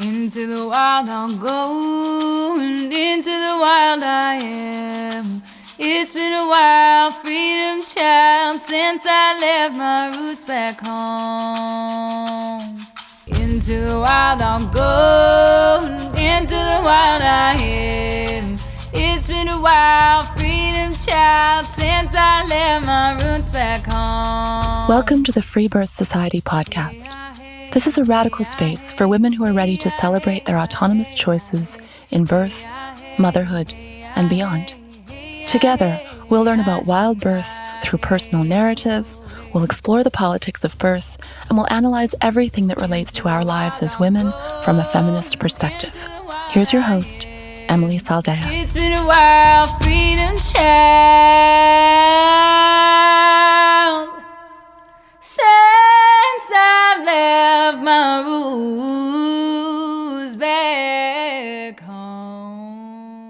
Into the wild I'll go, and into the wild I am. It's been a while, freedom child, since I left my roots back home. Into the wild I'll go, and into the wild I am. It's been a while, freedom child, since I left my roots back home. Welcome to the Freebirth Society podcast. This is a radical space for women who are ready to celebrate their autonomous choices in birth, motherhood, and beyond. Together, we'll learn about wild birth through personal narrative, we'll explore the politics of birth, and we'll analyze everything that relates to our lives as women from a feminist perspective. Here's your host, Emily Saldea. It's been a while, freedom child, since I left my roots back home.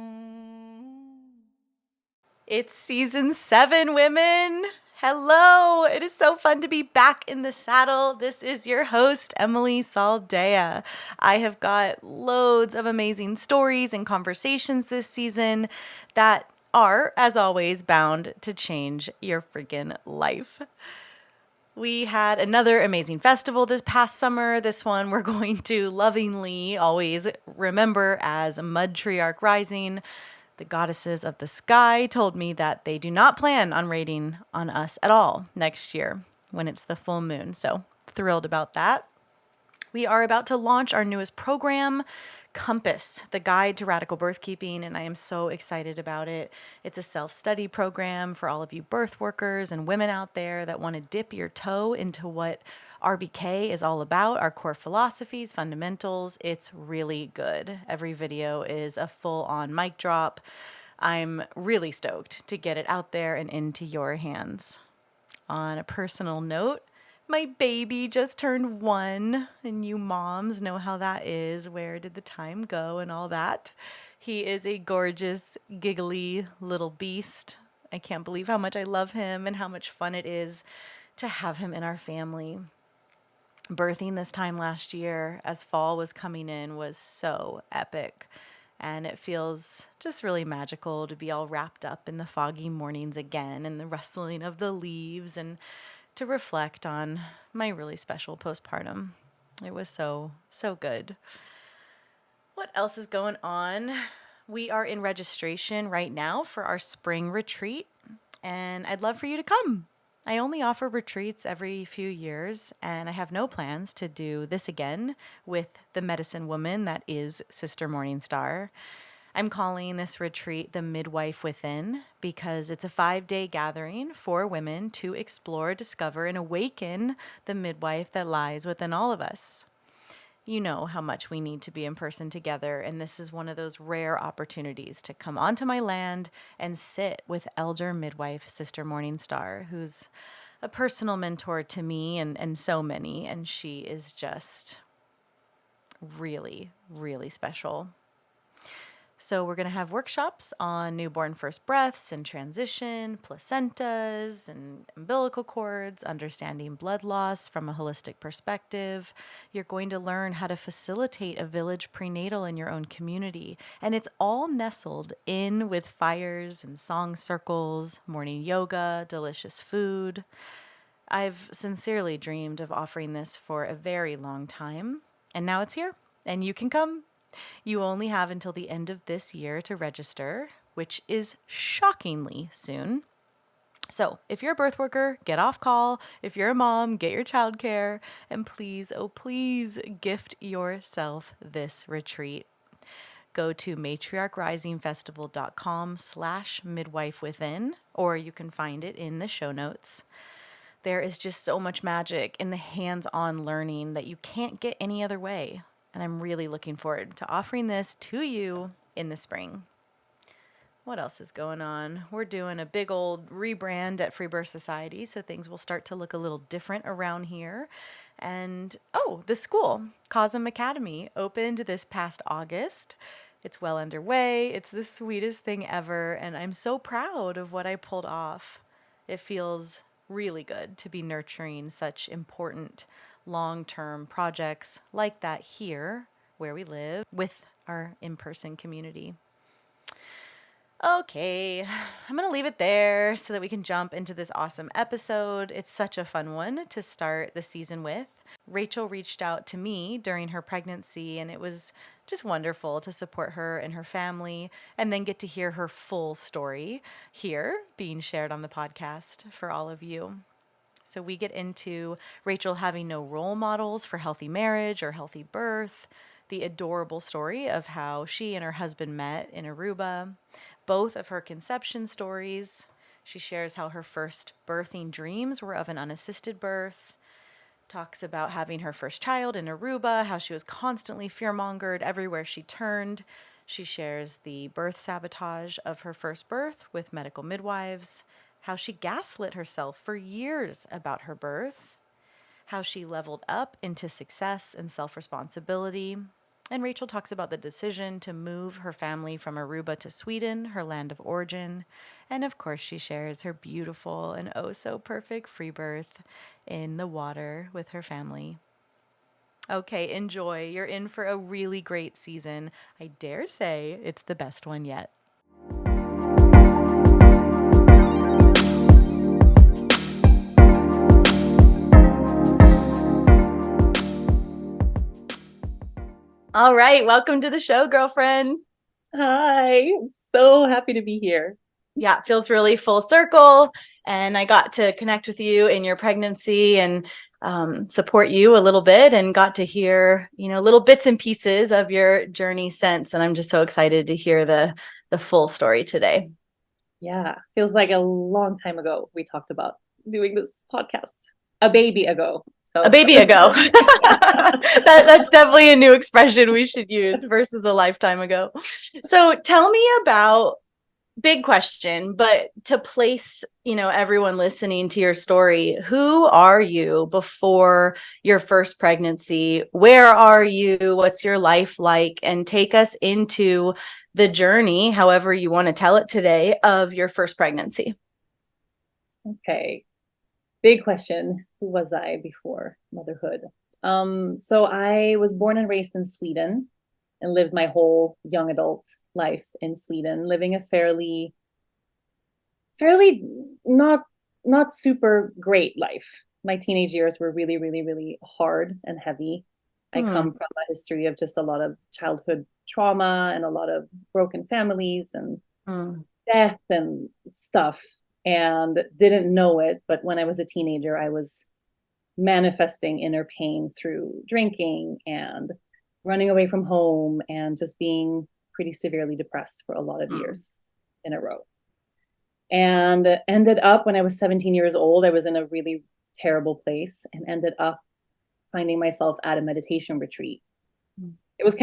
It's season 7, women. Hello. It is so fun to be back in the saddle. This is your host, Emily Saldea. I have got loads of amazing stories and conversations this season that are, as always, bound to change your freaking life. We had another amazing festival this past summer. This one we're going to lovingly always remember as Matriarch Rising. The goddesses of the sky told me that they do not plan on raiding on us at all next year when it's the full moon. So thrilled about that. We are about to launch our newest program, Compass, the Guide to Radical Birthkeeping, and I am so excited about it. It's a self-study program for all of you birth workers and women out there that want to dip your toe into what RBK is all about, our core philosophies, fundamentals. It's really good. Every video is a full-on mic drop. I'm really stoked to get it out there and into your hands. On a personal note, my baby just turned 1, and you moms know how that is. Where did the time go and all that? He is a gorgeous, giggly little beast. I can't believe how much I love him and how much fun it is to have him in our family. Birthing this time last year as fall was coming in was so epic. And it feels just really magical to be all wrapped up in the foggy mornings again and the rustling of the leaves and to reflect on my really special postpartum. It was so good. What else is going on? We are in registration right now for our spring retreat, and I'd love for you to come. I only offer retreats every few years, and I have no plans to do this again with the medicine woman that is Sister Morningstar. I'm calling this retreat the Midwife Within because it's a 5-day gathering for women to explore, discover, and awaken the midwife that lies within all of us. You know how much we need to be in person together, and this is one of those rare opportunities to come onto my land and sit with elder midwife Sister Morningstar, who's a personal mentor to me and so many, and she is just really, really special. So we're going to have workshops on newborn first breaths and transition, placentas and umbilical cords, understanding blood loss from a holistic perspective. You're going to learn how to facilitate a village prenatal in your own community. And it's all nestled in with fires and song circles, morning yoga, delicious food. I've sincerely dreamed of offering this for a very long time. And now it's here, and you can come. You only have until the end of this year to register, which is shockingly soon. So if you're a birth worker, get off call. If you're a mom, get your childcare. And please, oh please, gift yourself this retreat. Go to matriarchrisingfestival.com/midwifewithin, or you can find it in the show notes. There is just so much magic in the hands-on learning that you can't get any other way. And I'm really looking forward to offering this to you in the spring. What else is going on? We're doing a big old rebrand at Freebirth Society, so things will start to look a little different around here. And, the school, Cosm Academy, opened this past August. It's well underway. It's the sweetest thing ever, and I'm so proud of what I pulled off. It feels really good to be nurturing such important long-term projects like that here where we live with our in-person community. Okay, I'm going to leave it there so that we can jump into this awesome episode. It's such a fun one to start the season with. Rachel reached out to me during her pregnancy, and it was just wonderful to support her and her family and then get to hear her full story here being shared on the podcast for all of you. So we get into Rachel having no role models for healthy marriage or healthy birth, the adorable story of how she and her husband met in Aruba, both of her conception stories. She shares how her first birthing dreams were of an unassisted birth, talks about having her first child in Aruba, how she was constantly fear-mongered everywhere she turned. She shares the birth sabotage of her first birth with medical midwives, how she gaslit herself for years about her birth, how she leveled up into success and self-responsibility. And Rachel talks about the decision to move her family from Aruba to Sweden, her land of origin. And of course, she shares her beautiful and oh so perfect free birth in the water with her family. Okay, enjoy. You're in for a really great season. I dare say it's the best one yet. All right, welcome to the show, girlfriend. Hi, so happy to be here. Yeah, it feels really full circle. And I got to connect with you in your pregnancy and support you a little bit and got to hear, little bits and pieces of your journey since. And I'm just so excited to hear the full story today. Yeah, feels like a long time ago we talked about doing this podcast. A baby ago. A baby ago. That's definitely a new expression we should use versus a lifetime ago. So tell me about, big question, but to place, everyone listening to your story, who are you before your first pregnancy? Where are you? What's your life like? And take us into the journey, however you want to tell it today, of your first pregnancy. Okay. Big question. Who was I before motherhood? So I was born and raised in Sweden and lived my whole young adult life in Sweden, living a fairly not super great life. My teenage years were really, really, really hard and heavy. I come from a history of just a lot of childhood trauma and a lot of broken families and death and stuff, and didn't know it. But when I was a teenager, I was manifesting inner pain through drinking and running away from home and just being pretty severely depressed for a lot of years in a row. And ended up, when I was 17 years old, I was in a really terrible place and ended up finding myself at a meditation retreat. It was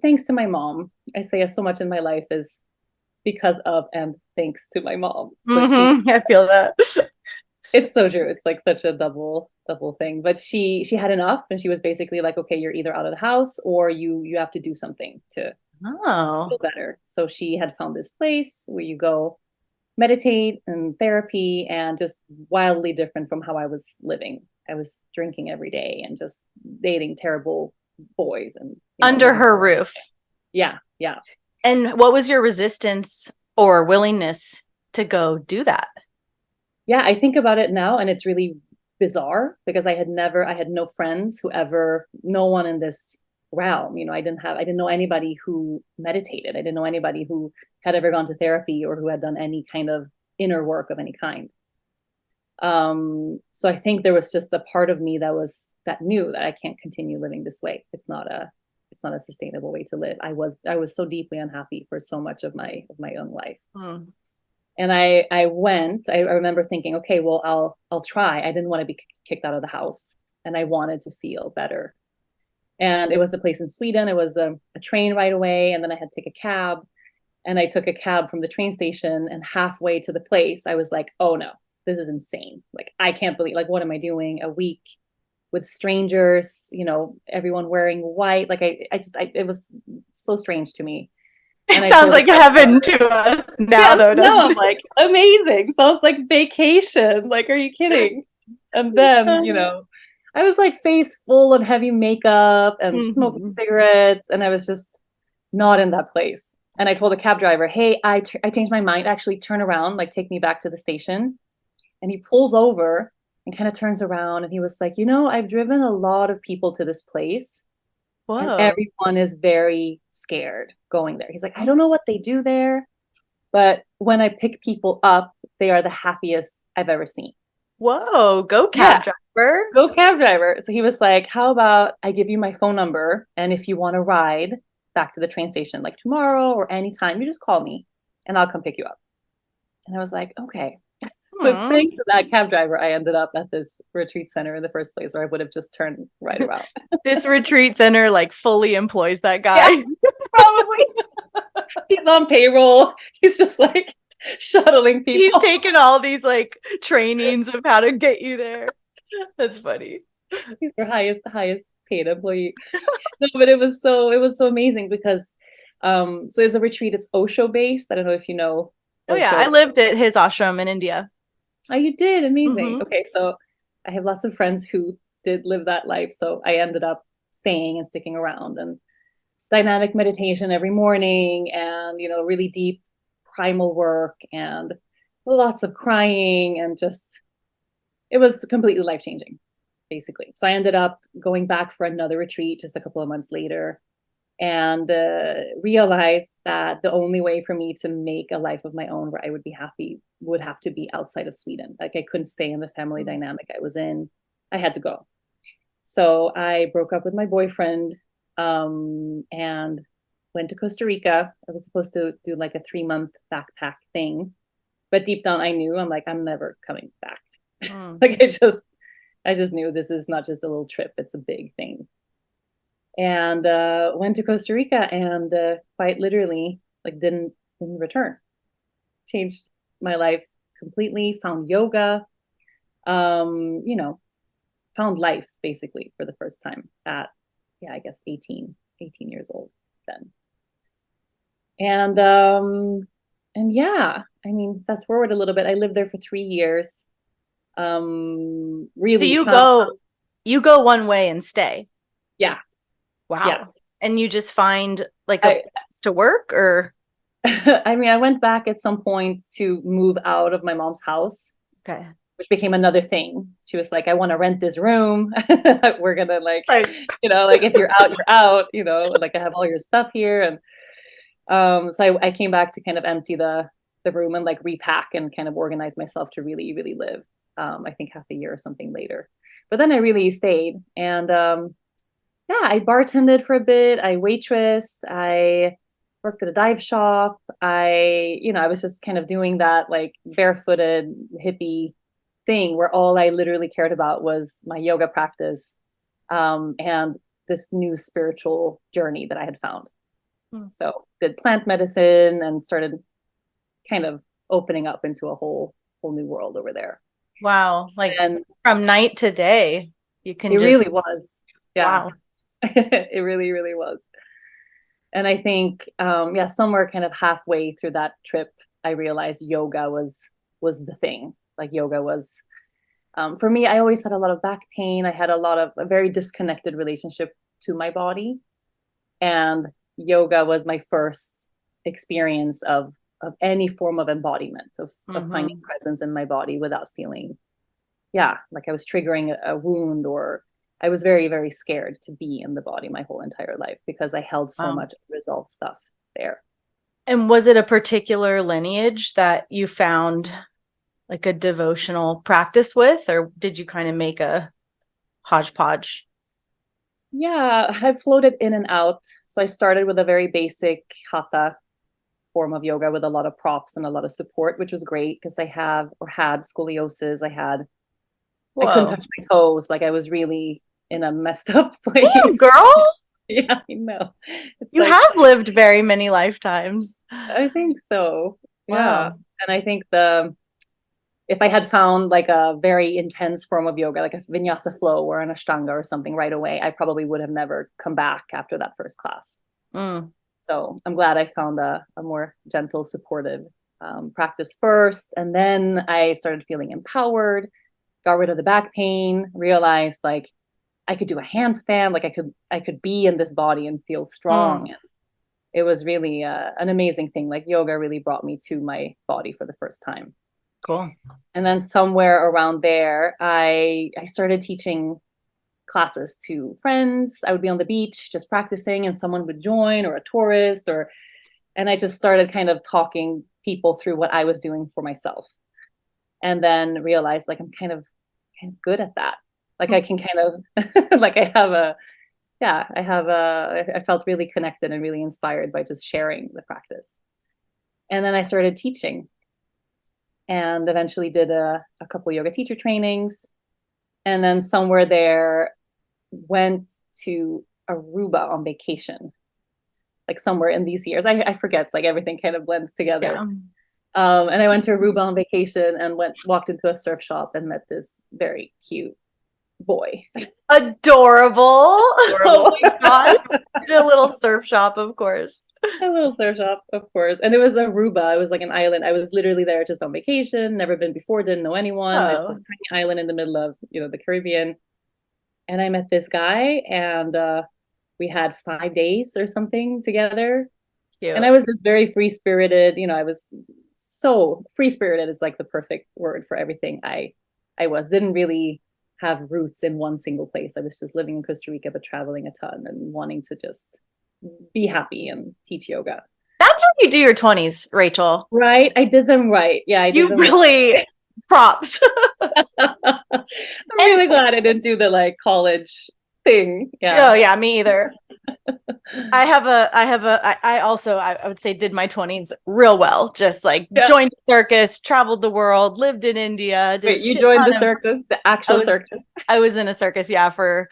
thanks to my mom. I say so much in my life is because of and thanks to my mom. So I feel that. It's so true. It's like such a double thing. But she had enough, and she was basically like, okay, you're either out of the house or you have to do something to feel better. So she had found this place where you go meditate and therapy, and just wildly different from how I was living. I was drinking every day and just dating terrible boys and under her roof. Yeah. And what was your resistance or willingness to go do that? Yeah, I think about it now, and it's really bizarre because I had no friends no one in this realm. I didn't know anybody who meditated. I didn't know anybody who had ever gone to therapy or who had done any kind of inner work of any kind. So I think there was just a part of me that knew that I can't continue living this way. It's not a sustainable way to live. I was so deeply unhappy for so much of my own life. And I remember thinking, okay, well, I'll try. I didn't want to be kicked out of the house, and I wanted to feel better. And it was a place in Sweden. It was a train right away. And then I had to take a cab, and I took a cab from the train station, and halfway to the place, I was like, oh no, this is insane. Like, I can't believe, like, what am I doing? A week with strangers, everyone wearing white. Like it was so strange to me. And it sounds like heaven to us now, though, doesn't it? I'm like, amazing. Sounds like vacation. Like, are you kidding? And then, I was like face full of heavy makeup and smoking Mhm. cigarettes, and I was just not in that place. And I told the cab driver, hey, I changed my mind. Actually, turn around, like take me back to the station. And he pulls over and kind of turns around and he was like, I've driven a lot of people to this place and Whoa. everyone is very scared going there. He's like, I don't know what they do there, but when I pick people up, they are the happiest I've ever seen. Whoa. Go Yeah, cab driver. go cab driver. So he was like, how about I give you my phone number? And if you want to ride back to the train station, like tomorrow or anytime, you just call me and I'll come pick you up. And I was like, okay. So it's Hmm. thanks to that cab driver I ended up at this retreat center in the first place, where I would have just turned right around. This retreat center like fully employs that Yeah, guy. probably. He's on payroll. He's just like shuttling He's people. taken all these like trainings of how to get you there. That's funny. He's the highest paid employee. No, but it was so amazing because so it's a retreat, it's Osho based. I don't know if you know Oh yeah, I Osho. lived at his ashram in India. Oh, you did? Amazing. Hmm. Okay, so I have lots of friends who did live that life. So I ended up staying and sticking around, and dynamic meditation every morning, and really deep primal work and lots of crying, and just it was completely life changing, basically. So I ended up going back for another retreat just a couple of months later, and realized that the only way for me to make a life of my own where I would be happy would have to be outside of Sweden. Like, I couldn't stay in the family dynamic I was in. I had to go. So I broke up with my boyfriend, and went to Costa Rica. I was supposed to do like a 3-month backpack thing, but deep down I knew, I'm like, I'm never coming back. Mm. Like, I just knew this is not just a little trip; it's a big thing. And went to Costa Rica, and quite literally, like, didn't return. Changed my life completely. Found yoga. You know, found life basically for the first time at, yeah, I guess 18 years old then. And yeah, I mean, fast forward a little bit, I lived there for 3 years. So Really you found, go one way and stay. yeah, yeah. Wow. And you just find like a I place to work or I mean, I went back at some point to move out of my mom's house, okay. which became another thing. She was like, I want to rent this room. We're gonna, like, Like like, if you're out, you're out, like, I have all your stuff here. And so I came back to kind of empty the room and like repack and kind of organize myself to really, really live. I think half a year or something later. But then I really stayed. And yeah, I bartended for a bit. I waitressed. I worked at a dive shop. I was just kind of doing that like barefooted hippie thing where all I literally cared about was my yoga practice, and this new spiritual journey that I had found. Hmm. So did plant medicine and started kind of opening up into a whole new world over there. wow. Like And from night to day, you can it just really was. Yeah. wow. It really, really was. And I think, yeah, somewhere kind of halfway through that trip, I realized yoga was the thing. Like, yoga was, for me, I always had a lot of back pain. I had a very disconnected relationship to my body, and yoga was my first experience of any form of embodiment, of finding Hmm. presence in my body without feeling, yeah, like I was triggering a wound, or I was very, very scared to be in the body my whole entire life because I held so Wow. much unresolved stuff there. And was it a particular lineage that you found like a devotional practice with, or did you kind of make a hodgepodge? Yeah, I've floated in and out. So I started with a very basic hatha form of yoga with a lot of props and a lot of support, which was great because I have or had scoliosis. I couldn't Whoa. touch my toes. Like, I was really in a messed up Damn, place. girl. Yeah, I know. It's You like, have lived very many lifetimes. I think so. Yeah. Wow. And I think if I had found like a very intense form of yoga, like a vinyasa flow or an ashtanga or something right away, I probably would have never come back after that first class. Mm. So I'm glad I found a more gentle, supportive practice first. And then I started feeling empowered, got rid of the back pain, realized, like, I could do a handstand. Like I could be in this body and feel strong. And it was really an amazing thing. Like yoga really brought me to my body for the first time. Cool. And then somewhere around there, I started teaching classes to friends. I would be on the beach just practicing, and someone would join, or a tourist, and I just started kind of talking people through what I was doing for myself. And then realized like I'm kind of good at that. Like I can kind of like I felt really connected and really inspired by just sharing the practice. And then I started teaching, and eventually did a couple yoga teacher trainings. And then somewhere there went to Aruba on vacation, like somewhere in these years. I forget, like everything kind of blends together. Yeah. And I went to Aruba on vacation and walked into a surf shop and met this very cute boy. Adorable. Oh my God. In a little surf shop, of course. A little surf shop, of course. And it was Aruba. It was like an island. I was literally there just on vacation, never been before, didn't know anyone. Oh. It's a tiny island in the middle of, the Caribbean. And I met this guy, and we had 5 days or something together. Cute. And I was this very free-spirited, I was so free-spirited. It's like the perfect word for everything I didn't really have roots in one single place. I was just living in Costa Rica, but traveling a ton and wanting to just be happy and teach yoga. That's how you do your 20s, Rachel. Right? I did them right. Yeah, I did you them really right. Props. I'm really glad I didn't do the like college thing. Yeah. Oh yeah, me either. I also would say did my 20s real well. Just like joined a circus, traveled the world, lived in India. Wait, you joined the circus, the actual circus? I was in a circus, for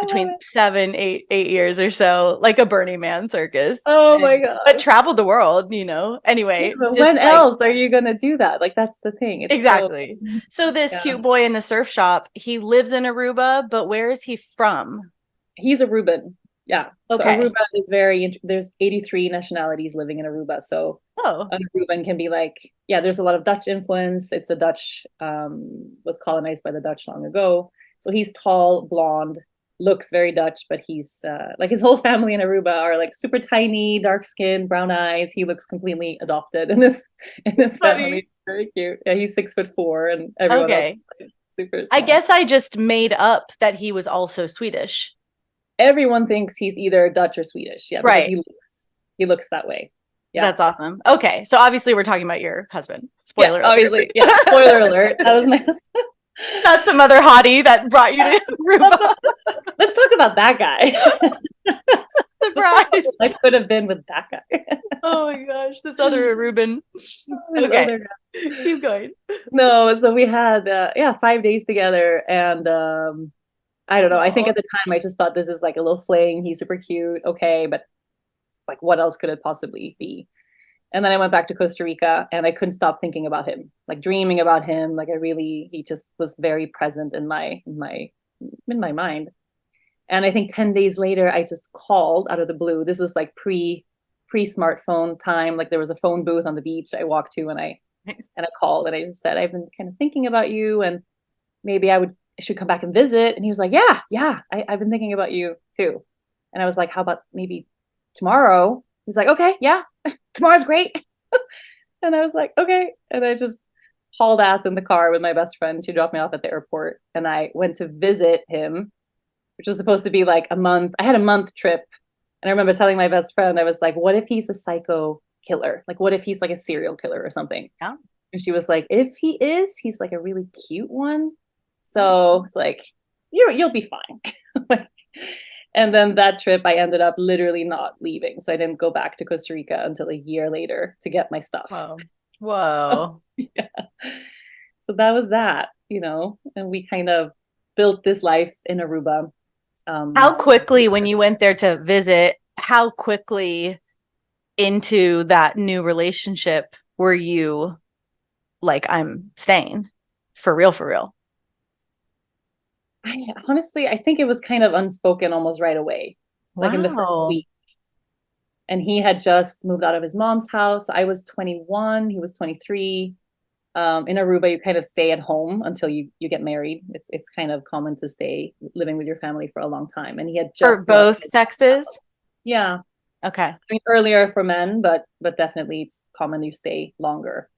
between 8 years or so, like a Burning Man circus. Oh my God. But traveled the world, Anyway. Yeah, when else are you going to do that? Like, that's the thing. It's exactly. So this cute boy in the surf shop, he lives in Aruba, but where is he from? He's Aruban. Yeah. Okay. So Aruba is there's 83 nationalities living in Aruba. So an Aruban can be like, there's a lot of Dutch influence. It's a Dutch, was colonized by the Dutch long ago. So he's tall, blonde, looks very Dutch, but he's like his whole family in Aruba are like super tiny, dark skin, brown eyes. He looks completely adopted in this family. Very cute. Yeah, he's 6'4", and everyone else is super small. I guess I just made up that he was also Swedish. Everyone thinks he's either Dutch or Swedish. Yeah, right. Because he looks that way. Yeah. That's awesome. Okay, so obviously we're talking about your husband. Spoiler alert. Obviously. Yeah, spoiler alert. That was my husband. That's some other hottie that brought you to Aruba. Let's talk about that guy. Surprise. I could have been with that guy. Oh my gosh, this other Aruban. Okay, keep going. No, so we had 5 days together, and I don't know. I think at the time I just thought this is like a little fling. He's super cute. Okay, but like what else could it possibly be? And then I went back to Costa Rica, and I couldn't stop thinking about him, like dreaming about him. Like he just was very present in my mind. And I think 10 days later, I just called out of the blue. This was like pre smartphone time. Like there was a phone booth on the beach I walked to, and I called, and I just said, I've been kind of thinking about you, and maybe I should come back and visit. And he was like, yeah, I've been thinking about you too. And I was like, how about maybe tomorrow? He was like, okay, yeah, tomorrow's great. And I was like, okay. And I just hauled ass in the car with my best friend. She dropped me off at the airport, and I went to visit him, which was supposed to be like a month. I had a month trip. And I remember telling my best friend, I was like, what if he's a psycho killer? Like, what if he's like a serial killer or something? Yeah. And she was like, if he is, he's like a really cute one. So it's like, you'll be fine. And then that trip, I ended up literally not leaving. So I didn't go back to Costa Rica until a year later to get my stuff. Whoa. So that was that, and we kind of built this life in Aruba. How quickly, when you went there to visit, how quickly into that new relationship were you like, I'm staying for real, for real? I think it was kind of unspoken almost right away, like in the first week. And he had just moved out of his mom's house. I was 21, he was 23. In Aruba, you kind of stay at home until you get married. It's kind of common to stay living with your family for a long time. And he had For just both sexes? Yeah. Okay. I mean, earlier for men, but definitely it's common you stay longer.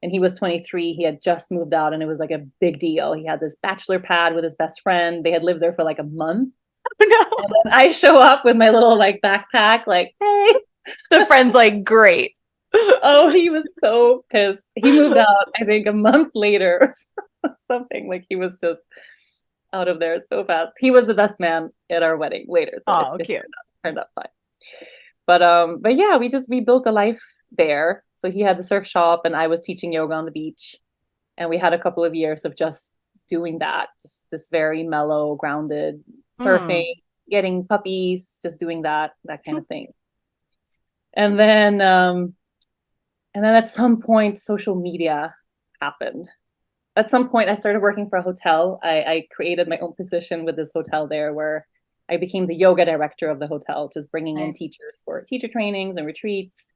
And he was 23. He had just moved out, and it was like a big deal. He had this bachelor pad with his best friend. They had lived there for like a month. Oh, no. And then I show up with my little like backpack, like, hey. The friend's like, great. Oh, he was so pissed. He moved out, I think, a month later or something. Like, he was just out of there so fast. He was the best man at our wedding later, so it cute. turned out fine. But yeah, we built a life there. So he had the surf shop, and I was teaching yoga on the beach, and we had a couple of years of just doing that, just this very mellow, grounded surfing, getting puppies, just doing that kind of thing. And then at some point, social media happened. At some point, I started working for a hotel. I created my own position with this hotel there, where I became the yoga director of the hotel, just bringing in teachers for teacher trainings and retreats.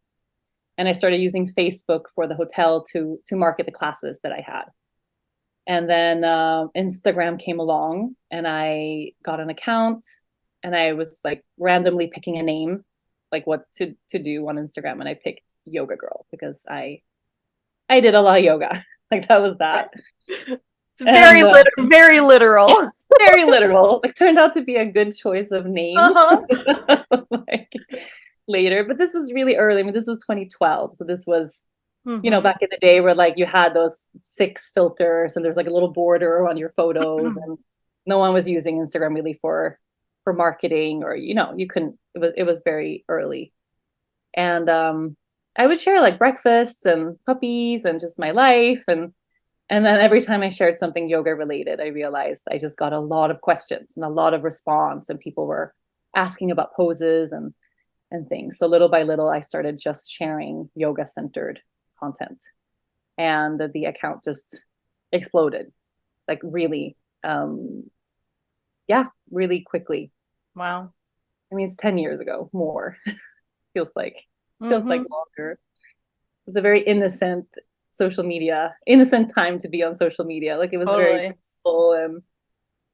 And I started using Facebook for the hotel to market the classes that I had. And then Instagram came along, and I got an account, and I was like randomly picking a name, like what to do on Instagram. And I picked YogaGirl because I did a lot of yoga. Like, that was that. It's very very literal. Very literal. It turned out to be a good choice of name. Like, later, but this was really early. I mean, this was 2012, so this was back in the day where like you had those 6 filters, and there's like a little border on your photos, and no one was using Instagram really for marketing, or you couldn't. It was very early, and I would share like breakfasts and puppies and just my life, and then every time I shared something yoga related, I realized I just got a lot of questions and a lot of response, and people were asking about poses and things. So little by little, I started just sharing yoga centered content, and the account just exploded, like really, really quickly. Wow. I mean, it's 10 years ago, more. feels like longer. It was a very innocent time to be on social media. Like, it was very peaceful, and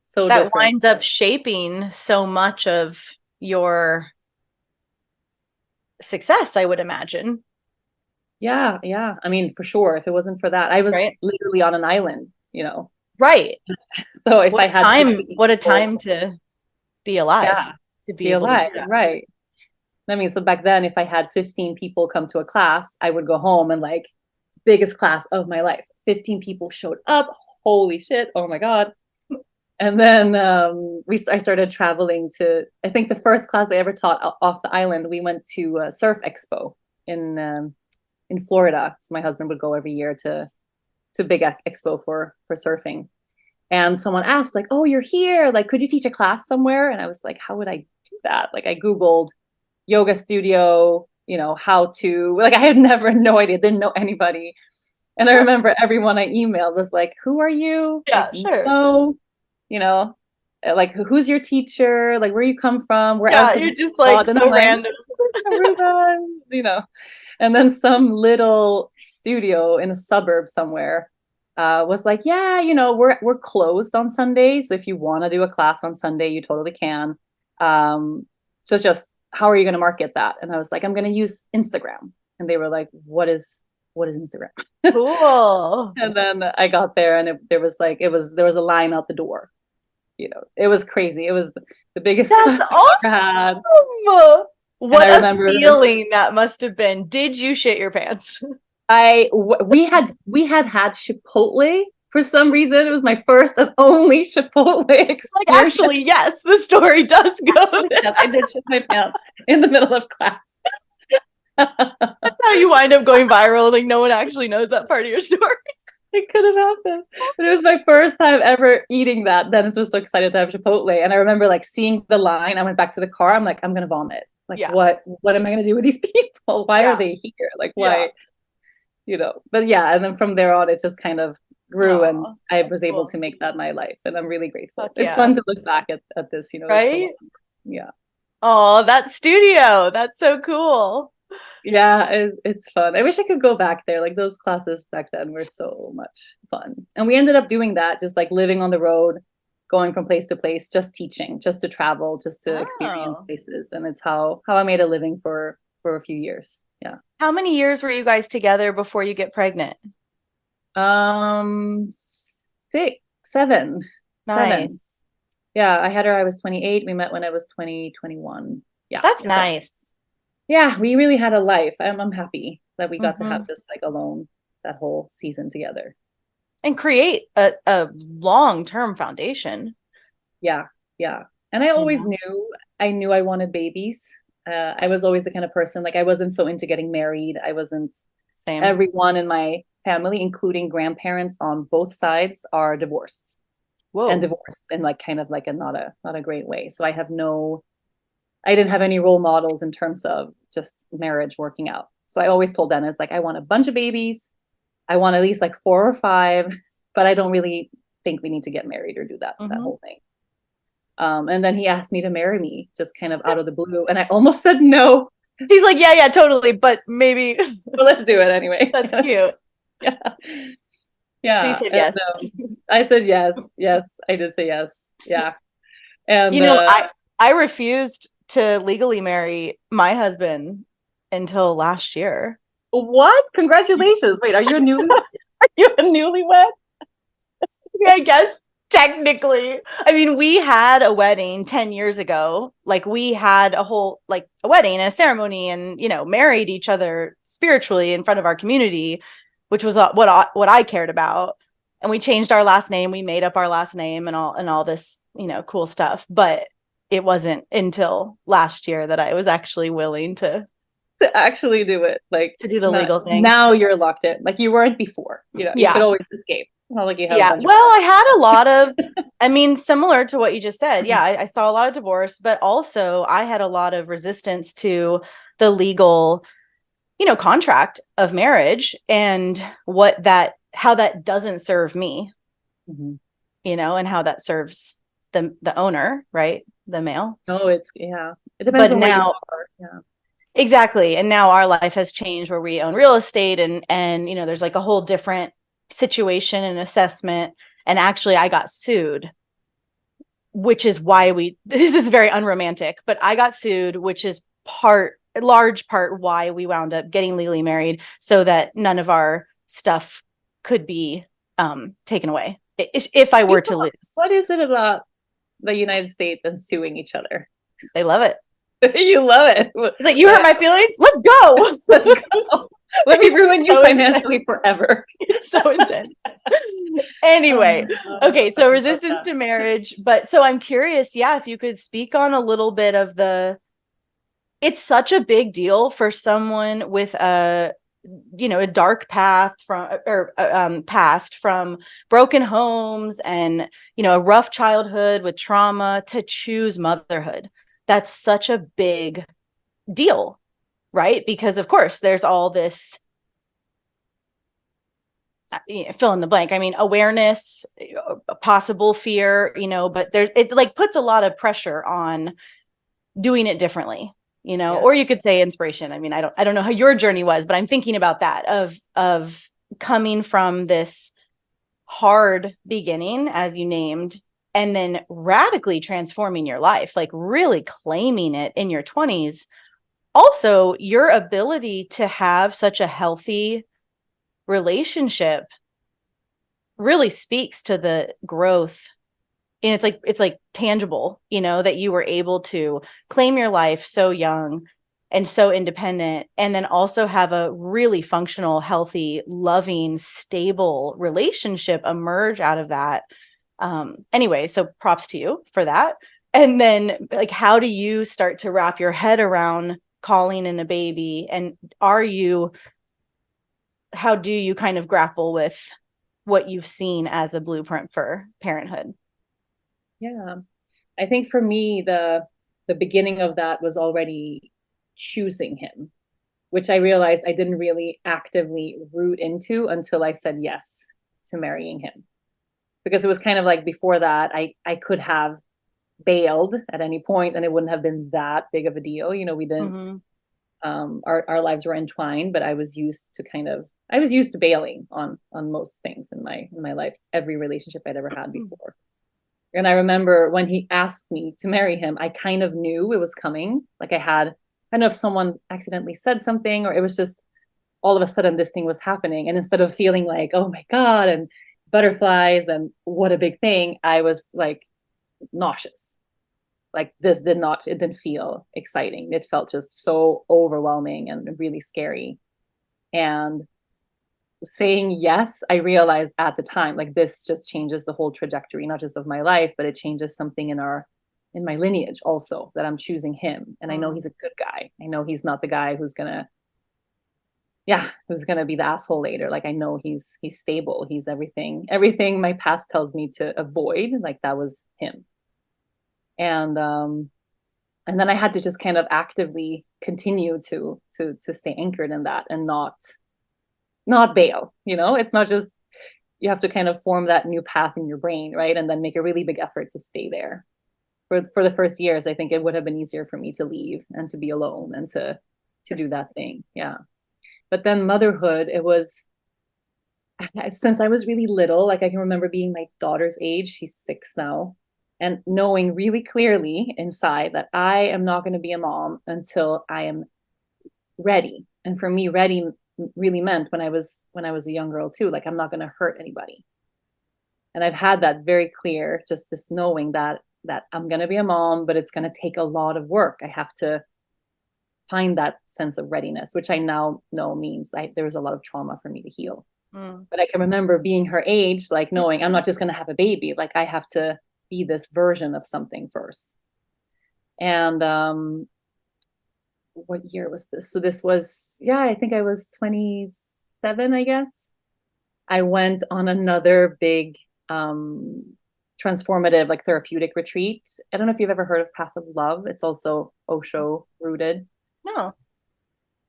so that different. winds up shaping so much of your success, I would imagine. Yeah. I mean, for sure. If it wasn't for that, I was literally on an island, Right. So if I had what a time to be alive. Yeah, to be alive. Right. I mean, so back then, if I had 15 people come to a class, I would go home and like, biggest class of my life. 15 people showed up. Holy shit. Oh my God. And then I started traveling to, I think the first class I ever taught off the island, we went to a surf expo in Florida. So my husband would go every year to big expo for surfing. And someone asked like, oh, you're here. Like, could you teach a class somewhere? And I was like, how would I do that? Like, I Googled yoga studio, how to, like, I had no idea, didn't know anybody. And I remember everyone I emailed was like, who are you? Yeah, like, sure. No, like, who's your teacher? Like, where you come from? Where else? You're just like so random. Aruba, And then some little studio in a suburb somewhere was like, yeah, we're closed on Sunday. So if you want to do a class on Sunday, you totally can. So just, how are you going to market that? And I was like, I'm going to use Instagram. And they were like, what is Instagram? Cool. And then I got there, and there was a line out the door. It was crazy. It was the biggest class I ever had. What a feeling that must have been. Did you shit your pants? We had Chipotle for some reason. It was my first and only Chipotle experience. Like, actually, yes, the story does go. Yes, I did shit my pants in the middle of class. That's how you wind up going viral. Like, no one actually knows that part of your story. It could have happened. But it was my first time ever eating that. Dennis was so excited to have Chipotle. And I remember like seeing the line. I went back to the car. I'm like, I'm going to vomit. Like, what am I going to do with these people? Why are they here? Like, why? But yeah. And then from there on, it just kind of grew, and I was able to make that my life. And I'm really grateful. It's fun to look back at this, Right? Yeah. Oh, that studio. That's so cool. Yeah, it's fun. I wish I could go back there. Like those classes back then were so much fun. And we ended up doing that, just like living on the road, going from place to place, just teaching, just to travel, just to experience Oh. places. And it's how I made a living for a few years. Yeah. How many years were you guys together before you get pregnant? 6, 7, 7. Nice. Yeah, I had her, I was 28. We met when I was 20, 21. Yeah. That's So nice. yeah, we really had a life. I'm happy that we got to have Hmm. just like alone that whole season together. And create a long-term foundation, Yeah, yeah. And I you always know? knew I wanted babies. I was always the kind of person, like I wasn't so into getting married. I wasn't, Same. everyone in my family, including grandparents on both sides, are divorced and Whoa. divorced in like kind of like a not a great way. So I didn't have any role models in terms of just marriage working out. So I always told Dennis, like, I want a bunch of babies. I want at least like 4 or 5, but I don't really think we need to get married or do that Hmm. whole thing. And then he asked me to marry me just kind of out of the blue. And I almost said no, He's like, yeah, yeah, totally, but maybe. but let's do it anyway. That's cute. Yeah. So you Yeah. said And yes. I said yes. Yes, I did say yes. Yeah. And You know, I refused to legally marry my husband until last year. what? Congratulations. Wait, are you a newlywed? Are you a newlywed? I guess technically. I mean, we had a wedding 10 years ago. Like we had a whole like a wedding and a ceremony and, married each other spiritually in front of our community, which was what I cared about. And we changed our last name, we made up our last name and all this, cool stuff. But it wasn't until last year that I was actually willing To actually do it. Like, to do the not legal thing. now you're locked in. Like you weren't before. You could Yeah. always escape. Not like you have a Yeah. bunch of Well, I had a lot of, I mean, similar to what you just said. Yeah, I saw a lot of divorce, but also I had a lot of resistance to the legal, contract of marriage and how that doesn't serve me, Mhm. and how that serves the owner, right? The male. Oh, yeah. It depends But on where you now, are. Yeah. exactly. And now our life has changed where we own real estate and there's like a whole different situation and assessment. And actually I got sued, which is why this is very unromantic, but I got sued, which is large part why we wound up getting legally married so that none of our stuff could be taken away if I were to lose. What is it about the United States and suing each other? They love it. You love it. It's like, you hurt my feelings. Let's go. Let's go. Let me ruin you So financially forever. It's so intense. Anyway, okay, so resistance to marriage. But so I'm curious, yeah, if you could speak on a little bit of it's such a big deal for someone with a dark path past from broken homes and a rough childhood with trauma to choose motherhood. That's such a big deal, right? Because of course there's all this fill in the blank. I mean, awareness, possible fear, but it like puts a lot of pressure on doing it differently, Yeah. or you could say inspiration. I mean, I don't know how your journey was, but I'm thinking about that of coming from this hard beginning, as you named, and then radically transforming your life, like really claiming it in your 20s. Also, your ability to have such a healthy relationship really speaks to the growth, and it's like tangible, that you were able to claim your life so young and so independent, and then also have a really functional, healthy, loving, stable relationship emerge out of that. Anyway, so props to you for that. And then like, how do you start to wrap your head around calling in a baby, and how do you kind of grapple with what you've seen as a blueprint for parenthood? Yeah. I think for me, the beginning of that was already choosing him, which I realized I didn't really actively root into until I said yes to marrying him. Because it was kind of like before that, I could have bailed at any point and it wouldn't have been that big of a deal. We didn't Mm-hmm. Our lives were entwined, but I was used to bailing on most things in my life, every relationship I'd ever had before. And I remember when he asked me to marry him, I kind of knew it was coming. Like I don't know if someone accidentally said something, or it was just all of a sudden this thing was happening. And instead of feeling like, oh my God, and butterflies and what a big thing, I was like nauseous. Like it didn't feel exciting. It felt just so overwhelming and really scary. And saying yes, I realized at the time, like this just changes the whole trajectory, not just of my life, but it changes something in my lineage also, that I'm choosing him. And I know he's a good guy. I know he's not the guy who's gonna be the asshole later. Like I know he's stable. He's everything my past tells me to avoid. Like that was him. And then I had to just kind of actively continue to stay anchored in that and not bail. It's not just, you have to kind of form that new path in your brain, right? And then make a really big effort to stay there. For the first years, I think it would have been easier for me to leave and to be alone and to do that thing. Yeah. But then motherhood, it was, since I was really little, like I can remember being my daughter's age, she's 6 now, and knowing really clearly inside that I am not going to be a mom until I am ready. And for me, ready really meant when I was a young girl too, like I'm not going to hurt anybody. And I've had that very clear, just this knowing that I'm going to be a mom, but it's going to take a lot of work. I have to find that sense of readiness, which I now know means there was a lot of trauma for me to heal. But I can remember being her age, like knowing I'm not just going to have a baby, like I have to be this version of something first. And what year was this? So this was, I think I was 27, I guess. I went on another big transformative, like therapeutic retreat. I don't know if you've ever heard of Path of Love. It's also Osho rooted. No.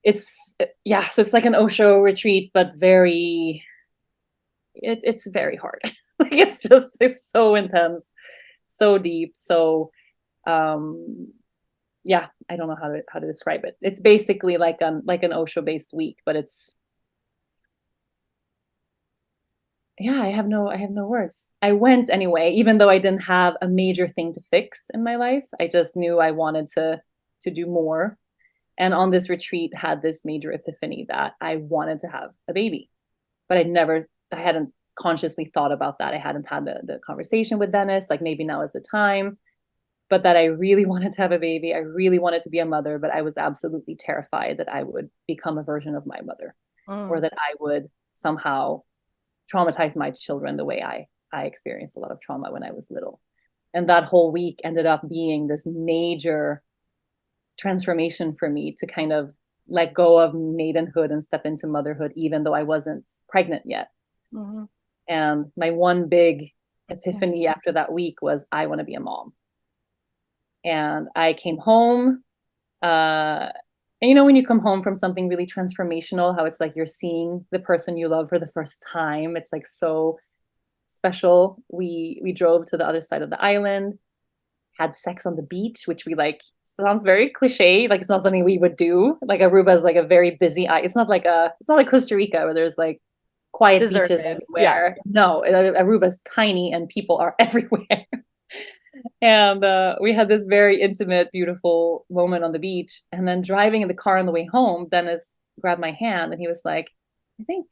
So it's like an Osho retreat, but it's very hard. Like it's so intense, so deep. So, I don't know how to describe it. It's basically like an Osho based week, but it's, I have no words. I went anyway, even though I didn't have a major thing to fix in my life. I just knew I wanted to do more. And on this retreat had this major epiphany that I wanted to have a baby, but I hadn't consciously thought about that. I hadn't had the conversation with Dennis, like maybe now is the time, but that I really wanted to have a baby. I really wanted to be a mother, but I was absolutely terrified that I would become a version of my mother, or that I would somehow traumatize my children the way I experienced a lot of trauma when I was little. And that whole week ended up being this major transformation for me to kind of let go of maidenhood and step into motherhood, even though I wasn't pregnant yet. And my one big epiphany after that week was, I want to be a mom. And I came home, and when you come home from something really transformational, how it's like you're seeing the person you love for the first time. It's like so special. We drove to the other side of the island, had sex on the beach, which we like, sounds very cliche. Like it's not something we would do. Like Aruba is like a very busy, it's not like Costa Rica where there's like quiet beaches everywhere. Yeah. No, Aruba's tiny and people are everywhere. And we had this very intimate, beautiful moment on the beach. And then driving in the car on the way home, Dennis grabbed my hand and he was like, I think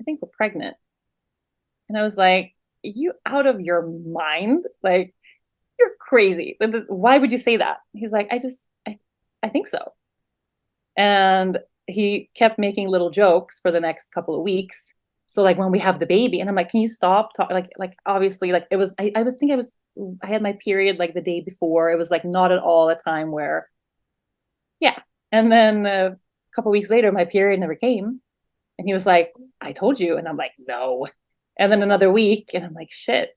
we're pregnant. And I was like, are you out of your mind? Like, you're crazy. Why would you say that? He's like, I think so. And he kept making little jokes for the next couple of weeks. So like when we have the baby, and I'm like, can you stop talking? Like obviously, like it was, I had my period like the day before. It was like not at all a time where, yeah. And then a couple of weeks later, my period never came. And he was like, I told you. And I'm like, no. And then another week, and I'm like, shit.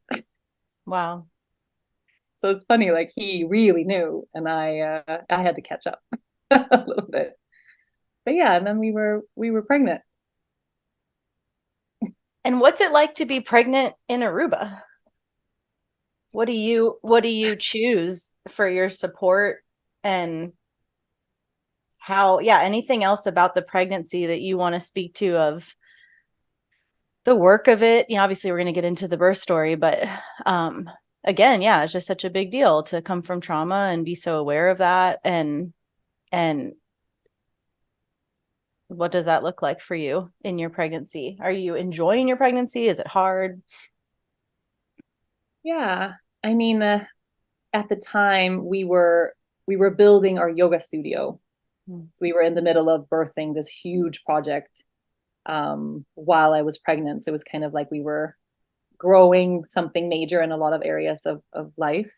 Wow. So it's funny, like he really knew, and I had to catch up a little bit. But yeah, and then we were pregnant. And what's it like to be pregnant in Aruba? What do you choose for your support, and anything else about the pregnancy that you want to speak to of the work of it. Obviously we're going to get into the birth story, but again, it's just such a big deal to come from trauma and be so aware of that. And what does that look like for you in your pregnancy? Are you enjoying your pregnancy? Is it hard? Yeah. I mean, at the time we were building our yoga studio. So we were in the middle of birthing this huge project while I was pregnant. So it was kind of like we were growing something major in a lot of areas of life.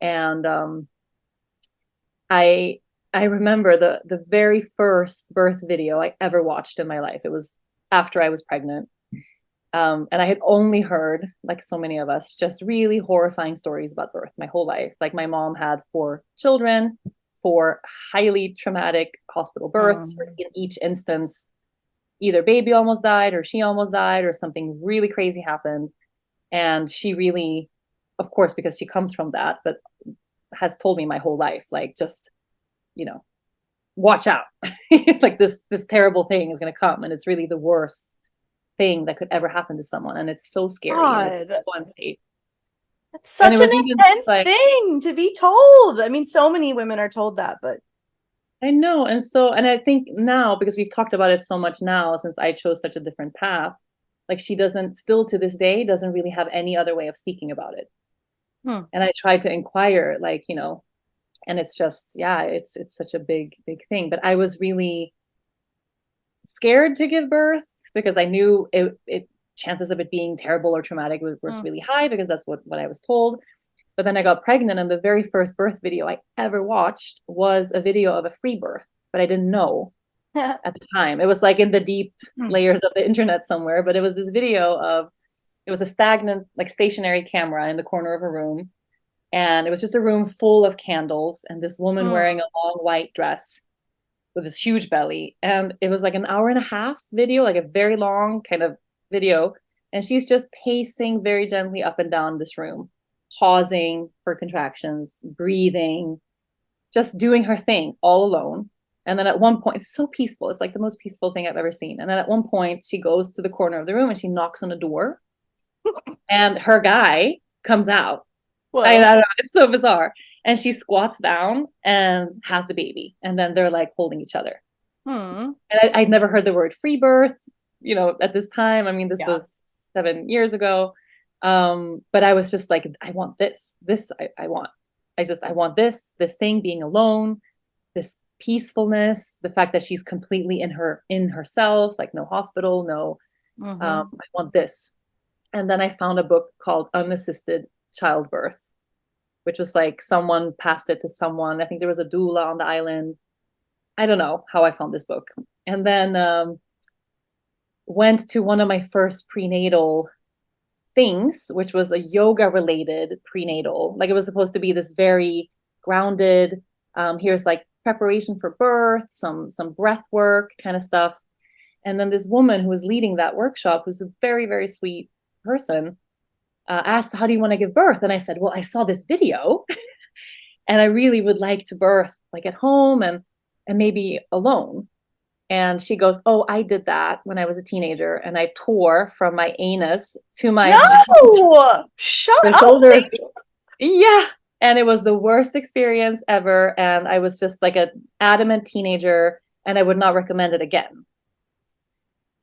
And I remember the very first birth video I ever watched in my life. It was after I was pregnant. And I had only heard, like so many of us, just really horrifying stories about birth my whole life. Like my mom had 4 children, 4 highly traumatic hospital births. In each instance, either baby almost died or she almost died or something really crazy happened. And she really, of course, because she comes from that, but has told me my whole life, like, just, watch out. Like this terrible thing is going to come, and it's really the worst thing that could ever happen to someone, and it's so scary. That's such an intense thing to be told. I mean, so many women are told that, but I know. And I think now, because we've talked about it so much now since I chose such a different path, like she still to this day doesn't really have any other way of speaking about it. And I tried to inquire, like, and it's just, it's such a big thing. But I was really scared to give birth because I knew it chances of it being terrible or traumatic was really high, because that's what I was told. But then I got pregnant, and the very first birth video I ever watched was a video of a free birth, but I didn't know at the time. It was like in the deep layers of the internet somewhere, but it was this video it was a stagnant, like stationary camera in the corner of a room. And it was just a room full of candles and this woman wearing a long white dress with this huge belly. And it was like an hour and a half video, like a very long kind of video. And she's just pacing very gently up and down this room, pausing for contractions, breathing, just doing her thing all alone. And then at one point, it's so peaceful. It's like the most peaceful thing I've ever seen. And then at one point, she goes to the corner of the room and she knocks on a door. And her guy comes out. I don't know. It's so bizarre. And she squats down and has the baby. And then they're like holding each other. And I'd never heard the word free birth, at this time. I mean, this was 7 years ago. But I was just like, I want this. I want this thing, being alone, this peacefulness, the fact that she's completely in herself, like no hospital, no, I want this. And then I found a book called Unassisted Childbirth, which was like someone passed it to someone. I think there was a doula on the island. I don't know how I found this book. And then went to one of my first prenatal things, which was a yoga related prenatal. Like it was supposed to be this very grounded, here's like preparation for birth, some breath work kind of stuff. And then this woman who was leading that workshop, who's a very, very sweet person, asked, how do you want to give birth? And I said, well, I saw this video and I really would like to birth like at home and maybe alone. And she goes, oh, I did that when I was a teenager, and I tore from my anus to my shut the up, shoulders. Yeah. And it was the worst experience ever. And I was just like an adamant teenager, and I would not recommend it again.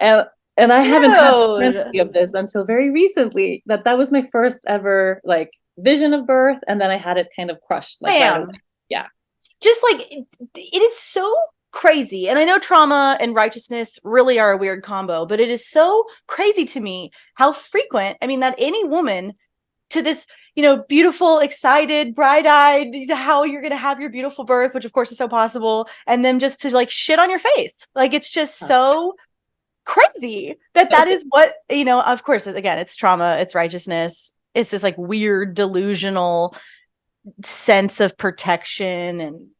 And I haven't had memory of this until very recently, that was my first ever like vision of birth. And then I had it kind of crushed. Like, right away. Yeah. Just like, it is so crazy. And I know trauma and righteousness really are a weird combo, but it is so crazy to me how frequent, I mean, that any woman to this, beautiful, excited, bright-eyed, how you're going to have your beautiful birth, which of course is so possible, and then just to like shit on your face. Like, it's just so crazy that is what, of course, again, it's trauma, it's righteousness. It's this like weird delusional sense of protection. And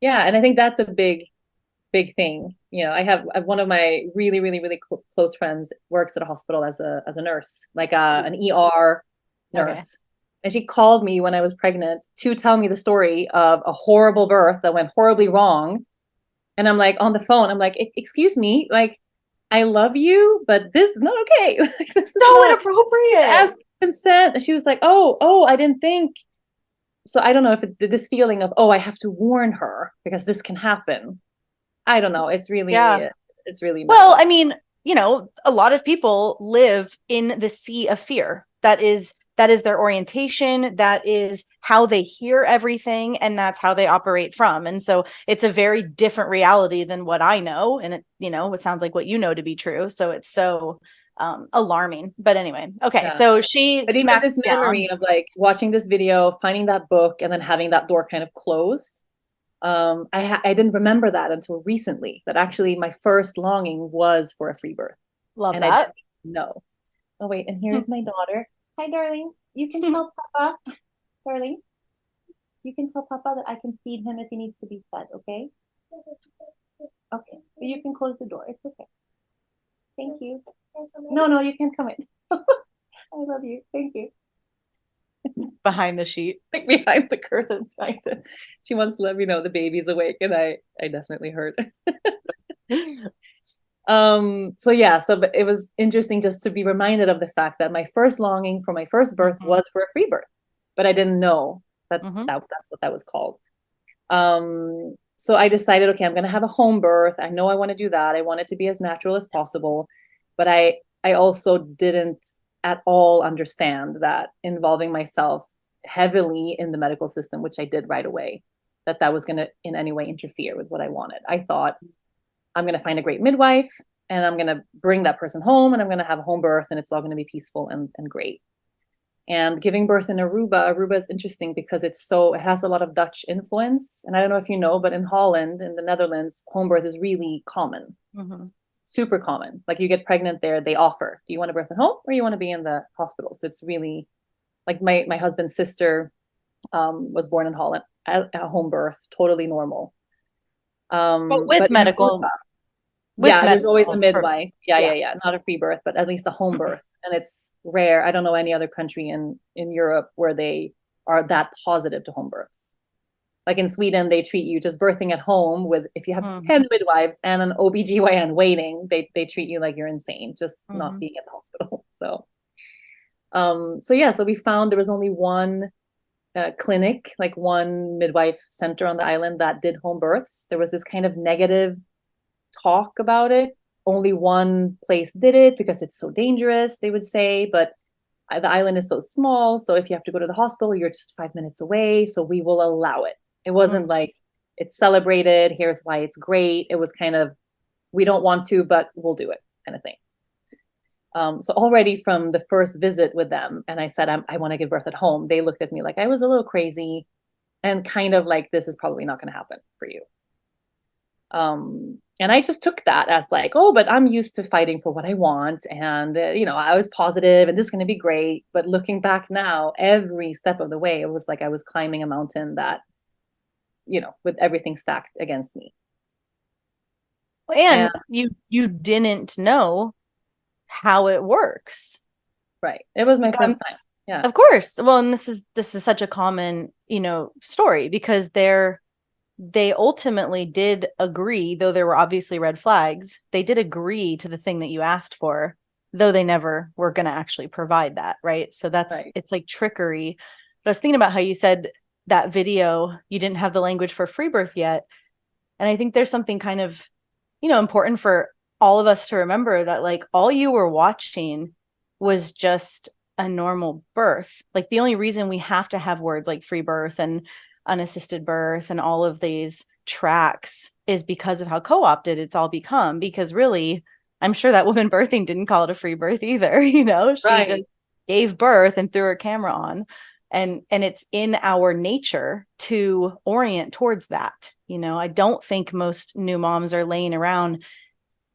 I think that's a big thing. I have one of my really, really, really close friends works at a hospital as a nurse, like an ER nurse. Okay. And she called me when I was pregnant to tell me the story of a horrible birth that went horribly wrong. And I'm like on the phone, I'm like, excuse me, like, I love you, but this is not okay. Like, this is So not inappropriate. ask consent. And she was like, oh, I didn't think. So I don't know if this feeling of, oh, I have to warn her because this can happen. I don't know. Yeah. It's really messed Well, up. I mean, a lot of people live in the sea of fear. That is their orientation, that is how they hear everything, and that's how they operate from. And so it's a very different reality than what I know, and it sounds like what you know to be true. So it's so alarming. But anyway, okay, Yeah. so she But even smacks this down. memory of like watching this video, finding that book, and then having that door kind of closed. I didn't remember that until recently. That actually my first longing was for a free birth, Love and I didn't that. know. Oh wait, and here is my daughter. Hi, darling. You can tell Papa, darling. You can tell Papa that I can feed him if he needs to be fed. Okay. Okay. But you can close the door. It's okay. Thank you. No, you can't come in. I love you. Thank you. Behind the sheet. Like behind the curtain, she wants to let me know the baby's awake, and I definitely heard. So yeah, but it was interesting just to be reminded of the fact that my first longing for my first birth Mm-hmm. was for a free birth, but I didn't know Mm-hmm. that's what that was called. So I decided, okay, I'm gonna have a home birth. I know I want to do that. I want it to be as natural as possible, but I also didn't at all understand that involving myself heavily in the medical system, which I did right away, that was gonna in any way interfere with what I wanted. I thought I'm gonna find a great midwife and I'm gonna bring that person home and I'm gonna have a home birth and it's all gonna be peaceful and great. And giving birth in Aruba is interesting because it has a lot of Dutch influence. And I don't know if you know, but in Holland, in the Netherlands, home birth is really common, Mm-hmm. super common. Like you get pregnant there, they offer, do you want to birth at home or you want to be in the hospital? So it's really like my husband's sister was born in Holland at a home birth, totally normal. But But in Aruba, with yeah, there's always a medical, midwife. yeah. Yeah. Not a free birth, but at least a home birth. And it's rare. I don't know any other country in Europe where they are that positive to home births. Like in Sweden, they treat you just birthing at home with if you have Mm-hmm. 10 midwives and an OBGYN waiting, they treat you like you're insane, just not Mm-hmm. being at the hospital. So yeah, so we found there was only one clinic, like one midwife center on the island that did home births. There was this kind of negative talk about it. Only one place did it because it's so dangerous, they would say. But the island is so small. So if you have to go to the hospital, you're just 5 minutes away. So we will allow it. It wasn't like it's celebrated. Here's why it's great. It was kind of, we don't want to, but we'll do it kind of thing. So already from the first visit with them, and I said, I want to give birth at home, they looked at me like I was a little crazy and kind of like, this is probably not going to happen for you. And I just took that as like, oh, but I'm used to fighting for what I want. And, I was positive and this is going to be great. But looking back now, every step of the way, it was like I was climbing a mountain that, with everything stacked against me. And you didn't know how it works. Right. It was my Like, first time. Yeah. of course. Well, and this is such a common, story because they ultimately did agree, though there were obviously red flags, they did agree to the thing that you asked for, though they never were going to actually provide that, right? So Right. it's like trickery. But I was thinking about how you said that video, you didn't have the language for free birth yet. And I think there's something kind of, important for all of us to remember that like all you were watching was just a normal birth. Like the only reason we have to have words like free birth and unassisted birth and all of these tracks is because of how co-opted it's all become. Because really, I'm sure that woman birthing didn't call it a free birth either. She just Right. gave birth and threw her camera on. And it's in our nature to orient towards that. I don't think most new moms are laying around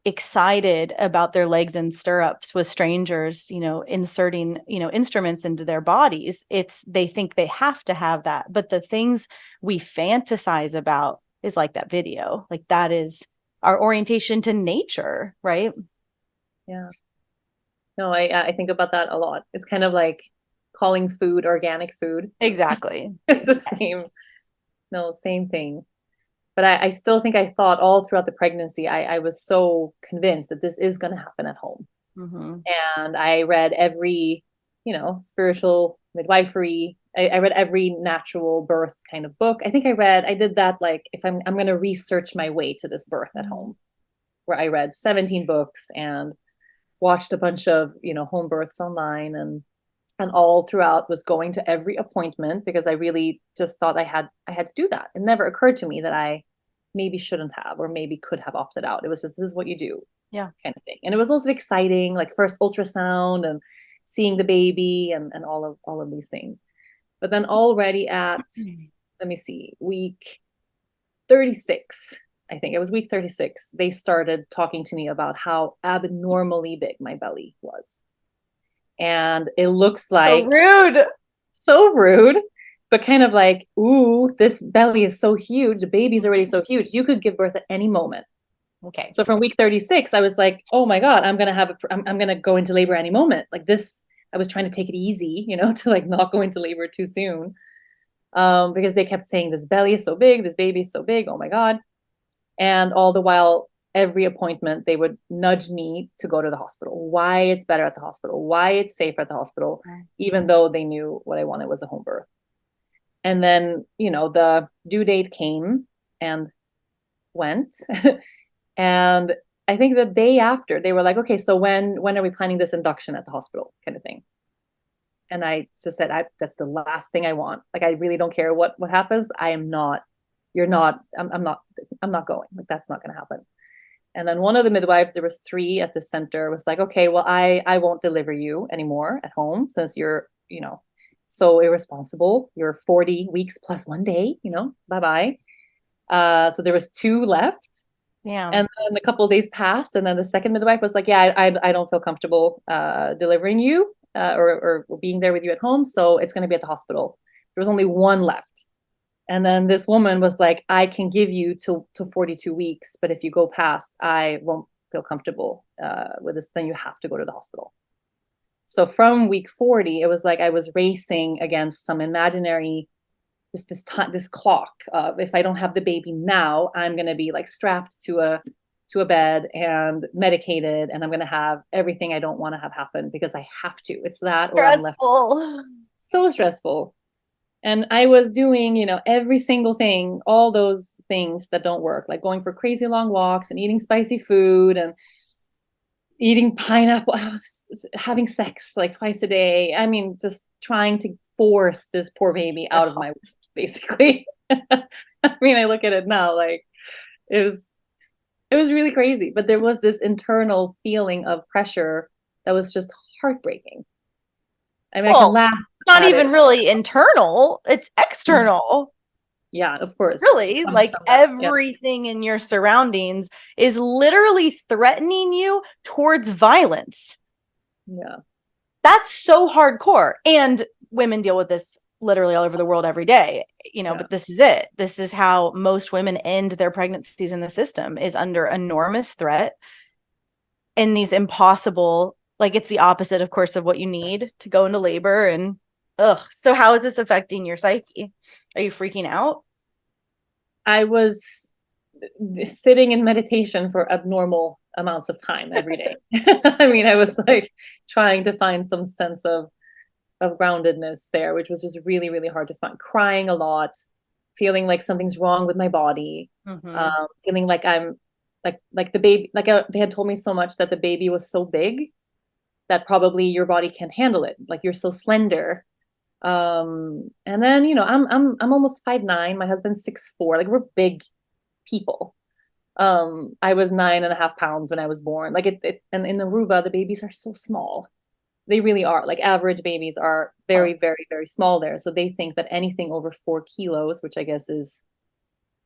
excited about their legs in stirrups with strangers, inserting, instruments into their bodies. They think they have to have that. But the things we fantasize about is like that video. Like that is our orientation to nature, right? Yeah. No, I think about that a lot. It's kind of like calling food organic food. Exactly. It's the same. No, same thing. But I still think I thought all throughout the pregnancy, I was so convinced that this is going to happen at home. Mm-hmm. And I read every, spiritual midwifery. I read every natural birth kind of book. I think I did that, like, if I'm going to research my way to this birth at home, where I read 17 books and watched a bunch of, home births online, and all throughout was going to every appointment because I really just thought I had to do that. It never occurred to me that I maybe shouldn't have, or maybe could have opted out. It was just, this is what you do. Yeah. Kind of thing. And it was also exciting, like first ultrasound and seeing the baby and all of these things. But then already at, let me see, week 36, I think it was week 36, they started talking to me about how abnormally big my belly was. And it looks like so rude, but kind of like, ooh, this belly is so huge. The baby's already so huge. You could give birth at any moment. Okay. So from week 36, I was like, oh my God, I'm going to go into labor any moment. Like this, I was trying to take it easy, to like not go into labor too soon. Because they kept saying this belly is so big, this baby is so big. Oh my God. And all the while, every appointment, they would nudge me to go to the hospital, why it's better at the hospital, why it's safer at the hospital, even though they knew what I wanted was a home birth. And then, the due date came and went. And I think the day after, they were like, okay, so when are we planning this induction at the hospital, kind of thing. And I just said, that's the last thing I want. Like, I really don't care what happens. I'm not going. Like, that's not going to happen. And then one of the midwives, there was 3 at the center, was like, okay, well, I won't deliver you anymore at home since you're, so irresponsible. You're 40 weeks plus 1 day, bye-bye. So there was 2 left. Yeah. And then a couple of days passed, and then the second midwife was like, yeah, I don't feel comfortable delivering you or being there with you at home, so it's going to be at the hospital. There was only 1 left. And then this woman was like, I can give you to 42 weeks, but if you go past, I won't feel comfortable with this, then you have to go to the hospital. So from week 40, it was like I was racing against some imaginary, this clock of, if I don't have the baby now, I'm going to be like strapped to a bed and medicated, and I'm going to have everything I don't want to have happen because I have to. It's that, or I'm left. So stressful. And I was doing, every single thing, all those things that don't work, like going for crazy long walks and eating spicy food and eating pineapple. I was having sex like twice a day. I mean, just trying to force this poor baby out of my life, basically. I mean, I look at it now, like it was really crazy. But there was this internal feeling of pressure that was just heartbreaking. I mean, I can laugh. It's not even really internal, it's external. Yeah, of course. Really, like everything in your surroundings is literally threatening you towards violence. Yeah. That's so hardcore. And women deal with this literally all over the world every day, but this is it. This is how most women end their pregnancies in the system, is under enormous threat in these impossible, like, it's the opposite, of course, of what you need to go into labor. And so how is this affecting your psyche? Are you freaking out? I was sitting in meditation for abnormal amounts of time every day. I mean, I was like trying to find some sense of groundedness there, which was just really, really hard to find. Crying a lot, feeling like something's wrong with my body, feeling like I'm like the baby, like they had told me so much that the baby was so big that probably your body can't handle it. Like, you're so slender. And then, I'm almost 5'9". My husband's 6'4". Like, we're big people. I was 9.5 pounds when I was born. Like, and in Aruba, the babies are so small. They really are. Like, average babies are very, very, very small there. So they think that anything over 4 kilos, which I guess is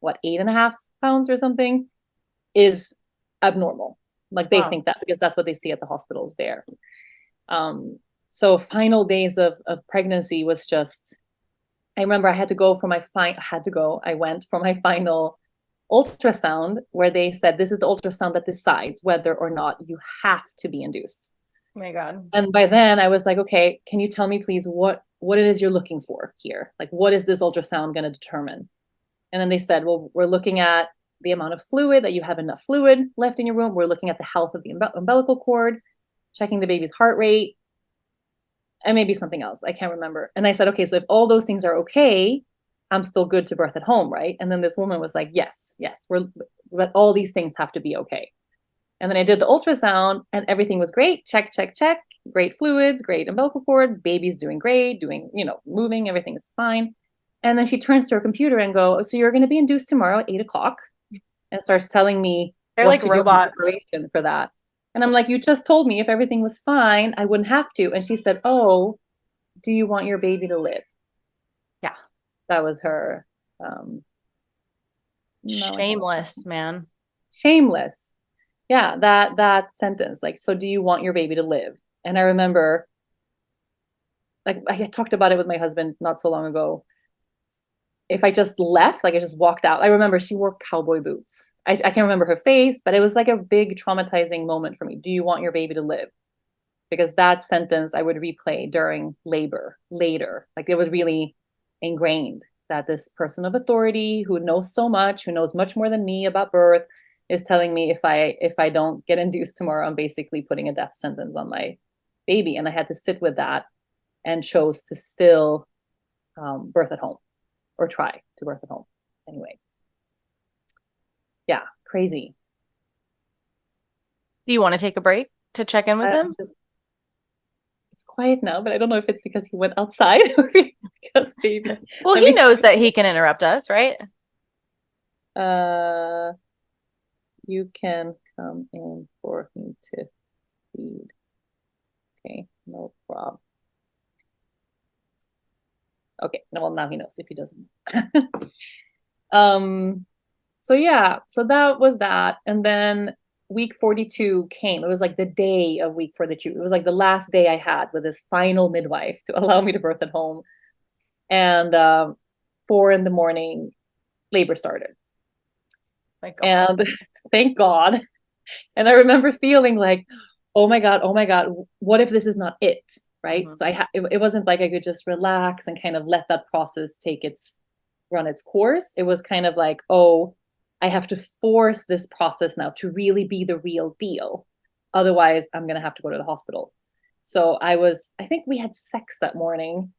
8.5 pounds or something, is abnormal. Like, they think that because that's what they see at the hospitals there. So final days of pregnancy was just, I remember I had to go for my I went for my final ultrasound, where they said, this is the ultrasound that decides whether or not you have to be induced. Oh my God. And by then I was like, okay, can you tell me please what it is you're looking for here? Like, what is this ultrasound going to determine? And then they said, well, we're looking at the amount of fluid, that you have enough fluid left in your womb. We're looking at the health of the umbilical cord, checking the baby's heart rate, and maybe something else. I can't remember. And I said, okay, so if all those things are okay, I'm still good to birth at home, right? And then this woman was like, yes, but all these things have to be okay. And then I did the ultrasound and everything was great. Check, check, check. Great fluids, great umbilical cord. Baby's doing great, moving, everything is fine. And then she turns to her computer and goes, so you're going to be induced tomorrow at 8:00, and starts telling me They're what like to robots. do in preparation for that. And I'm like, you just told me if everything was fine, I wouldn't have to. And she said, oh, do you want your baby to live? Yeah. That was her. Shameless, man. Shameless. Yeah, that sentence, like, so do you want your baby to live? And I remember, like, I had talked about it with my husband not so long ago. If I just left, like I just walked out, I remember she wore cowboy boots. I can't remember her face, but it was like a big traumatizing moment for me. Do you want your baby to live? Because that sentence I would replay during labor later. Like, it was really ingrained that this person of authority who knows so much, who knows much more than me about birth, is telling me if I don't get induced tomorrow, I'm basically putting a death sentence on my baby. And I had to sit with that and chose to still birth at home, or try to birth at home. Anyway. Yeah, crazy. Do you want to take a break to check in with him? It's quiet now, but I don't know if it's because he went outside or because baby. Well, he knows that he can interrupt us, right? You can come in for me to feed. Okay, no problem. Okay, well, now he knows if he doesn't. So yeah, so that was that. And then week 42 came. It was like the day of week 42. It was like the last day I had with this final midwife to allow me to birth at home. And 4 a.m, labor started. My God. And thank God. And I remember feeling like, oh my God, what if this is not it? Right. Mm-hmm. So it wasn't like I could just relax and kind of let that process run its course. It was kind of like, oh, I have to force this process now to really be the real deal. Otherwise, I'm going to have to go to the hospital. So I think we had sex that morning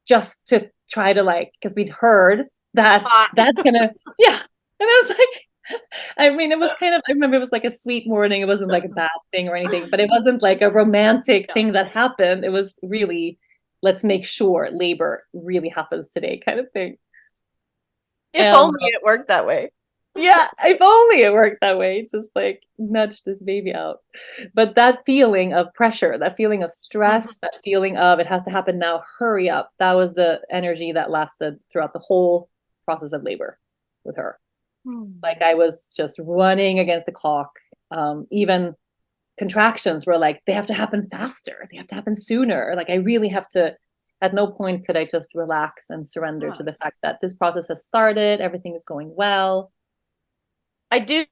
just to try to, because we'd heard that that's going to, yeah. And I was like, I mean, it was kind of, I remember it was like a sweet morning. It wasn't like a bad thing or anything, but it wasn't like a romantic thing that happened. It was really, let's make sure labor really happens today kind of thing. If only it worked that way. Yeah, if only it worked that way. Just like nudge this baby out. But that feeling of pressure, that feeling of stress, that feeling of it has to happen now, hurry up. That was the energy that lasted throughout the whole process of labor with her. Like, I was just running against the clock. Even contractions were like, they have to happen faster. They have to happen sooner. Like, I really have to, at no point could I just relax and surrender to the fact that this process has started. Everything is going well. I do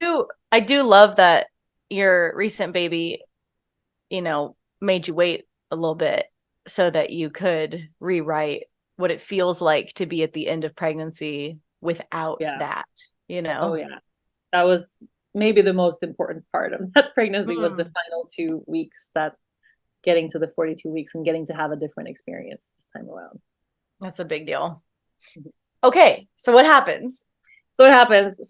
love that your recent baby, made you wait a little bit so that you could rewrite what it feels like to be at the end of pregnancy without that, Oh yeah. That was maybe the most important part of that pregnancy was the final 2 weeks, that getting to the 42 weeks and getting to have a different experience this time around. That's a big deal. Okay. So what happens? So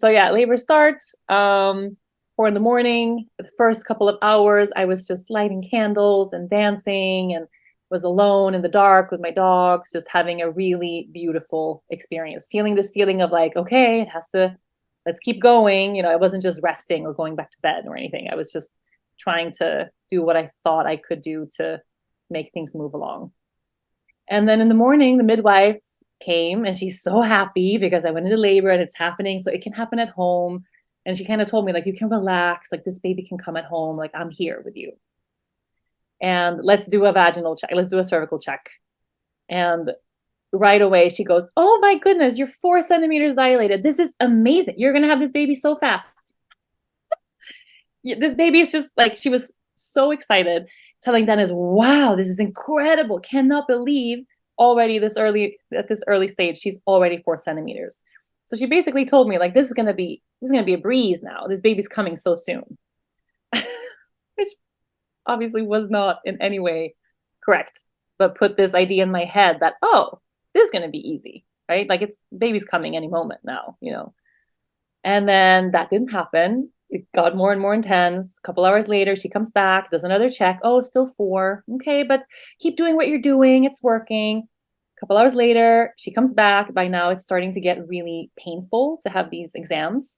yeah, labor starts, 4 a.m. The first couple of hours, I was just lighting candles and dancing and was alone in the dark with my dogs, just having a really beautiful experience, feeling this feeling of like, okay, let's keep going. I wasn't just resting or going back to bed or anything. I was just trying to do what I thought I could do to make things move along. And then in the morning, the midwife came and she's so happy because I went into labor and it's happening. So it can happen at home. And she kind of told me, like, you can relax, like this baby can come at home. Like, I'm here with you. And let's do a vaginal check. Let's do a cervical check. And right away she goes, oh my goodness, you're 4 centimeters dilated. This is amazing. You're going to have this baby so fast. This baby is just like, she was so excited, telling Dennis, wow, this is incredible. Cannot believe already at this early stage, she's already 4 centimeters. So she basically told me like, this is gonna be a breeze now. This baby's coming so soon. Which obviously was not in any way correct, but put this idea in my head that, oh, this is gonna be easy, right? Like it's baby's coming any moment now, you know. And then that didn't happen. It got more and more intense. A couple hours later, she comes back, does another check. Oh, still 4. Okay, but keep doing what you're doing. It's working. A couple hours later, she comes back. By now, it's starting to get really painful to have these exams.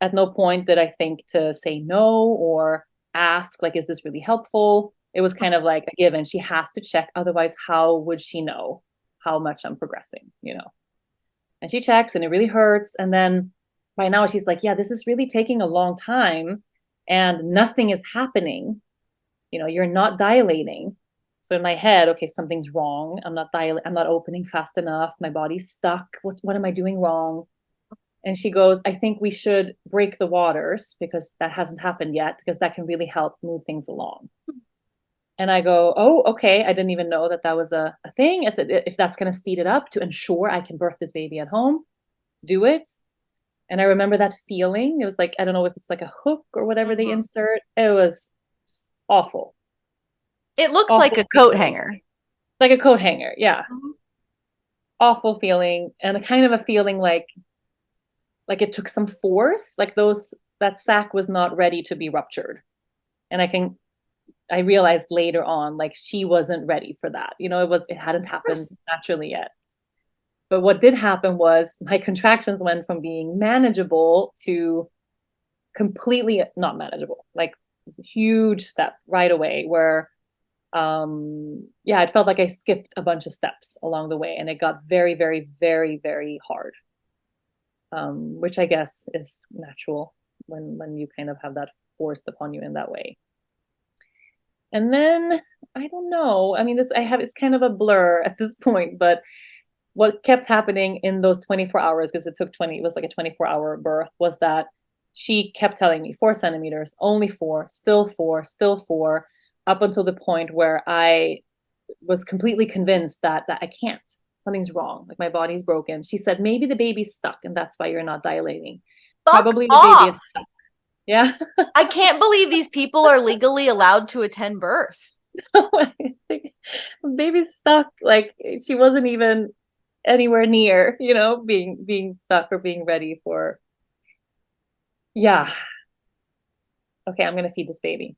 At no point did I think to say no or ask, like, is this really helpful? It was kind of like a given. She has to check. Otherwise, how would she know how much I'm progressing, you know? And she checks and it really hurts. And then by now she's like, yeah, this is really taking a long time and nothing is happening. You know, you're not dilating. So in my head, okay, something's wrong. I'm not opening fast enough. My body's stuck. What am I doing wrong? And she goes, I think we should break the waters because that hasn't happened yet, because that can really help move things along. And I go, oh, okay. I didn't even know that was a thing. I said, if that's going to speed it up to ensure I can birth this baby at home, do it. And I remember that feeling. It was like, I don't know if it's like a hook or whatever they insert. It was awful. It looks Awful like a coat hanger. Like a coat hanger, yeah. Awful feeling. And a kind of a feeling like it took some force, like that sac was not ready to be ruptured. And I realized later on, like she wasn't ready for that. You know, it hadn't happened naturally yet. But what did happen was my contractions went from being manageable to completely not manageable, like huge step right away where, it felt like I skipped a bunch of steps along the way and it got very, very, very, very hard. Which I guess is natural when you kind of have that forced upon you in that way. And then I don't know. I mean, it's kind of a blur at this point, but what kept happening in those 24 hours, because it was like a 24-hour birth, was that she kept telling me 4 centimeters, only 4, still 4, still 4, up until the point where I was completely convinced that I can't. Something's wrong. Like my body's broken. She said, maybe the baby's stuck and that's why you're not dilating. Probably the baby is stuck. Yeah. I can't believe these people are legally allowed to attend birth. The baby's stuck. Like she wasn't even anywhere near, you know, being stuck or being ready for. Yeah. Okay, I'm gonna feed this baby.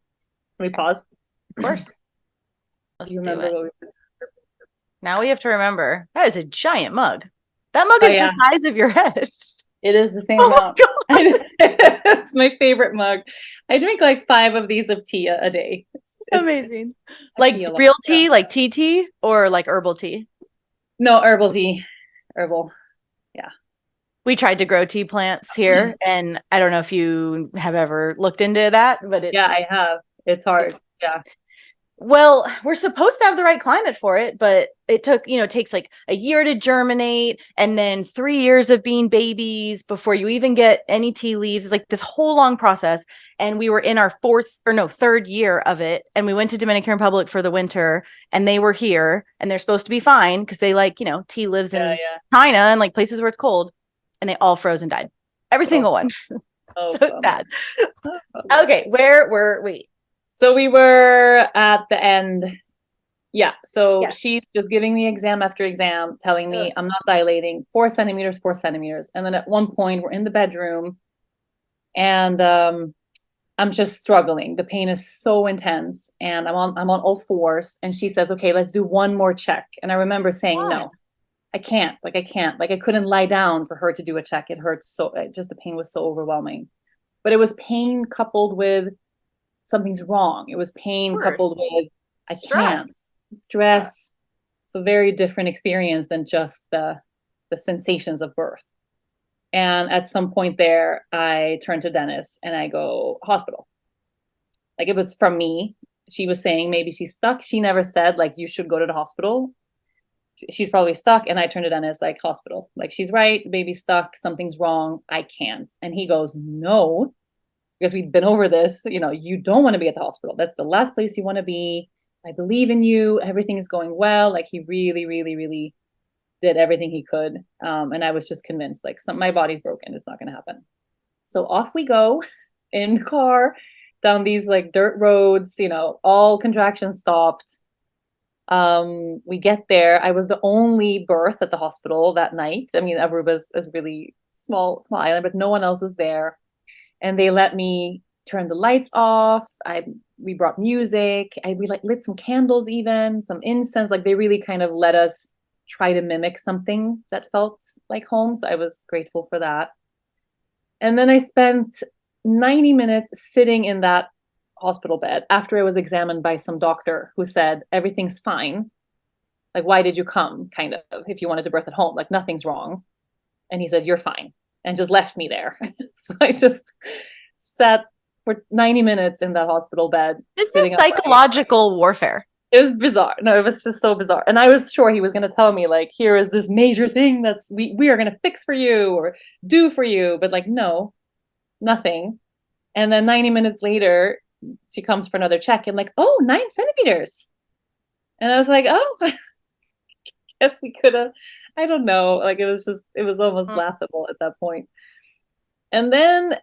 Can we pause? Of course. Let's do it. Now we have to remember that is a giant mug. That mug is the size of your head. It is the same amount. It's my favorite mug. I drink like 5 of these of tea a day. Amazing. Like real tea, like tea, or like herbal tea? No, herbal tea. Herbal. Yeah. We tried to grow tea plants here, and I don't know if you have ever looked into that, but I have. It's hard. Yeah. Well, we're supposed to have the right climate for it, but it takes like a year to germinate and then 3 years of being babies before you even get any tea leaves. It's like this whole long process. And we were in our third year of it. And we went to Dominican Republic for the winter and they were here and they're supposed to be fine because they tea lives in China and like places where it's cold, and they all froze and died. Every single one. So sad. Okay. Where were we? So we were at the end. Yeah. So she's just giving me exam after exam, telling me I'm not dilating, 4 centimeters, 4 centimeters. And then at one point we're in the bedroom and I'm just struggling. The pain is so intense and I'm on all fours. And she says, okay, let's do one more check. And I remember saying, no, I can't. Like I couldn't lie down for her to do a check. It hurts so, the pain was so overwhelming. But it was pain coupled with something's wrong. It was pain coupled with I can't. Stress. It's a very different experience than just the sensations of birth. And at some point there, I turned to Dennis and I go, hospital. Like it was from me. She was saying maybe she's stuck. She never said like you should go to the hospital. She's probably stuck. And I turned to Dennis like hospital. Like she's right. The baby's stuck. Something's wrong. I can't. And he goes, no. Because we've been over this, you don't want to be at the hospital. That's the last place you want to be. I believe in you. Everything is going well. Like he really, really, really did everything he could. And I was just convinced, like, my body's broken. It's not going to happen. So off we go in the car down these like dirt roads, all contractions stopped. We get there. I was the only birth at the hospital that night. I mean, Aruba is really small island, but no one else was there. And they let me turn the lights off. We brought music. We like lit some candles, even some incense. Like, they really kind of let us try to mimic something that felt like home. So I was grateful for that. And then I spent 90 minutes sitting in that hospital bed after I was examined by some doctor who said, everything's fine. Like, why did you come? Kind of, if you wanted to birth at home, like, nothing's wrong. And he said, you're fine. And just left me there. So I just sat for 90 minutes in that hospital bed. This is psychological warfare. It was bizarre. No, it was just so bizarre. And I was sure he was going to tell me, like, here is this major thing that's we are going to fix for you or do for you. But like, no, nothing. And then 90 minutes later, she comes for another check and like, oh, 9 centimeters. And I was like, oh, guess we could have, I don't know. Like, it was almost laughable at that point. And then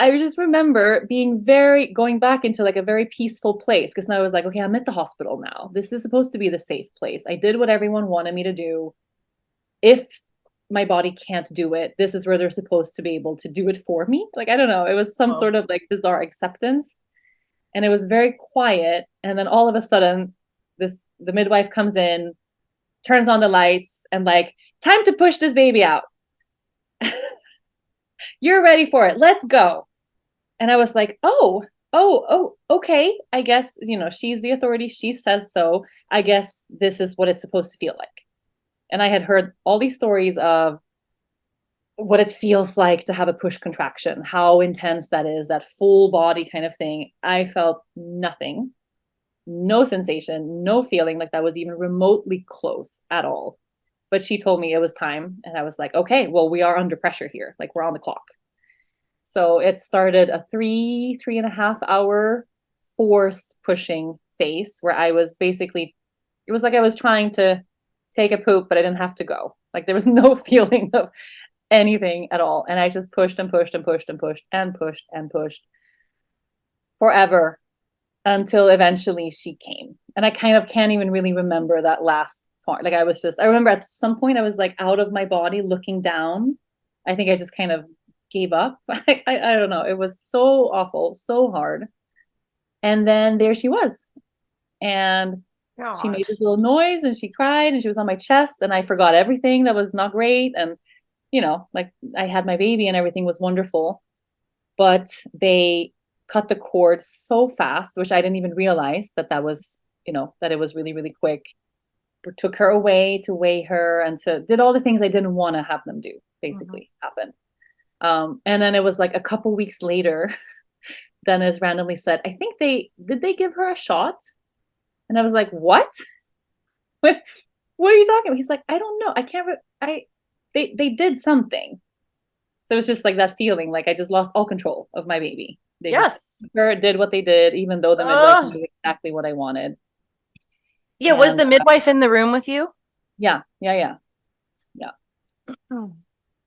I just remember going back into like a very peaceful place, because now I was like, okay, I'm at the hospital now. This is supposed to be the safe place. I did what everyone wanted me to do. If my body can't do it, this is where they're supposed to be able to do it for me. Like, I don't know. It was some sort of like bizarre acceptance. And it was very quiet. And then all of a sudden, the midwife comes in, turns on the lights, and like, time to push this baby out. You're ready for it. Let's go. And I was like, oh, okay. I guess, she's the authority. She says so. I guess this is what it's supposed to feel like. And I had heard all these stories of what it feels like to have a push contraction, how intense that is, that full body kind of thing. I felt nothing, no sensation, no feeling like that was even remotely close at all. But she told me it was time. And I was like, okay, well, we are under pressure here. Like, we're on the clock. So it started a 3.5 hour forced pushing phase where I was basically, it was like I was trying to take a poop, but I didn't have to go. Like, there was no feeling of anything at all. And I just pushed and pushed and pushed and pushed and pushed and pushed forever until eventually she came. And I kind of can't even really remember that last part. Like, I remember at some point I was like out of my body looking down. I think I just kind of gave up. I don't know. It was so awful, so hard. And then there she was. And God. She made this little noise and she cried and she was on my chest and I forgot everything that was not great. And, like, I had my baby and everything was wonderful. But they cut the cord so fast, which I didn't even realize that was, that it was really, really quick. We took her away to weigh her and did all the things I didn't want to have them do, basically, happen. And then it was like a couple weeks later, Dennis randomly said, I think did they give her a shot? And I was like, what? What are you talking about? He's like, I don't know. I can't, they did something. So it was just like that feeling, like I just lost all control of my baby. They did what they did, even though the midwife knew exactly what I wanted. Yeah. And, was the midwife in the room with you? Yeah.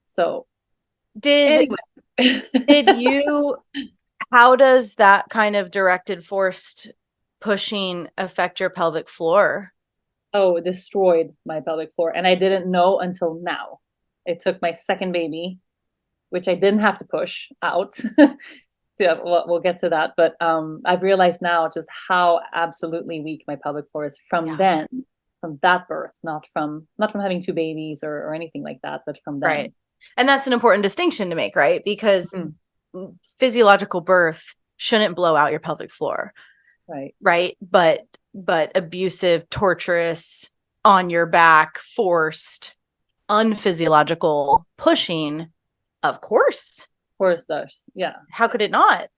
So did you, how does that kind of directed forced pushing affect your pelvic floor? Oh, it destroyed my pelvic floor. And I didn't know until now. It took my second baby, which I didn't have to push out. Yeah, we'll get to that. But I've realized now just how absolutely weak my pelvic floor is from that birth, not from having 2 babies or anything like that, but from then. Right. And that's an important distinction to make, right? Because physiological birth shouldn't blow out your pelvic floor. Right. But abusive, torturous, on your back, forced, unphysiological pushing, of course. Of course does. Yeah. How could it not?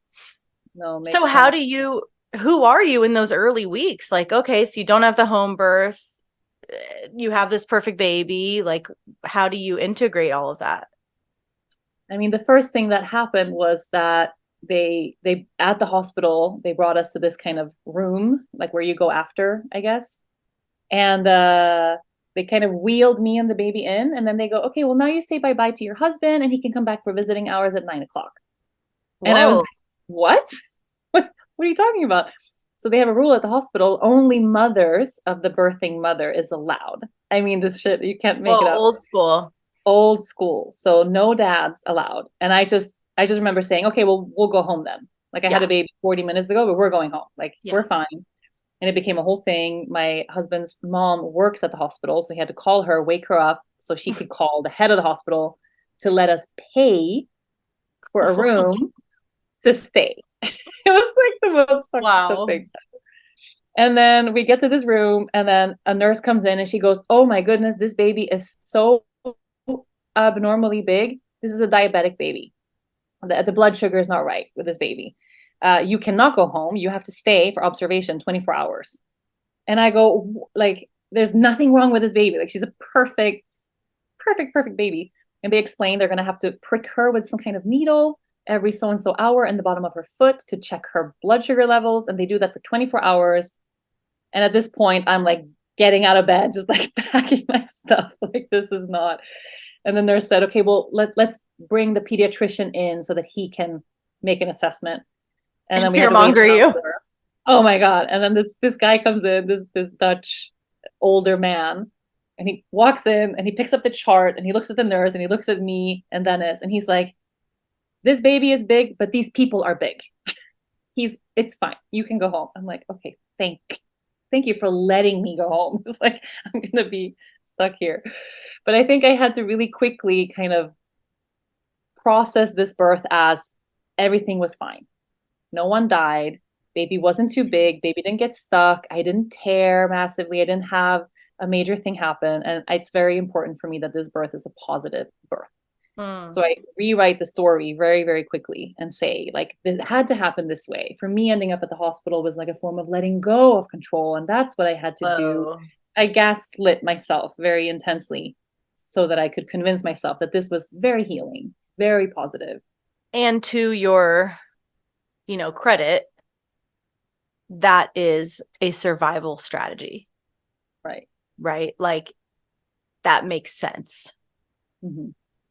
No. So who are you in those early weeks? Like, okay, so you don't have the home birth. You have this perfect baby. Like, how do you integrate all of that? I mean, the first thing that happened was that they at the hospital, they brought us to this kind of room, like where you go after, I guess. And the They kind of wheeled me and the baby in, and then they go, okay, well, now you say bye-bye to your husband and he can come back for visiting hours at 9 o'clock. And I was Whoa. like, what? What are you talking about? So they have a rule at the hospital, only mothers of the birthing mother is allowed. I mean, this shit, you can't make it Well, up. old school. Old school. So no dads allowed. And I just remember saying, okay, well, we'll go home then. Like I had a baby 40 minutes ago, but we're going home. Like we're fine. And it became a whole thing. My husband's mom works at the hospital, so he had to call her, wake her up so she could call the head of the hospital to let us pay for a room to stay. It was like the most fucked up thing. And then we get to this room, and then a nurse comes in and she goes, oh my goodness, this baby is so abnormally big. This is a diabetic baby. The blood sugar is not right with this baby. You cannot go home. You have to stay for observation 24 hours. And I go, like, there's nothing wrong with this baby. Like, she's a perfect baby. And they explain they're going to have to prick her with some kind of needle every so-and-so hour in the bottom of her foot to check her blood sugar levels. And they do that for 24 hours. And at this point, I'm like getting out of bed, just like packing my stuff. Like, this is not. And then the nurse said, okay, well, let's bring the pediatrician in so that he can make an assessment. And then we had to wait an hour. Oh my God. And then this guy comes in, this Dutch older man, and he walks in and he picks up the chart and he looks at the nurse and he looks at me and Dennis, and he's like, this baby is big, but these people are big. It's fine. You can go home. I'm like, okay, thank you for letting me go home. It's like, I'm going to be stuck here. But I think I had to really quickly kind of process this birth as everything was fine. No one died. Baby wasn't too big. Baby didn't get stuck. I didn't tear massively. I didn't have a major thing happen. And it's very important for me that this birth is a positive birth. So I rewrite the story very, very quickly and say, like, it had to happen this way. For me, ending up at the hospital was like a form of letting go of control. And that's what I had to do. I gaslit myself very intensely so that I could convince myself that this was very healing, very positive. And to your, credit, that is a survival strategy. Right. Like, that makes sense. Mm-hmm.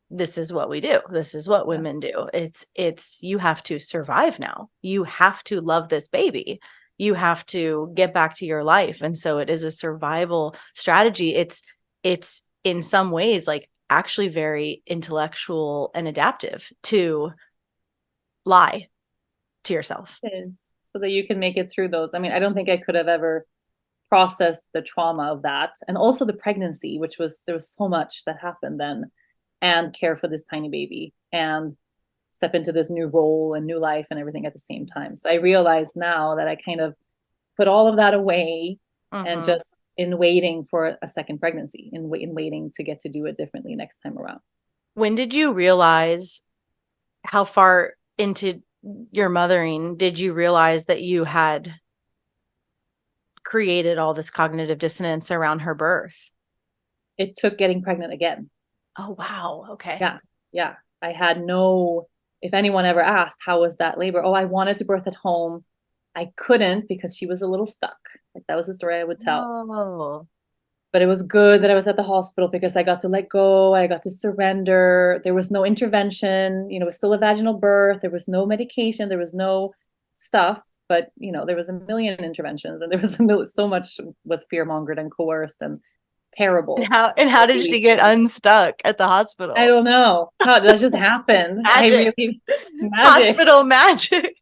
This is what we do. This is what women do. It's you have to survive now. You have to love this baby. You have to get back to your life. And so it is a survival strategy. It's in some ways like actually very intellectual and adaptive to lie to yourself. It is, so that you can make it through those. I mean, I don't think I could have ever processed the trauma of that. And also the pregnancy, there was so much that happened then, and care for this tiny baby and step into this new role and new life and everything at the same time. So I realize now that I kind of put all of that away and just in waiting for a second pregnancy, in waiting to get to do it differently next time around. When did you realize, how far into your mothering did you realize that you had created all this cognitive dissonance around her birth? It took getting pregnant again. Oh, wow. Okay. Yeah. I had if anyone ever asked, how was that labor? Oh, I wanted to birth at home. I couldn't because she was a little stuck. Like, that was the story I would tell. Oh. But it was good that I was at the hospital because I got to let go. I got to surrender. There was no intervention. It was still a vaginal birth. There was no medication. There was no stuff. But, there was a million interventions, and there was so much was fear-mongered and coerced and terrible. And how did she get unstuck at the hospital? I don't know. How that just happened. Magic. Hospital magic.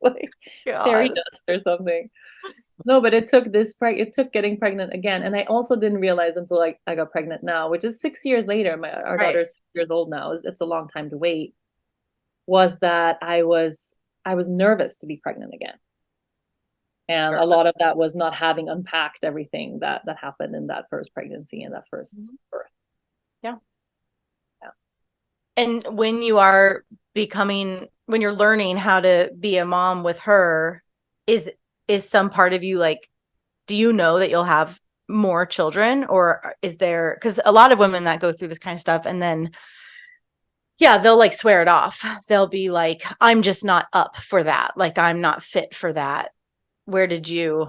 Like fairy dust or something. No, but it took getting pregnant again. And I also didn't realize until I got pregnant now, which is 6 years later. Our daughter's 6 years old now. It's a long time to wait. Was that I was nervous to be pregnant again. And a lot of that was not having unpacked everything that happened in that first pregnancy and that first birth. Yeah. And when you're learning how to be a mom with her, is some part of you like, do you know that you'll have more children, or is there, because a lot of women that go through this kind of stuff and then they'll like swear it off. They'll be like, I'm just not up for that. Like, I'm not fit for that. Where did you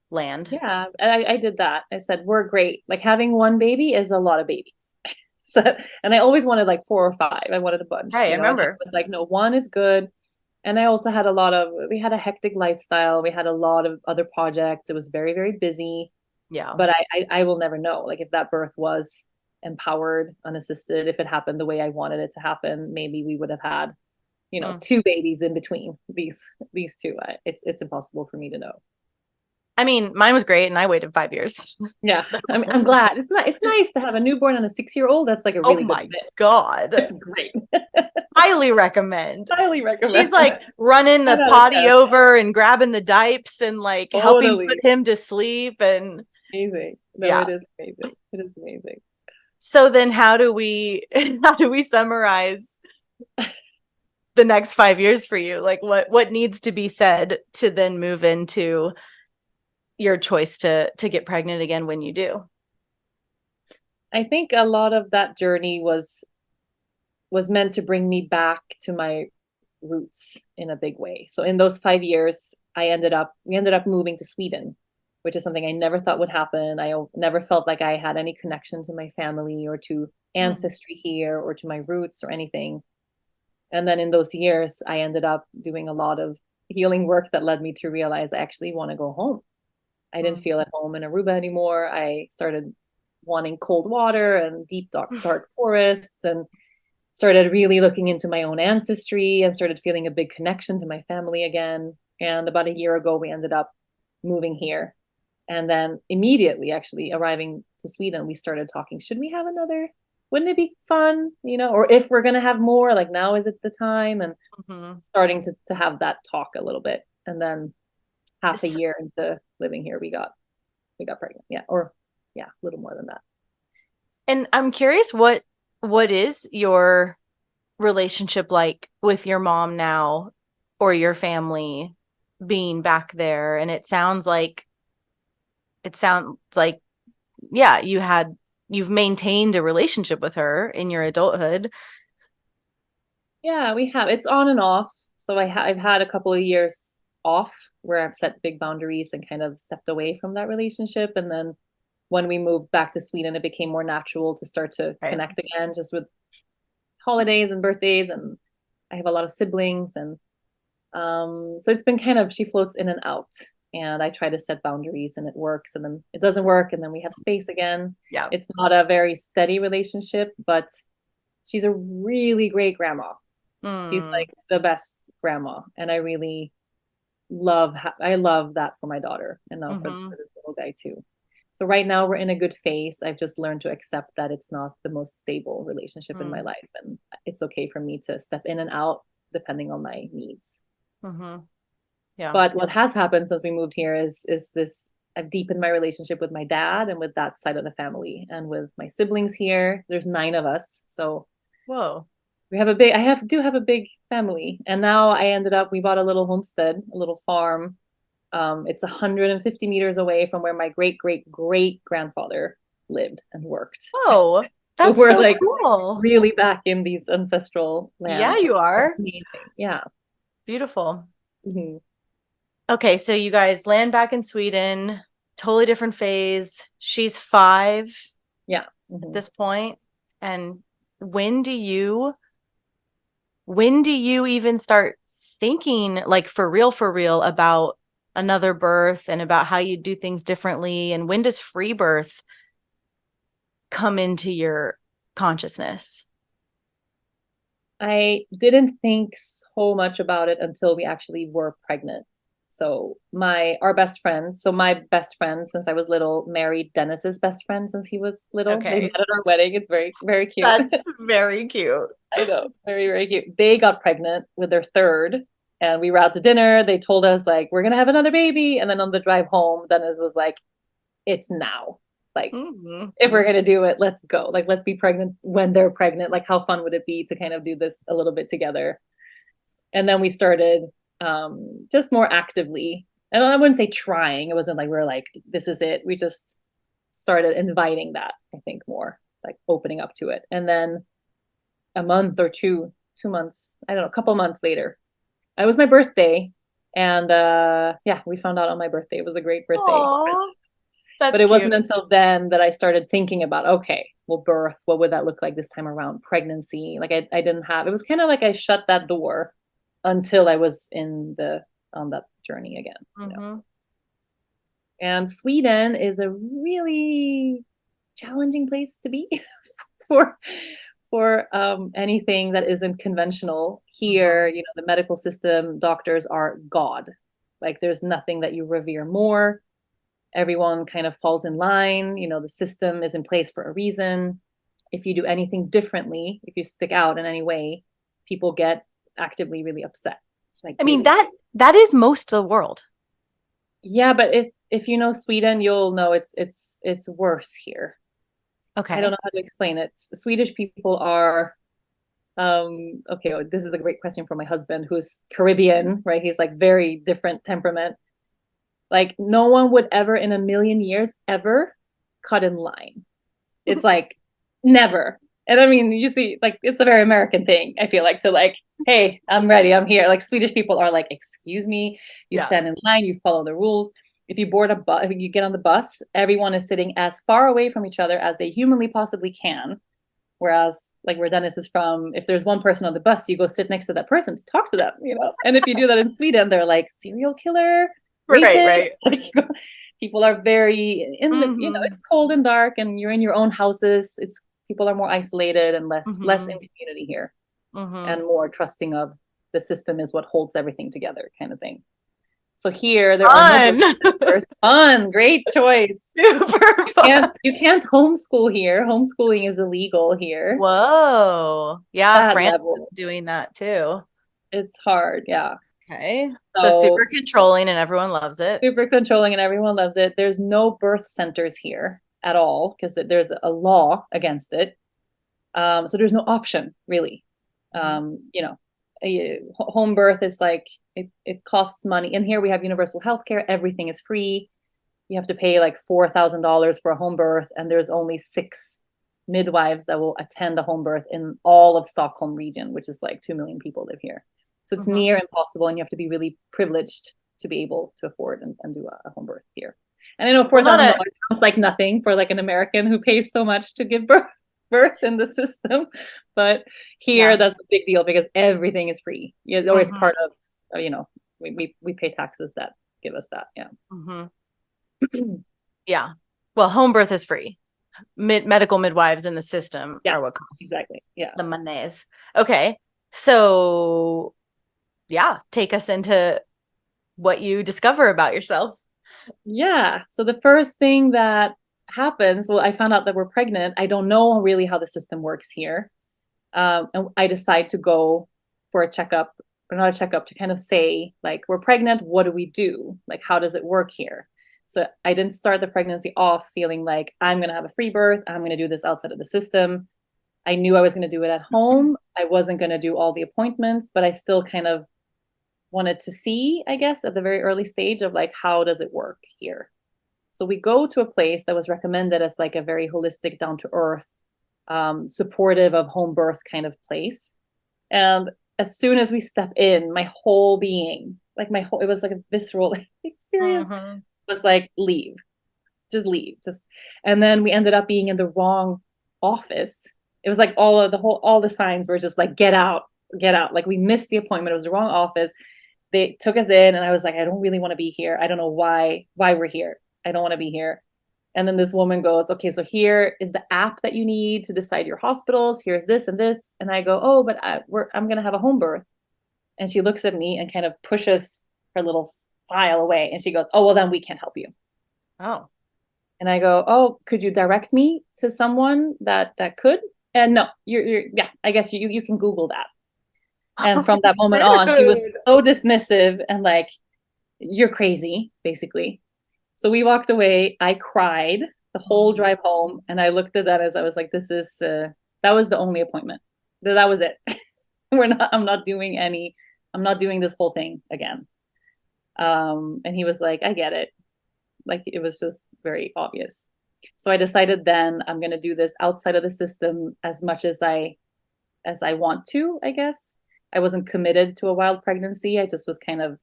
land? Yeah, I did that. I said, we're great. Like having one baby is a lot of babies. So, and I always wanted like 4 or 5. I wanted a bunch, Right, I you know, and I remember. was like, no, one is good. And I also had we had a hectic lifestyle. We had a lot of other projects. It was very, very busy, Yeah. but I will never know. Like if that birth was empowered, unassisted, if it happened the way I wanted it to happen, maybe we would have had, you know, Mm. 2 babies in between these two. It's impossible for me to know. I mean, mine was great and I waited 5 years. Yeah, I'm glad. It's nice to have a newborn and a 6 year old. That's like a Oh really good my fit. God. It's great. Highly recommend. Highly She's recommend. like running 10 the out of potty 10. over and grabbing the diapers and like helping put Totally him to sleep. And amazing. No, yeah. it is amazing. It is amazing. So then how do we how do we summarize the next 5 years for you? Like what needs to be said to then move into your choice to get pregnant again when you do? I think a lot of that journey was meant to bring me back to my roots in a big way. So in those 5 years, we ended up moving to Sweden, which is something I never thought would happen. I never felt like I had any connection to my family or to Mm. ancestry here or to my roots or anything. And then in those years, I ended up doing a lot of healing work that led me to realize I actually want to go home. I didn't Mm. feel at home in Aruba anymore. I started wanting cold water and deep, dark forests, and started really looking into my own ancestry and started feeling a big connection to my family again. And about a year ago, we ended up moving here. And then immediately, actually, arriving to Sweden, we started talking. Should we have another? Wouldn't it be fun? You know, or if we're going to have more, like now is it the time? And Mhm. starting to have that talk a little bit. And then half a So- year into living here, we got pregnant. Yeah. Or yeah, a little more than that. And I'm curious what is your relationship like with your mom now or your family being back there? And it sounds like yeah, you've maintained a relationship with her in your adulthood. Yeah, we have. It's on and off. So I've had a couple of years off where I've set big boundaries and kind of stepped away from that relationship. And then when we moved back to Sweden, it became more natural to start to Right. connect again, just with holidays and birthdays. And I have a lot of siblings, and so it's been kind of she floats in and out. And I try to set boundaries, and it works, and then it doesn't work, and then we have space again. Yeah. It's not a very steady relationship, but she's a really great grandma. She's Mm. like the best grandma, and I love that for my daughter, and now Mm-hmm. for this little guy too. So right now we're in a good phase. I've just learned to accept that it's not the most stable relationship in my Mm. life, and it's okay for me to step in and out depending on my needs. Mm-hmm. Yeah. But what has happened since we moved here is this I've deepened my relationship with my dad and with that side of the family, and with my siblings here. There's 9 of us, so Whoa. we have do have a big family. And now we bought a little homestead, a little farm. It's 150 meters away from where my great great great grandfather lived and worked. Whoa. So That's we're so like cool. really back in these ancestral Yeah, lands. you It's are. amazing. Yeah. Beautiful. Mhm. Okay, so you guys land back in Sweden, totally different phase. She's 5 Yeah. at Mhm. this point. And when do you when do you even start thinking like for real about another birth and about how you do things differently? And when does free birth come into your consciousness? I didn't think so much about it until we actually were pregnant. So my best friend, my best friend since I was little married Dennis's best friend since he was little. They Okay. met at our wedding. It's very, very cute. That's very cute. I know, very, very cute. They got pregnant with their third, and we were out to dinner. They told us like we're gonna have another baby, and then on the drive home, Dennis was like, "It's now. Like, Mhm. if we're gonna do it, let's go. Like, let's be pregnant when they're pregnant. Like, how fun would it be to kind of do this a little bit together?" And then we started just more actively. And I wouldn't say trying. It wasn't like we are like, this is it. We just started inviting that, I think, more like opening up to it. And then a month or 2 months, I don't know, a couple months later, it was my birthday. And yeah, we found out on my birthday. It was a great birthday. Aw, But that's it cute. wasn't until then that I started thinking about, okay, well, birth, what would that look like this time around? Pregnancy. Like I didn't have, it was kind of like I shut that door until I was on that journey again, you know. Mm-hmm. And Sweden is a really challenging place to be for anything that isn't conventional. Here, you know, the medical system, doctors are God. Like there's nothing that you revere more. Everyone kind of falls in line. You know, the system is in place for a reason. If you do anything differently, if you stick out in any way, people get actively really upset. Like I mean, really. that is most of the world. Yeah, but if you know Sweden, you'll know it's worse here. I don't Okay. know how to explain it. Swedish people are okay, this is a great question for my husband who's Caribbean, right? He's like very different temperament. Like no one would ever in a million years ever cut in line. It's like never. And I mean, you see, like it's a very American thing, I feel like, to like, hey, I'm ready, I'm here. Like Swedish people are like, excuse me, you Yeah. stand in line, you follow the rules. If you board a bus, if you get on the bus, everyone is sitting as far away from each other as they humanly possibly can. Whereas, like where Dennis is from, if there's one person on the bus, you go sit next to that person to talk to them, you know? And if you do that in Sweden, they're like serial killer, Right, rapist. right. Like, people are very in the, you know, Mm-hmm. it's cold and dark and you're in your own houses. It's people are more isolated and less Mm-hmm. in community here Mm-hmm. and more trusting of the system is what holds everything together kind of thing. So here there are no birth Fun. centers. Fun, great choice. Super You fun. can't homeschool here. Homeschooling is illegal here. Whoa. Yeah, That France is level. doing that too. It's hard, yeah. Okay. So super So controlling and everyone loves it. super controlling and everyone loves it. There's no birth centers here at all because there's a law against it. So there's no option really. Mhm. You know, home birth is like it costs money. In here we have universal health care. Everything is free. You have to pay like $4,000 for a home birth, and there's only 6 midwives that will attend a home birth in all of Stockholm region, which is like 2 million people live here. So it's Mhm. near impossible, and you have to be really privileged to be able to afford and do a home birth here. And I know Well, not a $4,000 sounds like nothing for like an American who pays so much to give birth in the system, but here yeah. that's a big deal because everything is free. Yeah, or it's Mhm. part of you know we pay taxes that give us that. Yeah. Mhm. Yeah. Well, home birth is free. Medical midwives in the system Yeah, are what costs exactly. Yeah. the monies. Okay. So, yeah, take us into what you discover about yourself. Yeah. So the first thing that happens, well, I found out that we're pregnant. I don't know really how the system works here. And I decide to go for a checkup, or not a checkup, to kind of say, like, we're pregnant. What do we do? Like, how does it work here? So I didn't start the pregnancy off feeling like I'm going to have a free birth. I'm going to do this outside of the system. I knew I was going to do it at home. I wasn't going to do all the appointments, but I still kind of wanted to see, I guess, at the very early stage of like, how does it work here? So we go to a place that was recommended as like a very holistic, down to earth, supportive of home birth kind of place. And as soon as we step in, my whole being, like it was like a visceral experience, Mhm. was like, leave, just leave. And then we ended up being in the wrong office. It was like all the signs were just like, get out, get out. Like we missed the appointment. It was the wrong office. They took us in and I was like, I don't really want to be here. I don't know why we're here. I don't want to be here. And then this woman goes, okay, so here is the app that you need to decide your hospitals. Here's this and this. And I go, oh, but I'm going to have a home birth. And she looks at me and kind of pushes her little file away. And she goes, oh, well, then we can't help you. Oh. And I go, oh, could you direct me to someone that could? And no, yeah, I guess you can Google that. And from that moment on, she was Rude. so dismissive and like, you're crazy, basically. So we walked away. I cried the whole drive home. And I looked at that as I was like, that was the only appointment. That was it. I'm not doing this whole thing again. And he was like, I get it. Like it was just very obvious. So I decided then I'm going to do this outside of the system as much as I want to, I guess. I wasn't committed to a wild pregnancy. I just was kind of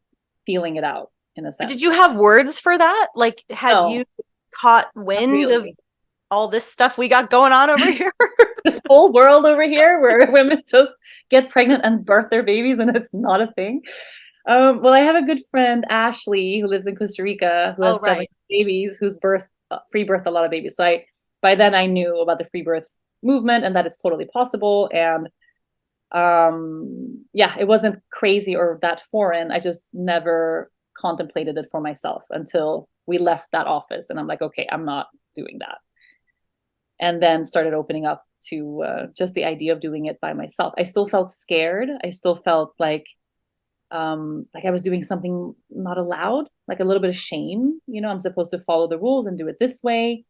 feeling it out in a sense. Did you have words for that? Like, had you caught wind of all this stuff we got going on over here? This whole world over here where women just get pregnant and birth their babies and it's not a thing. Well, I have a good friend, Ashley, who lives in Costa Rica, who has 7 babies, who's free birthed a lot of babies. So by then I knew about the free birth movement and that it's totally possible. And it wasn't crazy or that foreign. I just never contemplated it for myself until we left that office. And I'm like, okay, I'm not doing that. And then started opening up to just the idea of doing it by myself. I still felt scared. I still felt like I was doing something not allowed, like a little bit of shame. You know, I'm supposed to follow the rules and do it this way.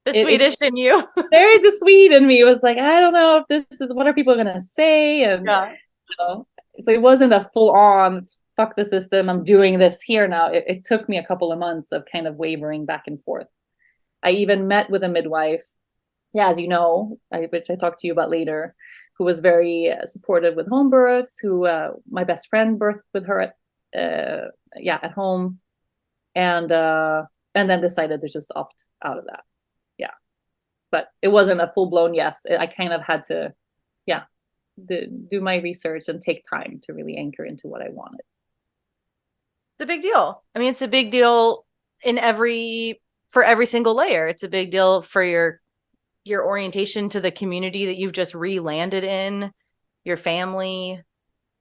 The Swedish in you. The Swede in me was like, I don't know if this is, what are people going to say? And so it wasn't a full on, fuck the system, I'm doing this here now. It took me a couple of months of kind of wavering back and forth. I even met with a midwife, as you know, which I talked to you about later, who was very supportive with home births, who my best friend birthed with her at home, and then decided to just opt out of that. Yeah, but it wasn't a full-blown yes. I kind of had to do my research and take time to really anchor into what I wanted. It's a big deal. I mean, it's a big deal for every single layer. It's a big deal for your orientation to the community that you've just re-landed in, your family.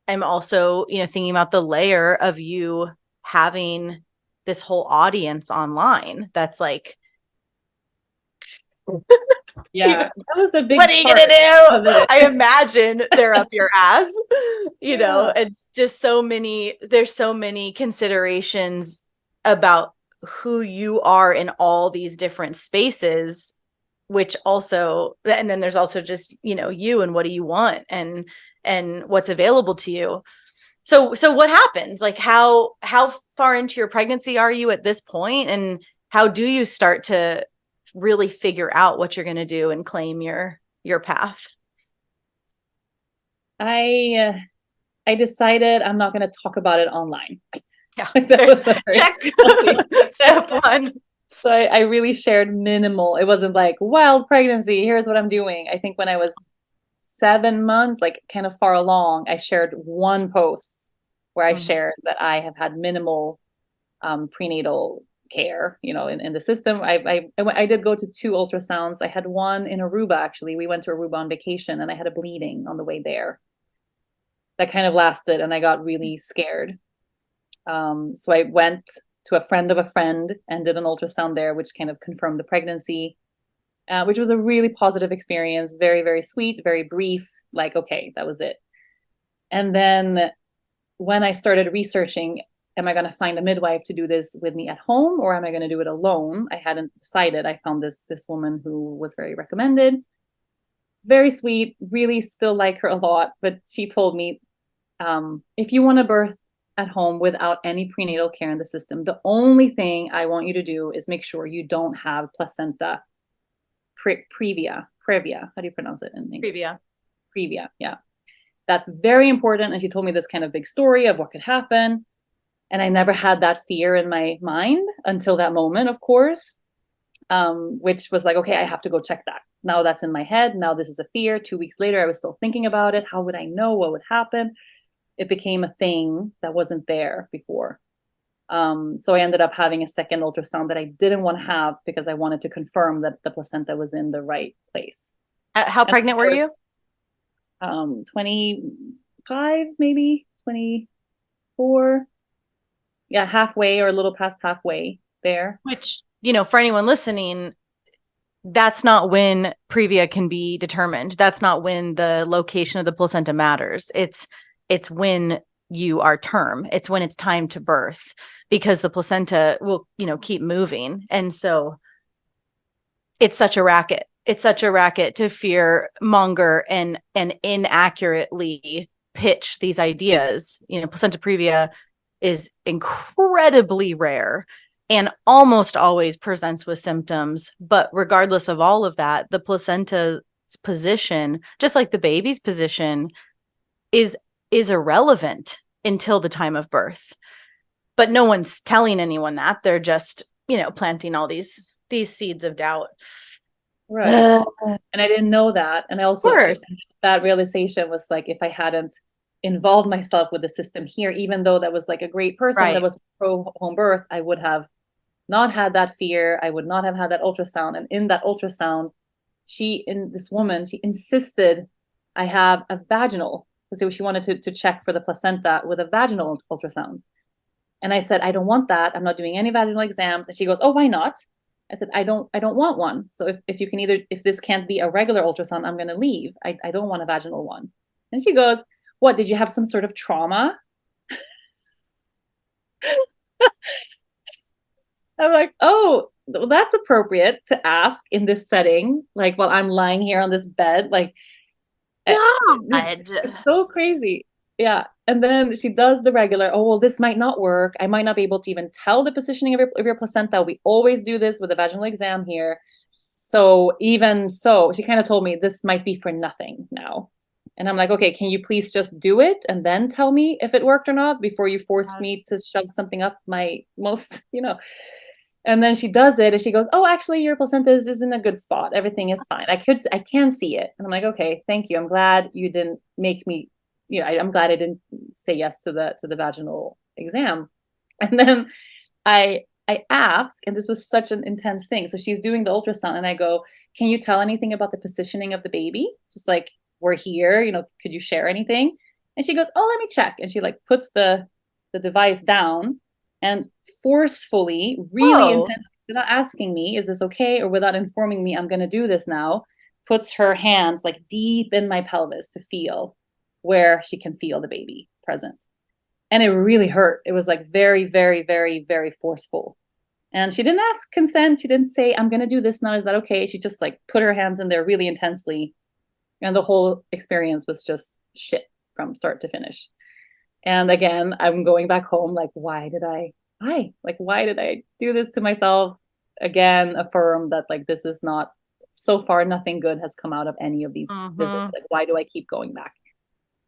I'm also, thinking about the layer of you having this whole audience online that's like, that was a big what are you gonna do? I imagine they're up your ass, it's just there's so many considerations about who you are in all these different spaces, which also, and then there's also just, you and what do you want and what's available to you. So what happens? Like how far into your pregnancy are you at this point? And how do you start to really figure out what you're going to do and claim your path? I decided I'm not going to talk about it online. Yeah, that was check. Step one. So I really shared minimal. It wasn't like wild pregnancy, here's what I'm doing. I think when I was 7 months, like kind of far along, I shared one post where I shared that I have had minimal prenatal care, in the system. I did go to 2 ultrasounds. I had one in Aruba, actually. We went to Aruba on vacation and I had a bleeding on the way there. That kind of lasted and I got really scared. So I went to a friend of a friend and did an ultrasound there, which kind of confirmed the pregnancy, which was a really positive experience. Very, very sweet, very brief, like, okay, that was it. And then when I started researching, am I going to find a midwife to do this with me at home or am I going to do it alone? I hadn't decided. I found this woman who was very recommended, very sweet, really still like her a lot. But she told me, if you want to birth at home without any prenatal care in the system, the only thing I want you to do is make sure you don't have placenta previa. How do you pronounce it in English? Previa, yeah. That's very important. And she told me this kind of big story of what could happen. And I never had that fear in my mind until that moment, of course, which was like, okay, I have to go check that. Now that's in my head. Now this is a fear. 2 weeks later, I was still thinking about it. How would I know what would happen? It became a thing that wasn't there before. So I ended up having a second ultrasound that I didn't want to have because I wanted to confirm that the placenta was in the right place. How pregnant were you? 25, maybe 24. Yeah, halfway or a little past halfway there. Which, for anyone listening, that's not when previa can be determined. That's not when the location of the placenta matters. It's when you are term. It's when it's time to birth because the placenta will, keep moving. And so it's such a racket. It's such a racket to fear monger and inaccurately pitch these ideas. Placenta previa is incredibly rare and almost always presents with symptoms. But regardless of all of that, the placenta's position, just like the baby's position, is irrelevant until the time of birth. but no one's telling anyone that. They're just, planting all these seeds of doubt. Right. And I didn't know that. And I Of also, course. that realization was like, if I hadn't involved myself with the system here, even though that was like a great person that Right. was pro home birth, I would have not had that fear. I would not have had that ultrasound. And in that ultrasound, this woman, she insisted I have a vaginal. So she wanted to check for the placenta with a vaginal ultrasound. And I said, I don't want that. I'm not doing any vaginal exams. And she goes, oh, why not? I said, I don't want one. So if you can if this can't be a regular ultrasound, I'm going to leave. I don't want a vaginal one. And she goes, what, did you have some sort of trauma? I'm like, oh, well, that's appropriate to ask in this setting. Like, while I'm lying here on this bed, like, God. it's so crazy. Yeah. And then she does the regular, oh, well, this might not work. I might not be able to even tell the positioning of your placenta. We always do this with a vaginal exam here. So even so, she kind of told me this might be for nothing now. And I'm like, okay, can you please just do it and then tell me if it worked or not before you force me to shove something up my most, And then she does it and she goes, oh, actually, your placenta is in a good spot. Everything is fine. I can see it. And I'm like, okay, thank you. I'm glad you didn't make me, I'm glad I didn't say yes to the vaginal exam. And then I ask, and this was such an intense thing. So she's doing the ultrasound and I go, can you tell anything about the positioning of the baby? Just like, we're here, could you share anything? And she goes, oh, let me check. And she like puts the device down and forcefully, really Whoa. intensely, without asking me, is this okay? Or without informing me, I'm going to do this now, puts her hands like deep in my pelvis to feel where she can feel the baby present. And it really hurt. It was like very, very, very, very forceful. And she didn't ask consent. She didn't say, I'm going to do this now. Is that okay? She just like put her hands in there really intensely. And the whole experience was just shit from start to finish. And again, I'm going back home like, why did I do this to myself? Again, affirm that like, this is not, so far, nothing good has come out of any of these visits. Like, why do I keep going back?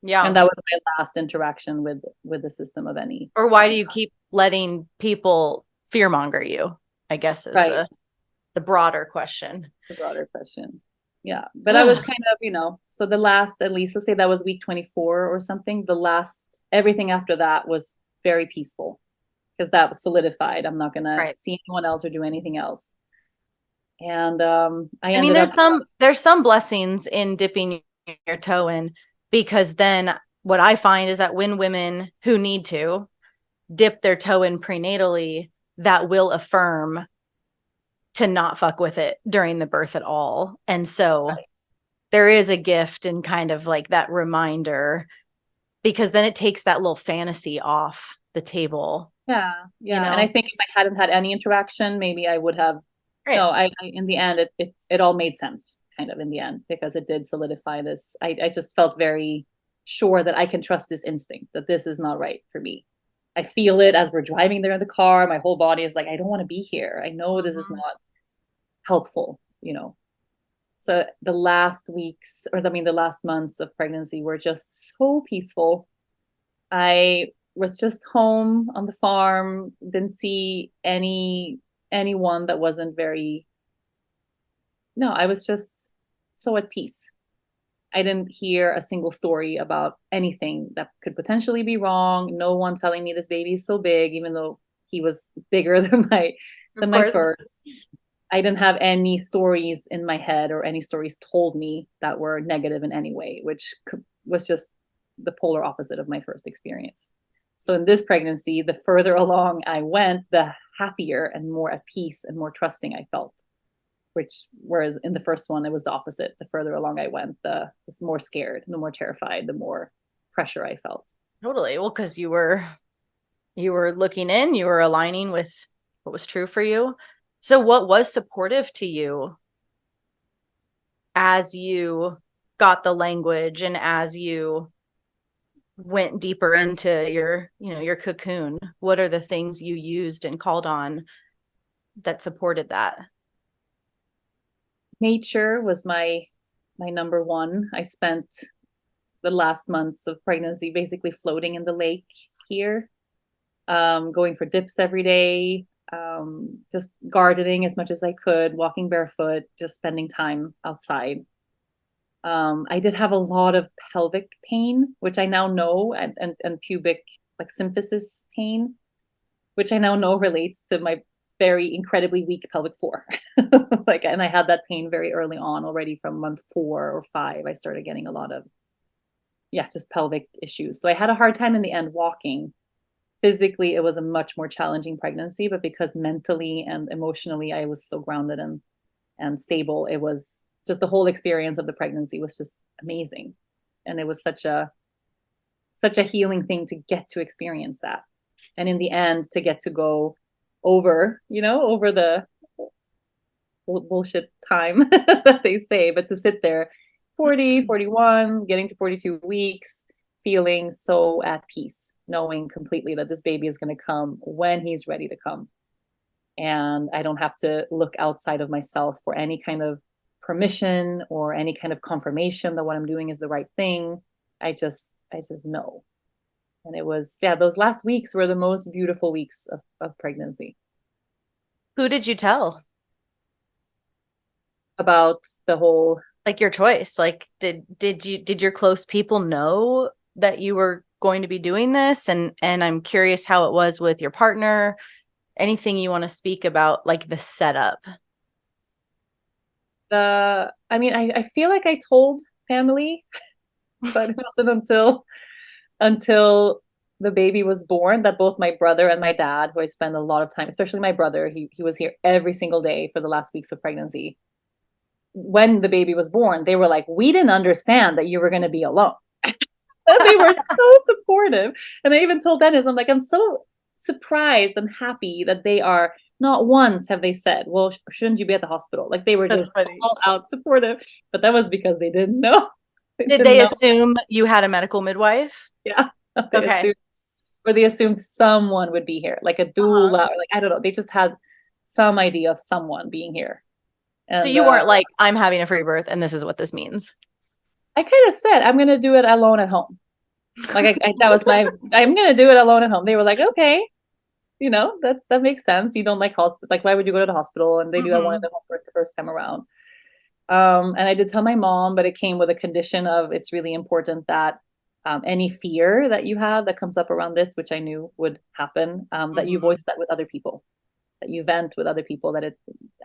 Yeah. And that was my last interaction with the system of any. Or why do you keep letting people fearmonger you? I guess is right. the broader question. The broader question. Yeah. But I was kind of, so the last, at least let's say that was week 24 or something. Everything after that was very peaceful because that was solidified. I'm not going to see anyone else or do anything else. And I mean, there's some blessings in dipping your toe in, because then what I find is that when women who need to dip their toe in prenatally, that will affirm to not fuck with it during the birth at all. And so there is a gift in kind of like that reminder, because then it takes that little fantasy off the table. Yeah. Yeah. And I think if I hadn't had any interaction, maybe I would have. Right. No, I in the end, it all made sense kind of in the end, because it did solidify this. I just felt very sure that I can trust this instinct, that this is not right for me. I feel it as we're driving there in the car. My whole body is like, I don't want to be here. I know this is not helpful, So the last months of pregnancy were just so peaceful. I was just home on the farm, didn't see anyone that wasn't I was just so at peace. I didn't hear a single story about anything that could potentially be wrong. No one telling me this baby is so big, even though he was bigger than my first. I didn't have any stories in my head or any stories told me that were negative in any way, which was just the polar opposite of my first experience. So in this pregnancy, the further along I went, the happier and more at peace and more trusting I felt. Whereas in the first one, it was the opposite. The further along I went, the more scared, the more terrified, the more pressure I felt. Totally. Well, because you were looking in, you were aligning with what was true for you. So what was supportive to you as you got the language and as you went deeper into your cocoon? What are the things you used and called on that supported that? Nature was my number one. I spent the last months of pregnancy basically floating in the lake here. going for dips every day, just gardening as much as I could, walking barefoot, just spending time outside. I did have a lot of pelvic pain, which I now know, and pubic like symphysis pain, which I now know relates to my very incredibly weak pelvic floor. Like, and I had that pain very early on already from month 4 or 5. I started getting a lot of, just pelvic issues. So I had a hard time in the end walking. Physically, it was a much more challenging pregnancy, but because mentally and emotionally I was so grounded and stable, it was just the whole experience of the pregnancy was just amazing. And it was such a healing thing to get to experience that. And in the end, to get to go over the bullshit time that they say, but to sit there 40, 41, getting to 42 weeks, feeling so at peace, knowing completely that this baby is going to come when he's ready to come. And I don't have to look outside of myself for any kind of permission or any kind of confirmation that what I'm doing is the right thing. I just know. And it was, those last weeks were the most beautiful weeks of pregnancy. Who did you tell about the whole, like, your choice? Like, did your close people know that you were going to be doing this? And I'm curious how it was with your partner. Anything you want to speak about, like the setup? I feel like I told family, but it wasn't until the baby was born that both my brother and my dad, who I spend a lot of time, especially my brother, he was here every single day for the last weeks of pregnancy. When the baby was born, they were like, we didn't understand that you were going to be alone. And they were so supportive. And I even told Dennis, I'm like, I'm so surprised and happy that they are, not once have they said, well, shouldn't you be at the hospital? Like, they were just all out supportive, but that was because they didn't know. Did they assume you had a medical midwife? Yeah. Okay. They assumed someone would be here, like a doula, or like, I don't know. They just had some idea of someone being here. And, so you weren't like, I'm having a free birth and this is what this means. I kind of said, I'm going to do it alone at home. Like, that was I'm going to do it alone at home. They were like, okay, that makes sense. You don't like hospital. Like, why would you go to the hospital? And they knew I wanted the home birth the first time around. And I did tell my mom, but it came with a condition of, it's really important that any fear that you have that comes up around this, which I knew would happen, that you voice that with other people, that you vent with other people, that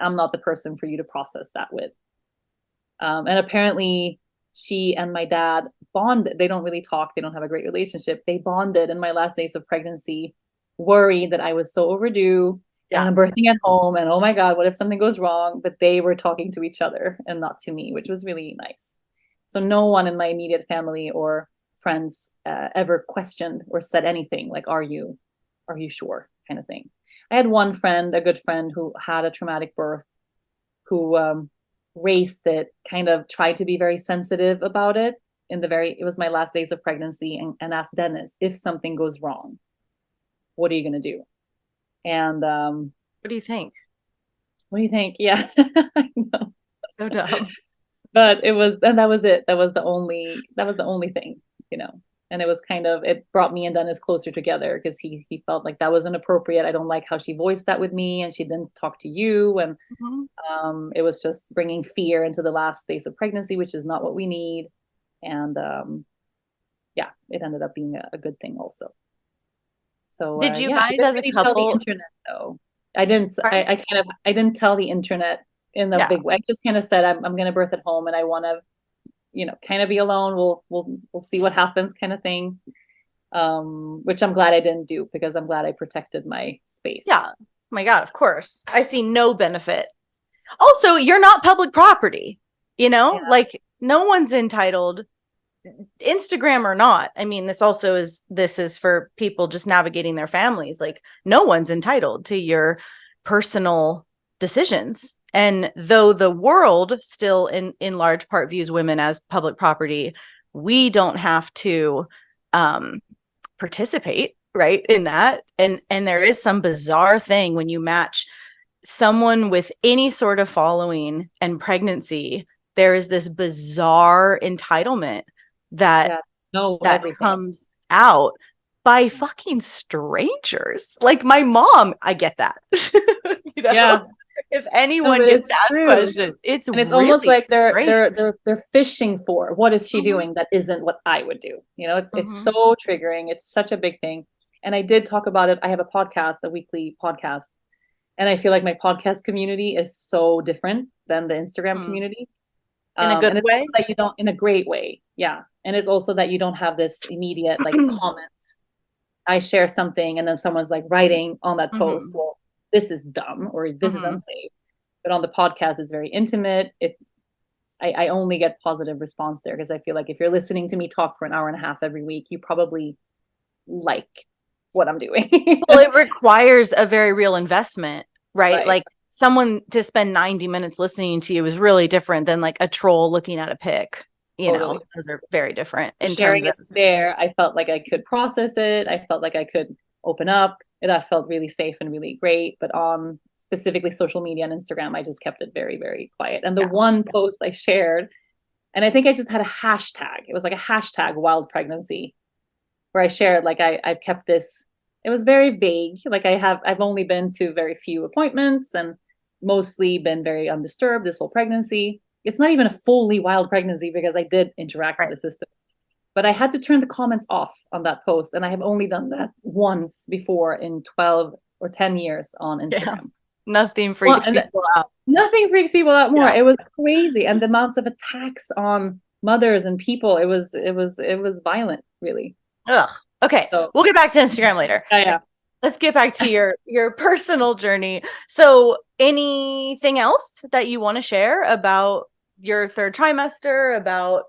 I'm not the person for you to process that with. And apparently she and my dad bonded. They don't really talk. They don't have a great relationship. They bonded in my last days of pregnancy, worried that I was so overdue and I'm birthing at home. And oh my God, what if something goes wrong? But they were talking to each other and not to me, which was really nice. So no one in my immediate family or friends ever questioned or said anything like, are you sure, kind of thing. I had one friend, a good friend, who had a traumatic birth, who raced it, kind of tried to be very sensitive about it. It was my last days of pregnancy, and asked Dennis, if something goes wrong, what are you going to do? And what do you think? Yeah. I know. So dumb. But that was it. That was the only thing, and it was it brought me and Dennis closer together, because he felt like that was inappropriate. I don't like how she voiced that with me, and she didn't talk to you. And it was just bringing fear into the last days of pregnancy, which is not what we need. And it ended up being a good thing also. So did you guys as a couple? Tell the internet, though. I didn't. Right. I didn't tell the internet in a big way. I just kind of said I'm going to birth at home, and I want to, kind of be alone. We'll see what happens, kind of thing. Which I'm glad I didn't do, because I'm glad I protected my space. Yeah. Oh my God, of course. I see no benefit. Also, you're not public property, like, no one's entitled, Instagram or not. I mean, this is for people just navigating their families. Like, no one's entitled to your personal decisions. And though the world still in large part views women as public property, we don't have to participate, right, in that. And there is some bizarre thing when you match someone with any sort of following and pregnancy. There is this bizarre entitlement that comes out by fucking strangers. Like my mom, I get that. You know, Yeah. if No, anyone but gets it's to ask true. questions, it's And it's almost really like they're strange. they're they're they're fishing for what is she Mhm. doing that isn't what I would do. It's Mhm. so triggering. It's such a big thing. And I did talk about it. I have a podcast, a weekly podcast, and I feel like my podcast community is so different than the Instagram Mhm. community. In a good And it's also way. that you don't, in a great way, yeah. And it's also that you don't have this immediate like comment. I share something, and then someone's like writing on that post, Mhm. well, this is dumb or this is Mhm. unsafe. But on the podcast, it's very intimate. I only get positive response there because I feel like if you're listening to me talk for an hour and a half every week, you probably like what I'm doing. Well, it requires a very real investment, right? Right. Like someone to spend 90 minutes listening to you is really different than like a troll looking at a pic. You know, Totally. those are very different So in sharing terms of. it there, I felt like I could process it. I felt like I could open up. That felt really safe and really great. But on specifically social media and Instagram, I just kept it very, very quiet. And the Yeah. one post I shared, and I think I just had a hashtag. It was like a hashtag wild pregnancy where I shared like I've kept this. It was very vague. Like I've only been to very few appointments and mostly been very undisturbed this whole pregnancy. It's not even a fully wild pregnancy because I did interact with Right. the system. But I had to turn the comments off on that post. And I have only done that once before in 12 or 10 years on Yeah. Instagram. Nothing Well, freaks and people out. nothing freaks people out more. Yeah. It was crazy. And the amounts of attacks on mothers and people, it was violent, really. Ugh. Okay. So We'll get back to Instagram later. yeah. Let's get back to your personal journey. So, anything else that you want to share about your third trimester, about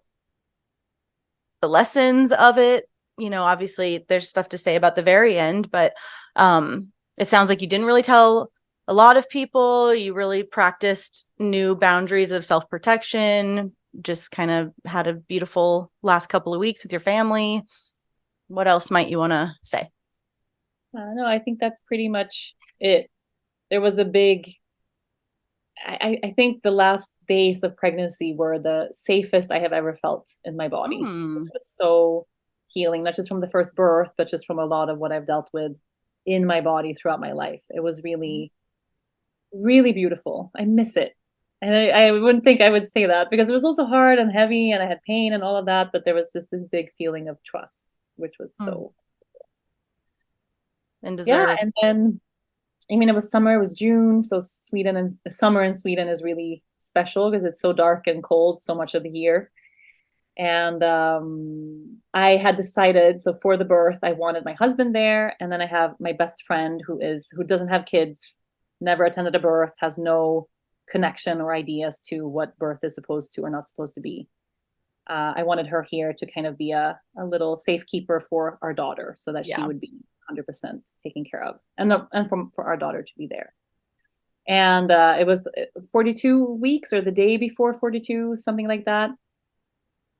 the lessons of it? You know, obviously there's stuff to say about the very end, but it sounds like you didn't really tell a lot of people. You really practiced new boundaries of self-protection, just kind of had a beautiful last couple of weeks with your family. What else might you want to say? No, I think that's pretty much it. There was a big, I think the last days of pregnancy were the safest I have ever felt in my body. It Mm. was so healing, not just from the first birth, but just from a lot of what I've dealt with in my body throughout my life. It was really, really beautiful. I miss it. And I wouldn't think I would say that because it was also hard and heavy and I had pain and all of that, but there was just this big feeling of trust, which was Mm. so, And yeah. deserved. And then I mean, it was summer, it was June, so Sweden and summer in Sweden is really special because it's so dark and cold so much of the year. And I had decided, so for the birth, I wanted my husband there, and then I have my best friend who doesn't have kids, never attended a birth, has no connection or ideas to what birth is supposed to or not supposed to be. I wanted her here to kind of be a little safekeeper for our daughter so that she Yeah. would be 100% taken care of and for our daughter to be there. And it was 42 weeks or the day before 42, something like that.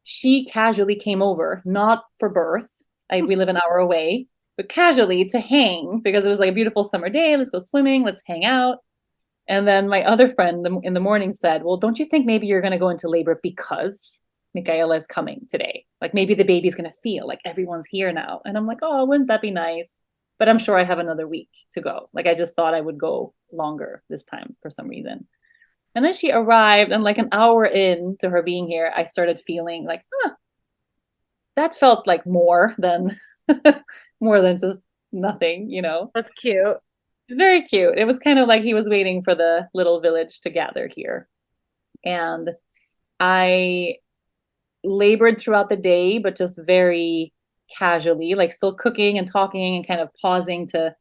She casually came over, not for birth. We live an hour away, but casually to hang because it was like a beautiful summer day. Let's go swimming. Let's hang out. And then my other friend in the morning said, well, don't you think maybe you're going to go into labor because Michaela is coming today? Like maybe the baby's going to feel like everyone's here now. And I'm like, oh, wouldn't that be nice? But I'm sure I have another week to go. Like I just thought I would go longer this time for some reason. And then she arrived, and like an hour into her being here, I started feeling like, that felt like more than more than just nothing, you know. That's cute. Very cute. It was kind of like he was waiting for the little village to gather here. And I labored throughout the day, but just very casually, like still cooking and talking and kind of pausing to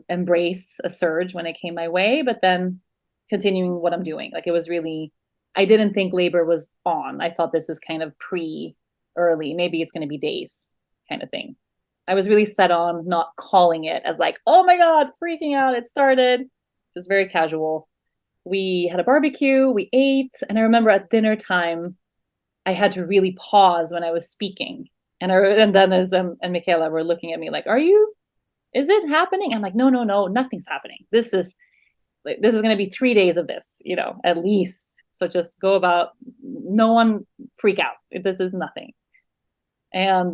embrace a surge when it came my way, but then continuing what I'm doing. Like it was really, I didn't think labor was on. I thought this is kind of early. Maybe it's going to be days kind of thing. I was really set on not calling it as like, oh my God, freaking out. It started. Just very casual. We had a barbecue, we ate, and I remember at dinner time, I had to really pause when I was speaking. And then as and Michaela were looking at me like, is it happening? I'm like, no, no, no, nothing's happening. This is going to be 3 days of this, at least. So just go about, no one freak out. This is nothing. And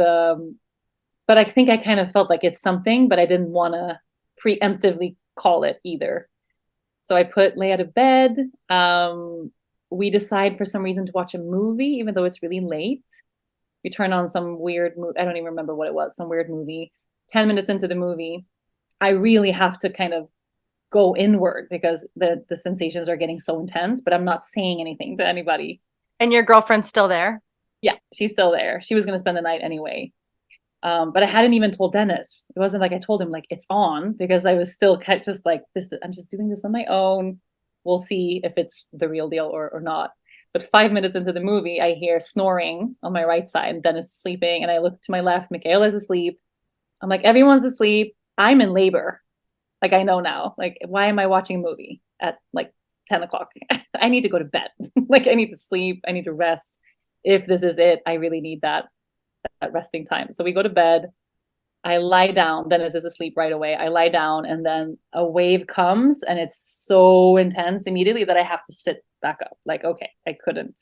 but I think I kind of felt like it's something, but I didn't want to preemptively call it either. So I put Leia to bed. We decide for some reason to watch a movie, even though it's really late. We turn on some weird movie. I don't even remember what it was, some weird movie. 10 minutes into the movie, I really have to kind of go inward because the sensations are getting so intense, but I'm not saying anything to anybody. And your girlfriend's still there? Yeah, she's still there. She was going to spend the night anyway. But I hadn't even told Dennis. It wasn't like I told him like it's on, because I was still kind of just like this. I'm just doing this on my own. We'll see if it's the real deal or not. But 5 minutes into the movie, I hear snoring on my right side, and Dennis is sleeping. And I look to my left, Michaela's asleep. I'm like, everyone's asleep. I'm in labor. Like, I know now. Like, why am I watching a movie at like 10 o'clock? I need to go to bed. Like, I need to sleep. I need to rest. If this is it, I really need that resting time. So we go to bed. I lie down. Dennis is asleep right away. I lie down, and then a wave comes, and it's so intense immediately that I have to sit back up. Like, okay, I couldn't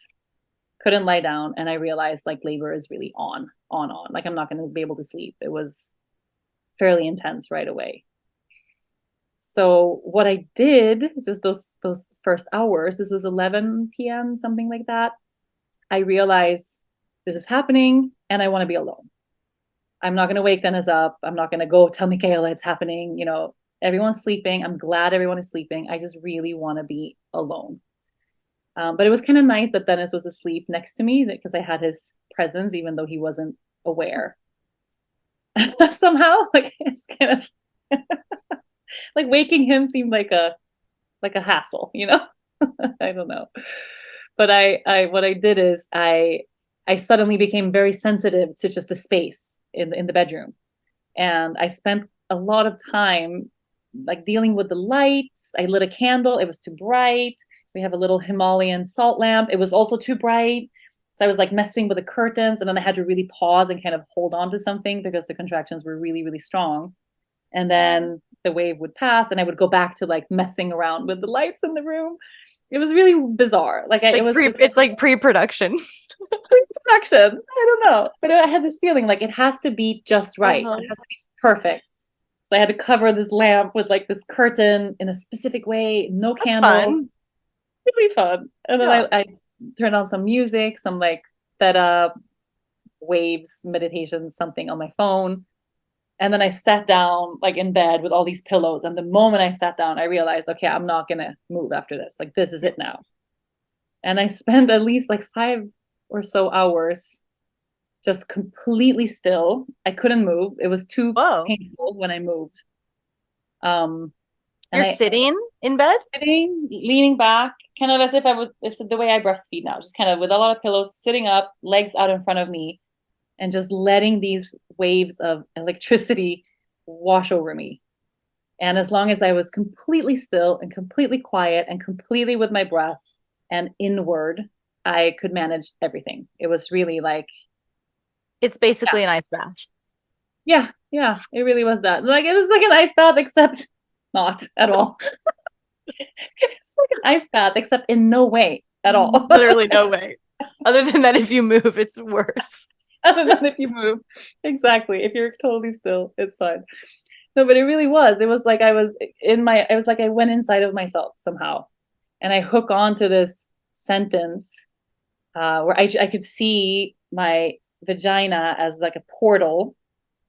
lie down. And I realized like labor is really on. Like, I'm not going to be able to sleep. It was fairly intense right away. So what I did, just those first hours, this was 11 p.m., something like that. I realized this is happening and I want to be alone. I'm not going to wake Dennis up. I'm not going to go tell Michaela it's happening. You know, everyone's sleeping. I'm glad everyone is sleeping. I just really want to be alone. But it was kind of nice that Dennis was asleep next to me because I had his presence, even though he wasn't aware. Somehow, like, it's kind of like waking him seemed like a hassle, you know? I don't know. But I what I did is I suddenly became very sensitive to just the space in the bedroom. And I spent a lot of time like dealing with the lights. I lit a candle. It was too bright. We have a little Himalayan salt lamp. It was also too bright. So I was like messing with the curtains, and then I had to really pause and kind of hold on to something because the contractions were really, really strong. And then the wave would pass and I would go back to like messing around with the lights in the room. It was really bizarre. Like, it was it's like pre-production. Pre-production. I don't know. But I had this feeling like it has to be just right. It has to be perfect. So I had to cover this lamp with like this curtain in a specific way, no candles. Fun. Really fun. And then I turned on some music, some like theta waves, meditation, something on my phone. And then I sat down like in bed with all these pillows. And the moment I sat down, I realized, okay, I'm not going to move after this. Like, this is it now. And I spent at least like 5 or so hours just completely still. I couldn't move. It was too painful when I moved. You're sitting in bed? Sitting, leaning back, kind of as if this is the way I breastfeed now, just kind of with a lot of pillows, sitting up, legs out in front of me, and just letting these waves of electricity wash over me. And as long as I was completely still and completely quiet and completely with my breath and inward, I could manage everything. It was really like... It's basically an ice bath. Yeah, it really was that. Like, it was like an ice bath, except not at all. It's like an ice bath, except in no way at all. Literally no way. Other than that, if you move, it's worse. Other than if you move. Exactly. If you're totally still, it's fine. No, but it really was. It was like I went inside of myself somehow. And I hook on to this sentence where I could see my vagina as like a portal.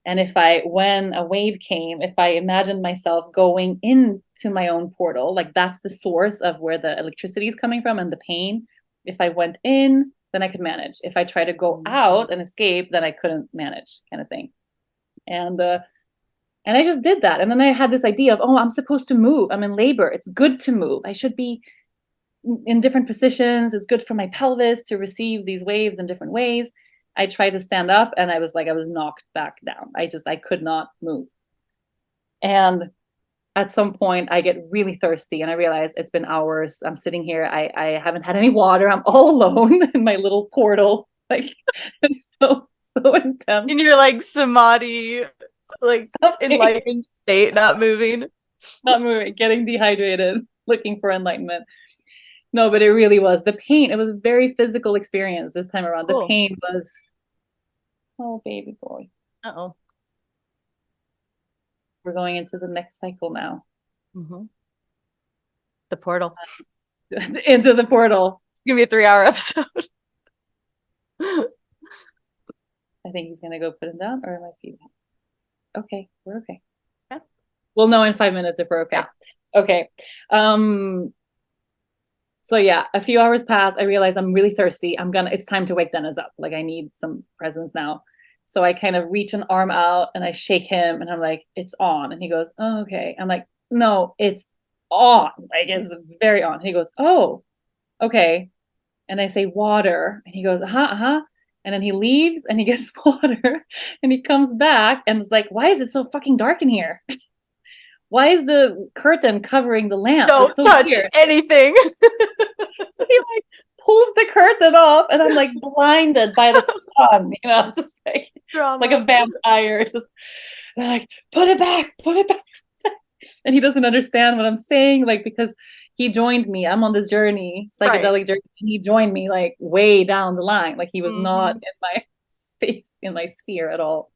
And when a wave came, if I imagined myself going into my own portal, like that's the source of where the electricity is coming from and the pain. If I went in, then I could manage. If I try to go out and escape, then I couldn't manage, kind of thing. And I just did that. And then I had this idea of, I'm supposed to move. I'm in labor. It's good to move. I should be in different positions. It's good for my pelvis to receive these waves in different ways. I tried to stand up and I was knocked back down. I could not move. And at some point I get really thirsty and I realize it's been hours. I'm sitting here. I haven't had any water. I'm all alone in my little portal. Like, it's so intense. And you're like samadhi, like enlightened state, not moving, getting dehydrated, looking for enlightenment. No, but it really was the pain. It was a very physical experience this time around. Cool. The pain was, oh, baby boy. Uh-oh. we're going into the next cycle now. Mm-hmm. The portal. Into the portal. It's gonna be a 3-hour episode. I think he's gonna go put him down, or am I feeding him? Okay, we're okay. Yeah. We'll know in 5 minutes if we're okay. Yeah. Okay. So yeah, a few hours pass. I realize I'm really thirsty. It's time to wake Dennis up. Like I need some presents now. So I kind of reach an arm out and I shake him and I'm like, it's on. And he goes, oh, okay. I'm like, no, it's on. Like it's very on. And he goes, oh, okay. And I say water. And he goes, uh-huh. And then he leaves and he gets water and he comes back and it's like, why is it so fucking dark in here? Why is the curtain covering the lamp? Don't touch anything. So he like pulls the curtain off and I'm like blinded by the sun, you know, just like a vampire. Just like, put it back. And he doesn't understand what I'm saying, like, because he joined me. I'm on this journey, psychedelic journey, and he joined me like way down the line. Like he was not in my space, in my sphere at all.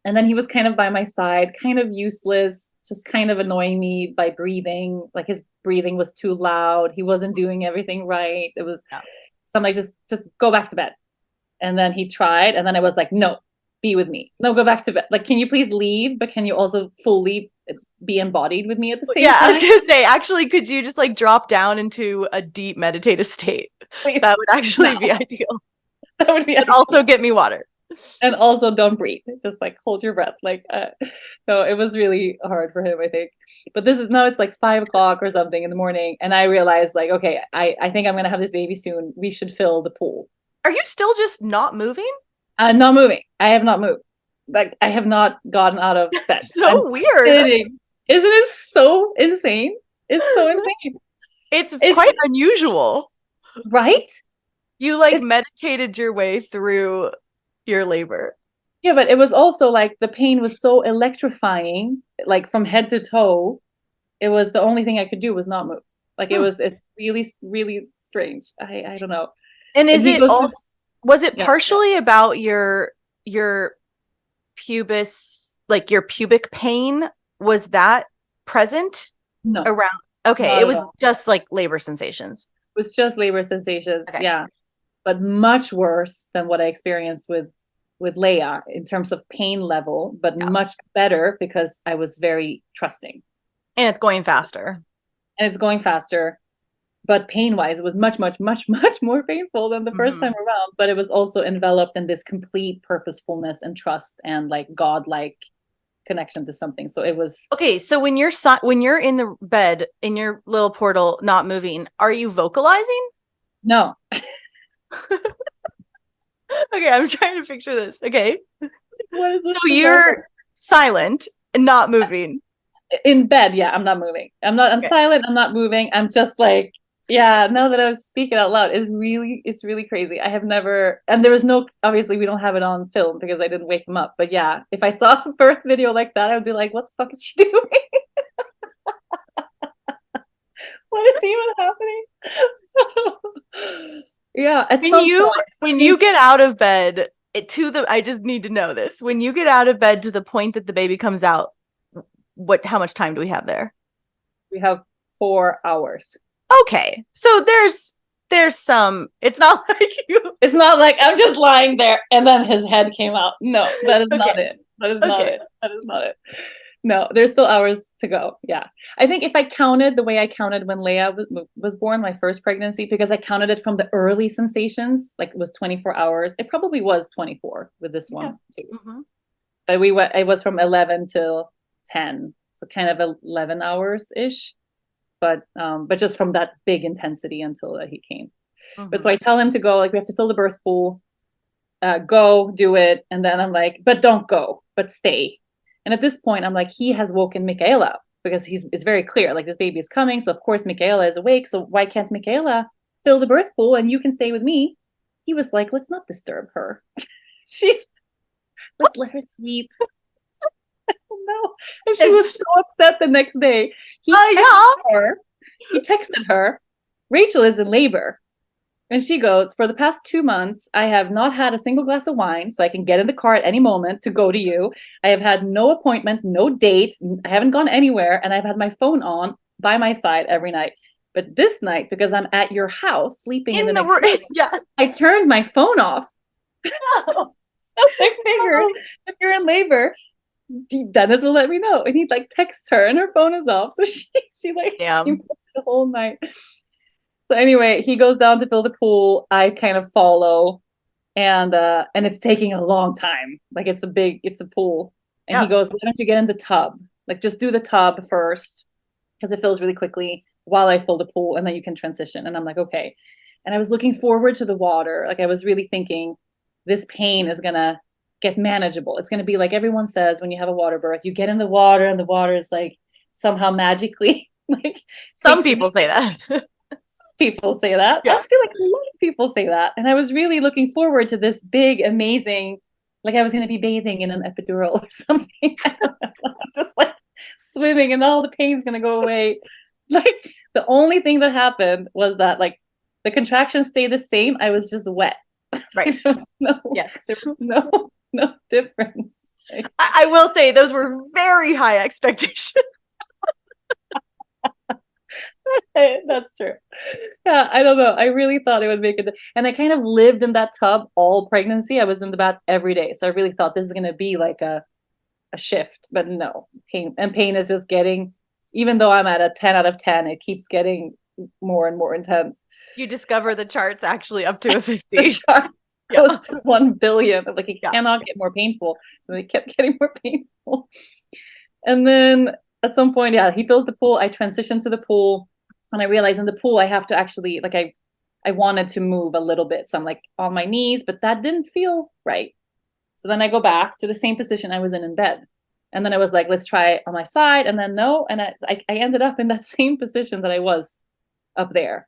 And then he was kind of by my side, kind of useless, just kind of annoying me by breathing. Like his breathing was too loud. He wasn't doing everything right. It was something like, just go back to bed. And then he tried. And then I was like, no, be with me. No, go back to bed. Like, can you please leave? But can you also fully be embodied with me at the same time? I was going to say, actually, could you just like drop down into a deep meditative state? Please. That would actually be ideal. That would be ideal. Also get me water. And also don't breathe, just like hold your breath. Like no, it was really hard for him, I think. But it's like 5 o'clock or something in the morning, and I realized like, okay, I think I'm gonna have this baby soon. We should fill the pool. Are you still just not moving? I'm not moving. I have not moved. Like I have not gotten out of bed. So weird. Sitting. Isn't it so insane? It's so insane. It's quite unusual, right? You like meditated your way through your labor. Yeah, but it was also like the pain was so electrifying, like from head to toe. It was the only thing I could do was not move. Like it's really, really strange. I don't know. And was it partially about your pubis, like your pubic pain? Was that present? No. Around? Okay, it was just like labor sensations. It was just labor sensations, yeah. But much worse than what I experienced with Leia in terms of pain level, but much better because I was very trusting. And it's going faster. But pain-wise, it was much, much, much, much more painful than the first time around. But it was also enveloped in this complete purposefulness and trust and like godlike connection to something. So it was okay. So when you're in the bed in your little portal, not moving, are you vocalizing? No. Okay, I'm trying to picture this. Okay. What is this? So you're silent and not moving. In bed, yeah, I'm not moving. I'm silent, I'm not moving. I'm just like, yeah, now that I was speaking out loud, it's really crazy. I have never, and there was no, obviously we don't have it on film because I didn't wake him up. But yeah, if I saw a birth video like that, I would be like, what the fuck is she doing? What is even happening? Yeah, when you get out of bed I just need to know this. When you get out of bed to the point that the baby comes out, how much time do we have there? We have 4 hours. Okay. So there's some, it's not like I'm just lying there and then his head came out. No, that is not it. That is not it. No, there's still hours to go. Yeah. I think if I counted the way I counted when Leia was born, my first pregnancy, because I counted it from the early sensations, like it was 24 hours. It probably was 24 with this one too. Mm-hmm. But it was from 11 till 10. So kind of 11 hours ish. But just from that big intensity until he came. Mm-hmm. But so I tell him to go, like we have to fill the birth pool, go do it. And then I'm like, but don't go, but stay. And at this point, I'm like, he has woken Michaela up because it's very clear, like this baby is coming. So of course, Michaela is awake. So why can't Michaela fill the birth pool and you can stay with me? He was like, let's not disturb her. Let's let her sleep. No. And she was so upset the next day. He texted her. Rachel is in labor. And she goes, for the past 2 months, I have not had a single glass of wine, so I can get in the car at any moment to go to you. I have had no appointments, no dates. I haven't gone anywhere, and I've had my phone on by my side every night. But this night, because I'm at your house sleeping in the next room, yeah. I turned my phone off. I figured if you're in labor, Dennis will let me know. And he like texts her, and her phone is off, so she she missed the whole night. So anyway, he goes down to fill the pool. I kind of follow, and it's taking a long time. Like it's a pool. And he goes, why don't you get in the tub? Like just do the tub first, because it fills really quickly while I fill the pool, and then you can transition. And I'm like, okay. And I was looking forward to the water. Like I was really thinking, this pain is gonna get manageable. It's gonna be like everyone says when you have a water birth, you get in the water, and the water is like somehow magically like. Some people say that. People say that. Yeah. I feel like a lot of people say that. And I was really looking forward to this big, amazing, like I was going to be bathing in an epidural or something. Just like swimming, and all the pain's going to go away. Like the only thing that happened was that like the contractions stayed the same. I was just wet. Right. There was no difference. I will say those were very high expectations. That's true. Yeah, I don't know. I really thought it would make it. And I kind of lived in that tub all pregnancy. I was in the bath every day. So I really thought this is going to be like a shift. But no, pain is just getting, even though I'm at a 10 out of 10, it keeps getting more and more intense. You discover the chart's actually up to a 50. The chart goes to 1 billion. Like it cannot get more painful. And it kept getting more painful. And then at some point, he fills the pool. I transition to the pool. And I realized in the pool, I have to actually, like, I wanted to move a little bit. So I'm like on my knees, but that didn't feel right. So then I go back to the same position I was in bed. And then I was like, let's try it on my side. And then no. And I ended up in that same position that I was up there.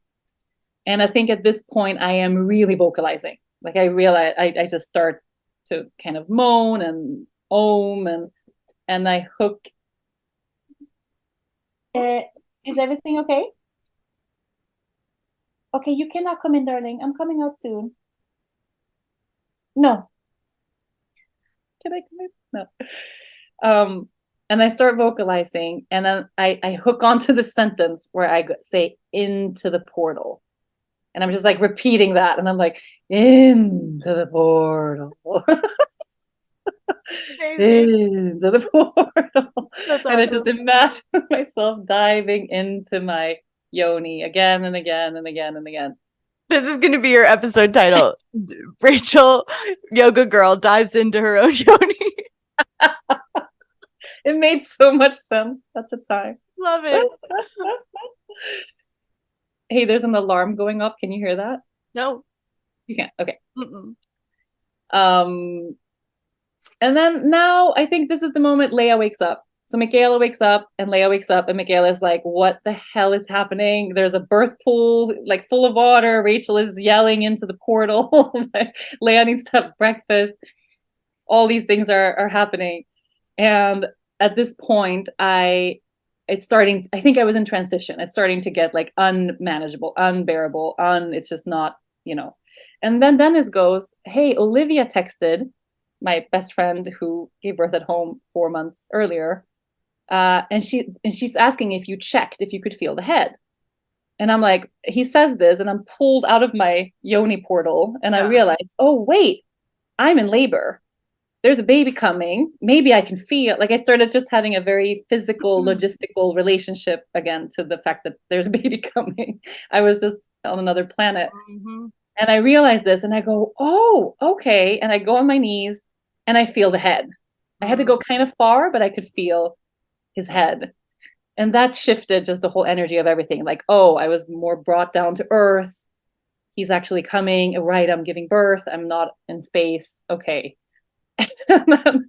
And I think at this point, I am really vocalizing. Like I realize I just start to kind of moan and and I hook. Is everything okay? Okay, you cannot come in, darling. I'm coming out soon. No. Can I come in? No. And I start vocalizing, and then I hook onto the sentence where I say into the portal. And I'm just like repeating that, and I'm like, into the portal. Into the portal. And I just imagine myself diving into my yoni again and again and again and again. This is going to be your episode title. Rachel, yoga girl, dives into her own yoni. It made so much sense at the time. Love it. Hey, there's an alarm going off. Can you hear that? No. You can't. Okay. And then now I think this is the moment Leia wakes up. So Michaela wakes up, and Leia wakes up, and Michaela's like, what the hell is happening? There's a birth pool like full of water. Rachel is yelling into the portal. Leia needs to have breakfast. All these things are happening. And at this point, it's starting, I think I was in transition. It's starting to get like unmanageable, unbearable, it's just not, And then Dennis goes, hey, Olivia texted, my best friend who gave birth at home 4 months earlier. And she's asking if you checked, if you could feel the head. And I'm like, he says this, and I'm pulled out of my yoni portal, and I realize, oh, wait, I'm in labor. There's a baby coming. Maybe I can feel, like I started just having a very physical, logistical relationship again to the fact that there's a baby coming. I was just on another planet. Mm-hmm. And I realized this, and I go, oh, okay. And I go on my knees, and I feel the head. I had to go kind of far, but I could feel his head. And that shifted just the whole energy of everything. Like, oh, I was more brought down to earth. He's actually coming. Right, I'm giving birth. I'm not in space. Okay. and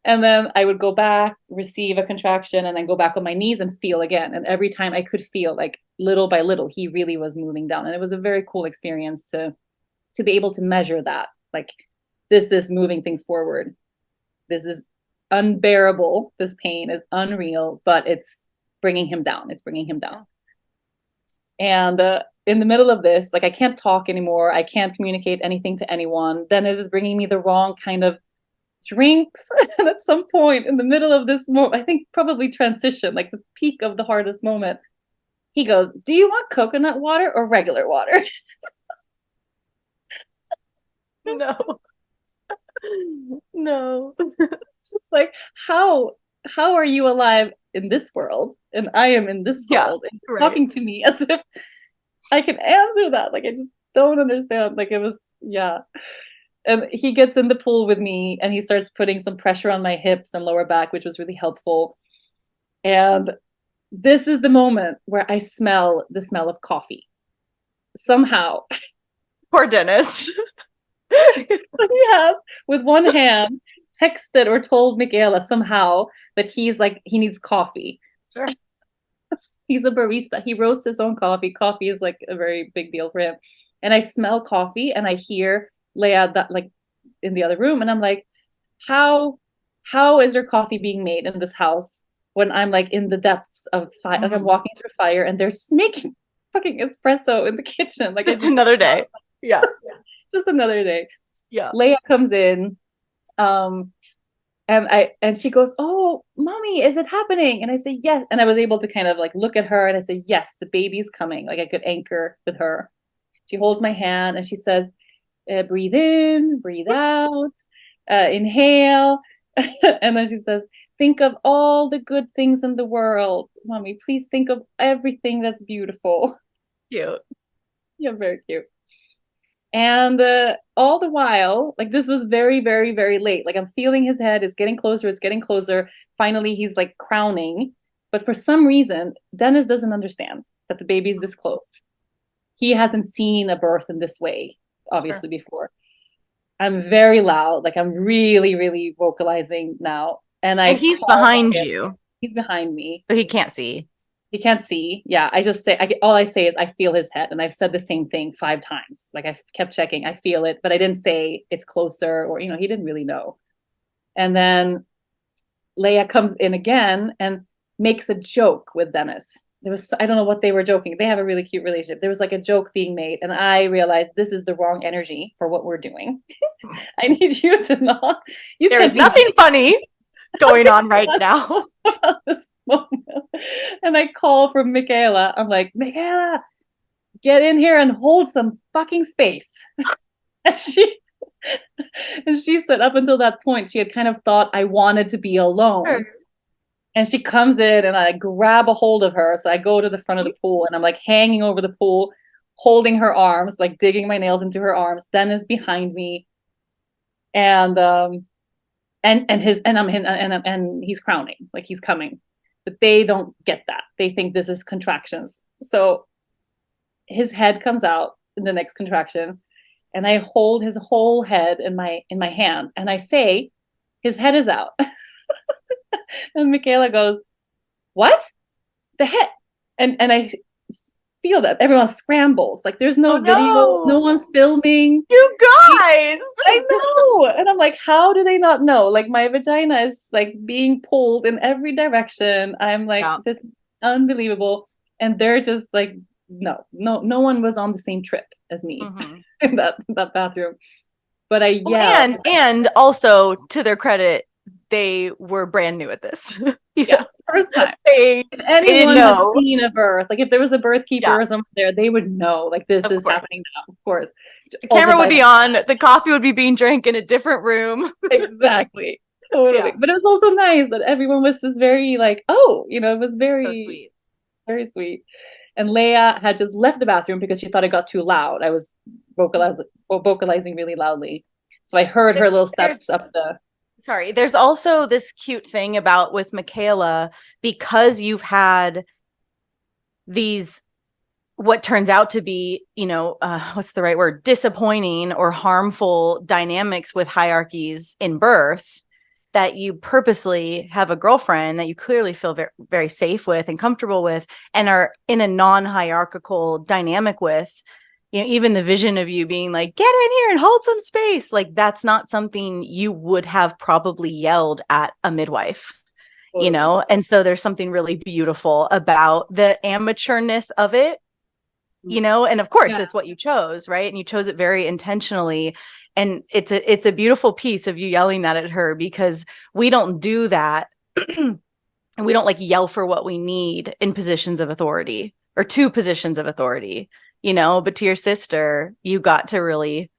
then I would go back, receive a contraction, and then go back on my knees and feel again. And every time I could feel, like little by little, he really was moving down. And it was a very cool experience to be able to measure that. Like, this is moving things forward. This is unbearable. This pain is unreal, but it's bringing him down. It's bringing him down. And in the middle of this, like I can't talk anymore. I can't communicate anything to anyone. Dennis is bringing me the wrong kind of drinks. And at some point in the middle of this moment, I think probably transition, like the peak of the hardest moment, he goes, "Do you want coconut water or regular water?" No. No. It's just like, how are you alive in this world and I am in this world, and you're talking to me as if I can answer that? Like, I just don't understand. Like, it was, yeah. And he gets in the pool with me and he starts putting some pressure on my hips and lower back, which was really helpful. And this is the moment where I smell the smell of coffee. Somehow. Poor Dennis. He has, with one hand, texted or told Michaela somehow that he's like, he needs coffee. Sure. He's a barista. He roasts his own coffee. Coffee is like a very big deal for him. And I smell coffee and I hear Leia that like in the other room. And I'm like, how is there coffee being made in this house when I'm like in the depths of fire? Like I'm walking through fire and they're just making fucking espresso in the kitchen. Like just another day. Yeah. Just another day. Yeah. Leia comes in, and she goes, "Oh, mommy, is it happening?" And I say, "Yes." And I was able to kind of like look at her and I say, "Yes, the baby's coming." Like I could anchor with her. She holds my hand and she says, "Breathe in, breathe out, inhale." And then she says, "Think of all the good things in the world. Mommy, please think of everything that's beautiful." Cute. Yeah, very cute. And all the while, like this was very, very, very late. Like I'm feeling his head. It's getting closer. It's getting closer. Finally, he's like crowning. But for some reason, Dennis doesn't understand that the baby's this close. He hasn't seen a birth in this way, obviously, before. I'm very loud. Like I'm really, really vocalizing now. And he's behind you. He's behind me. So he can't see. He can't see. Yeah, I just say, all I say is I feel his head. And I've said the same thing 5 times. Like I kept checking. I feel it, but I didn't say it's closer or, he didn't really know. And then Leia comes in again and makes a joke with Dennis. I don't know what they were joking. They have a really cute relationship. There was like a joke being made. And I realized this is the wrong energy for what we're doing. I need you to not. There's nothing funny going on right now. This moment. And I call for Michaela. I'm like, "Michaela, get in here and hold some fucking space." And she said up until that point, she had kind of thought I wanted to be alone. Sure. And she comes in and I grab a hold of her. So I go to the front of the pool and I'm like hanging over the pool, holding her arms, like digging my nails into her arms. Dennis behind me. And he's crowning, like he's coming. But they don't get that. They think this is contractions. So his head comes out in the next contraction and I hold his whole head in my hand and I say, "His head is out." And Michaela goes, "What? The head?" And I feel that everyone scrambles. Like there's no video, no one's filming. You guys! I know. And I'm like, how do they not know? Like my vagina is like being pulled in every direction. I'm like, This is unbelievable. And they're just like, no one was on the same trip as me in that bathroom. But I yelled. And also to their credit, they were brand new at this. Yeah, first time. If anyone had seen a birth, like if there was a birth keeper or someone there, they would know like this is happening now, of course. The camera would be on, the coffee would be being drank in a different room. Exactly. Totally. Yeah. But it was also nice that everyone was just very like, oh, it was very so sweet. Very sweet. And Leia had just left the bathroom because she thought it got too loud. I was vocalizing really loudly. So I heard her little steps up the... Sorry, there's also this cute thing about with Michaela, because you've had these, what turns out to be, what's the right word, disappointing or harmful dynamics with hierarchies in birth, that you purposely have a girlfriend that you clearly feel very, very safe with and comfortable with and are in a non-hierarchical dynamic with. Even the vision of you being like, "Get in here and hold some space." Like that's not something you would have probably yelled at a midwife, And so there's something really beautiful about the amateurness of it you know, and of course Yeah. it's what you chose, right? And you chose it very intentionally. And it's a beautiful piece of you yelling that at her, because we don't do that. And we don't like yell for what we need in positions of authority, or two positions of authority, you know, but to your sister, you got to really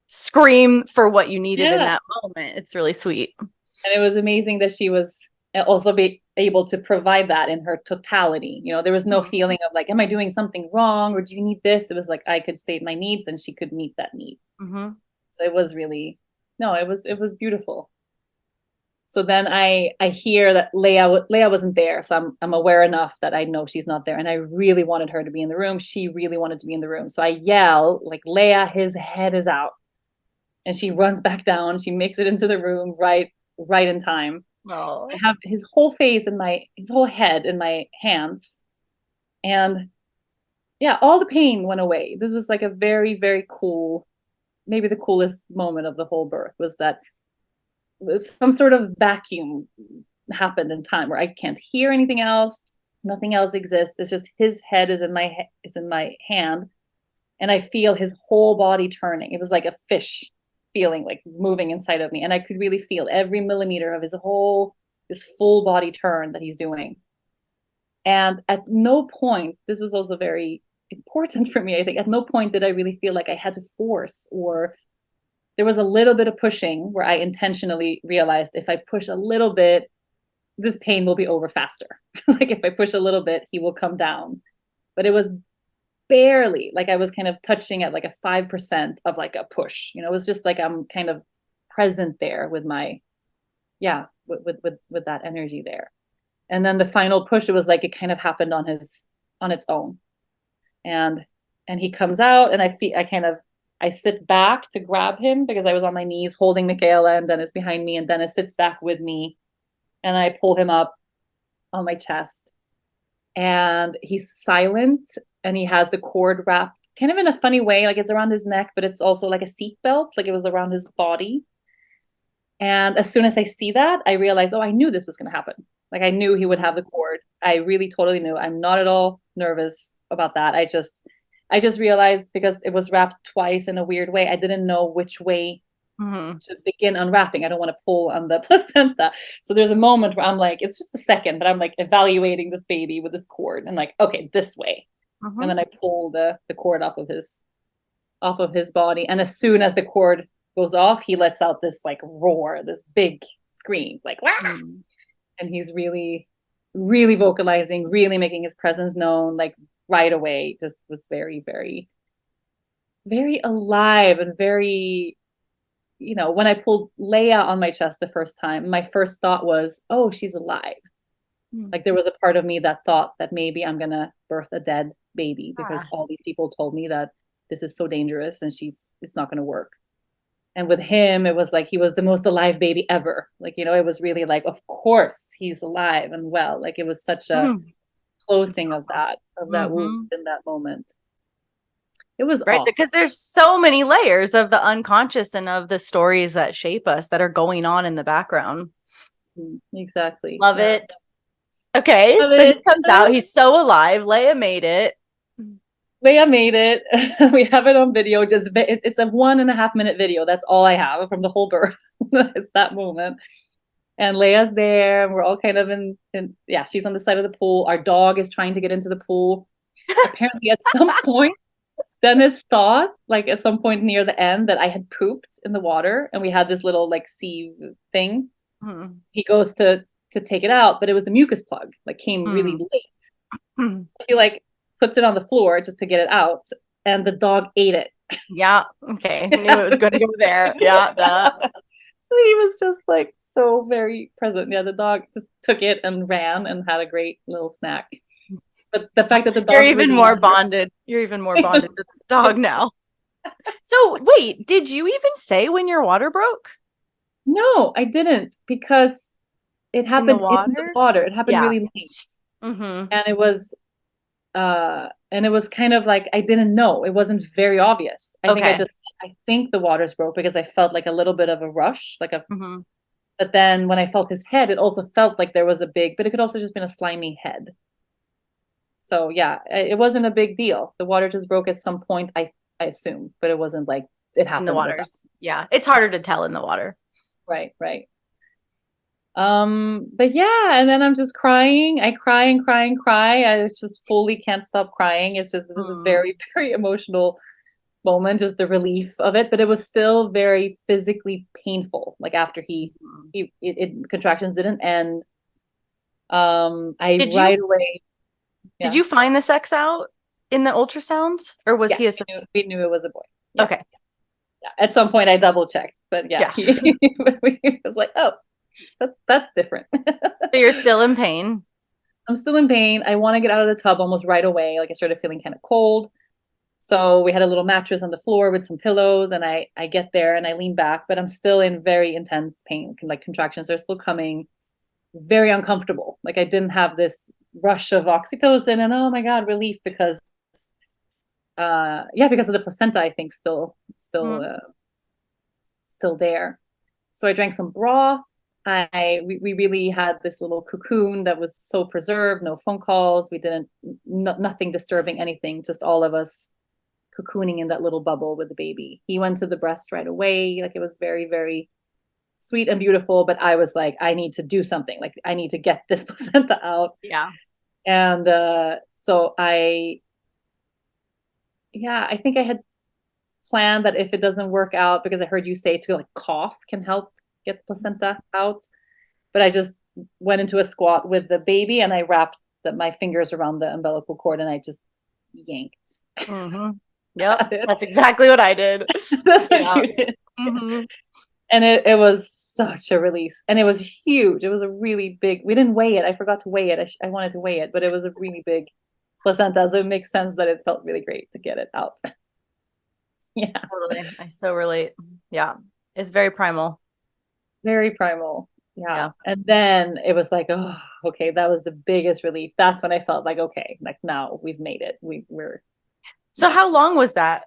scream for what you needed in Yeah. that moment. It's really sweet. And it was amazing that she was also be able to provide that in her totality. You know, there was no Mhm. feeling of like, am I doing something wrong, or do you need this? It was like I could state my needs and she could meet that need. Mm-hmm. So it was really, no, it was beautiful. So then I hear that Leia wasn't there, so I'm aware enough that I know she's not there, and I really wanted her to be in the room. She really wanted to be in the room, so I yell like, Leia, his head is out, and she runs back down. She makes it into the room right in time. Oh. I have his whole face and his whole head in my hands, and yeah, all the pain went away. This was like a very, very cool, maybe the coolest moment of the whole birth was that some sort of vacuum happened in time where I can't hear anything else. Nothing else exists. It's just his head is in my hand, and I feel his whole body turning. It was like a fish feeling, like moving inside of me, and I could really feel every millimeter of this full body turn that he's doing. And at no point, this was also very important for me, I think, at no point did I really feel like I had to force, or there was a little bit of pushing where I intentionally realized if I push a little bit, this pain will be over faster. Like if I push a little bit, he will come down. But it was barely, like I was kind of touching at like a 5% of like a push. You know, it was just like I'm kind of present there with my, yeah, with that energy there. And then the final push, it was like it kind of happened on its own. And he comes out, and I sit back to grab him because I was on my knees holding Michaela, and Dennis behind me, and Dennis sits back with me, and I pull him up on my chest, and he's silent, and he has the cord wrapped kind of in a funny way, like it's around his neck, but it's also like a seat belt, like it was around his body. And as soon as I see that, I realized, oh, I knew this was going to happen. Like I knew he would have the cord. I really totally knew. I'm not at all nervous about that. I just realized because it was wrapped twice in a weird way, I didn't know which way to begin unwrapping. I don't want to pull on the placenta. So there's a moment where I'm like, it's just a second, but I'm like evaluating this baby with this cord and like, okay, this way. And then I pull the cord off of his body. And as soon as the cord goes off, he lets out this like roar, this big scream, like, wah! And he's really, really vocalizing, really making his presence known, like right away. Just was very, very, very alive and very, you know, when I pulled Leia on my chest the first time, my first thought was, oh, she's alive. Like there was a part of me that thought that maybe I'm going to birth a dead baby because all these people told me that this is so dangerous and it's not going to work. And with him, it was like he was the most alive baby ever. Like, you know, it was really like, of course he's alive and well. Like it was such a closing of that wound in that moment. It was right, awesome. because there's so many layers of the unconscious and of the stories that shape us that are going on in the background. Exactly. Love it. Okay, Love so it. he comes out. He's so alive. Leia made it. Leia made it. We have it on video. It's a 1.5 minute video. That's all I have from the whole birth. It's that moment. And Leia's there, and we're all kind of yeah, she's on the side of the pool. Our dog is trying to get into the pool. Apparently, at some point, Dennis thought, like at some point near the end, that I had pooped in the water, and we had this little like sieve thing. He goes to take it out, but it was the mucus plug, like came really late. He like puts it on the floor just to get it out, and the dog ate it. Yeah. Okay. I knew it was going to go there. Yeah. He was just like so very present. Yeah, the dog just took it and ran and had a great little snack. But the fact that the dog You're even more bonded. You're even more bonded to the dog now. So wait, did you even say when your water broke? No, I didn't, because it happened in the water. It happened really late. And it was kind of like I didn't know. It wasn't very obvious. I think the waters broke because I felt like a little bit of a rush, like a but then when I felt his head, it also felt like there was a big, but it could also just been a slimy head. So yeah, it wasn't a big deal. The water just broke at some point, I assume, but it wasn't like it In the happened waters. Yeah. It's harder to tell in the water. right, right. But yeah, and then I'm just crying. I cry and cry and cry. I just fully can't stop crying. It was a very, very emotional moment, just the relief of it, but it was still very physically painful. Like after contractions didn't end. I Did you right away, did yeah, you find the sex out in the ultrasounds, or was yeah, he a we knew it was a boy. Yeah, okay? yeah. At some point, I double checked, but yeah, Yeah. he was like, oh, that's different. So you're still in pain. I'm still in pain. I want to get out of the tub almost right away. Like I started feeling kind of cold. So we had a little mattress on the floor with some pillows, and I get there and I lean back, but I'm still in very intense pain. Like contractions are still coming, very uncomfortable. Like I didn't have this rush of oxytocin and oh my God, relief because yeah, because of the placenta, I think Mhm. still there. So I drank some broth. We really had this little cocoon that was so preserved, no phone calls. We didn't nothing disturbing anything, just all of us cocooning in that little bubble with the baby. He went to the breast right away. Like it was very, very sweet and beautiful. But I was like, I need to do something. Like I need to get this placenta out. Yeah. And so I think I had planned that if it doesn't work out, because I heard you say to like cough can help get the placenta out. But I just went into a squat with the baby and I wrapped my fingers around the umbilical cord and I just yanked. Mm-hmm. Yep. That's exactly what I did. That's what Yeah. you did. Mm-hmm. And it was such a release. And it was huge. It was a really big, we didn't weigh it. I forgot to weigh it. I wanted to weigh it, but it was a really big placenta. So it makes sense that it felt really great to get it out. Yeah. Totally. I so relate. Yeah. It's very primal. Very primal. Yeah. Yeah. And then it was like, oh, okay, that was the biggest relief. That's when I felt like, okay, like now we've made it. We're So how long was that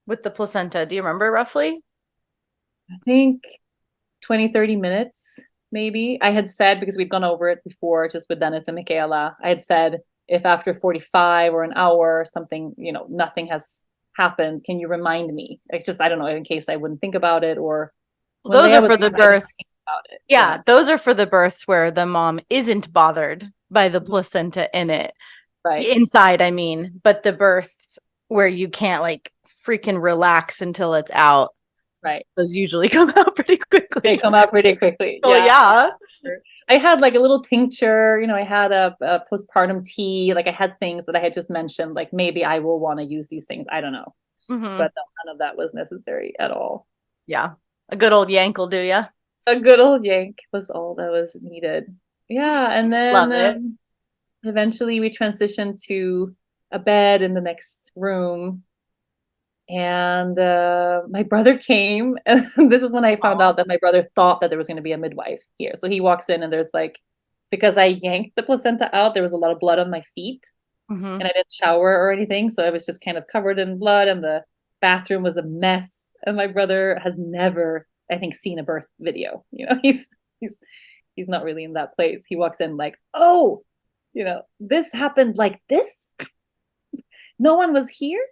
with the placenta? Do you remember roughly? I think 20, 30 minutes, maybe. I had said, because we'd gone over it before, just with Dennis and Michaela, I had said, if after 45 or an hour, something, nothing has happened, can you remind me? It's just, I don't know, in case I wouldn't think about it or when Those Leia are was for the born, I didn't births. think about it. Yeah, those are for the births where the mom isn't bothered by the placenta in it. Right. Inside, I mean, but the births where you can't like freaking relax until it's out. Right. Those usually come out pretty quickly. They come out pretty quickly. Oh, yeah. I had like a little tincture, I had a postpartum tea. Like I had things that I had just mentioned, like maybe I will want to use these things. I don't know. Mm-hmm. But none of that was necessary at all. Yeah. A good old yank will do ya. A good old yank was all that was needed. Yeah. And Love it. then eventually we transitioned to a bed in the next room. And my brother came. And this is when I found out that my brother thought that there was going to be a midwife here. So he walks in and there's like, because I yanked the placenta out, there was a lot of blood on my feet. Mm-hmm. And I didn't shower or anything. So I was just kind of covered in blood and the bathroom was a mess. And my brother has never, I think, seen a birth video. He's not really in that place. He walks in like, oh, this happened like this. No one was here.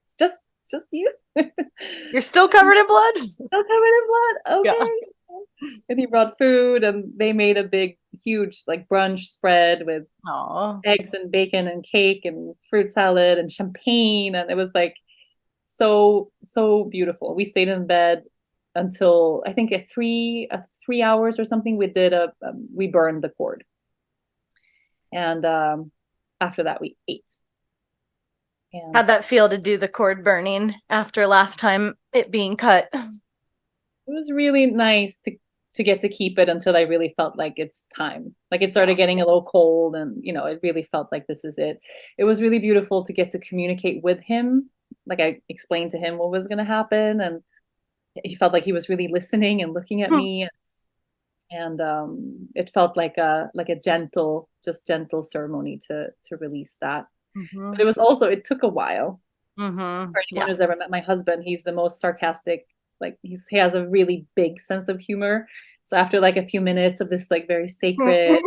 It's just you. You're still covered in blood? Still covered in blood. Okay. Yeah. And he brought food and they made a big, huge like brunch spread with eggs and bacon and cake and fruit salad and champagne. And it was like so beautiful. We stayed in bed until I think at 3 hours or something. We burned the cord. And after that we ate. And how'd that feel to do the cord burning after last time it being cut? It was really nice to get to keep it until I really felt like it's time. Like it started getting a little cold and, it really felt like this is it. It was really beautiful to get to communicate with him. Like I explained to him what was going to happen and he felt like he was really listening and looking at me. And it felt like a gentle ceremony to release that. Mm-hmm. But it took a while. Mm-hmm. For anyone who's ever met my husband, he's the most sarcastic. Like he has a really big sense of humor. So after like a few minutes of this like very sacred,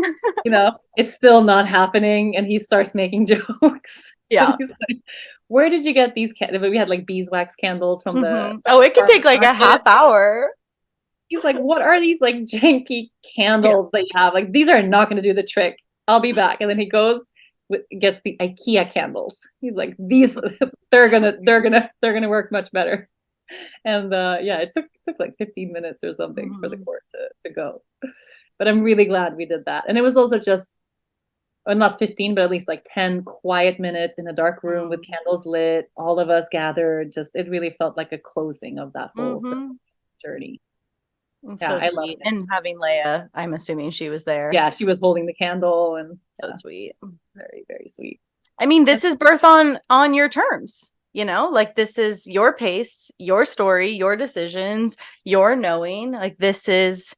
it's still not happening. And he starts making jokes. Yeah. And he's like, where did you get these candles? We had like beeswax candles from the Oh, it could farmer's take like a market. half hour. He's like, what are these like janky candles that you have? Like, these are not going to do the trick. I'll be back. And then he goes, gets the IKEA candles. He's like, these, they're gonna work much better. And it took like 15 minutes or something for the court to go. But I'm really glad we did that. And it was also just not 15, but at least like 10 quiet minutes in a dark room with candles lit, all of us gathered. Just it really felt like a closing of that whole journey. It's so sweet. And having Leia, I'm assuming she was there. Yeah, she was holding the candle, and so sweet. Very, very sweet. I mean, this is birth on your terms, like this is your pace, your story, your decisions, your knowing. Like this is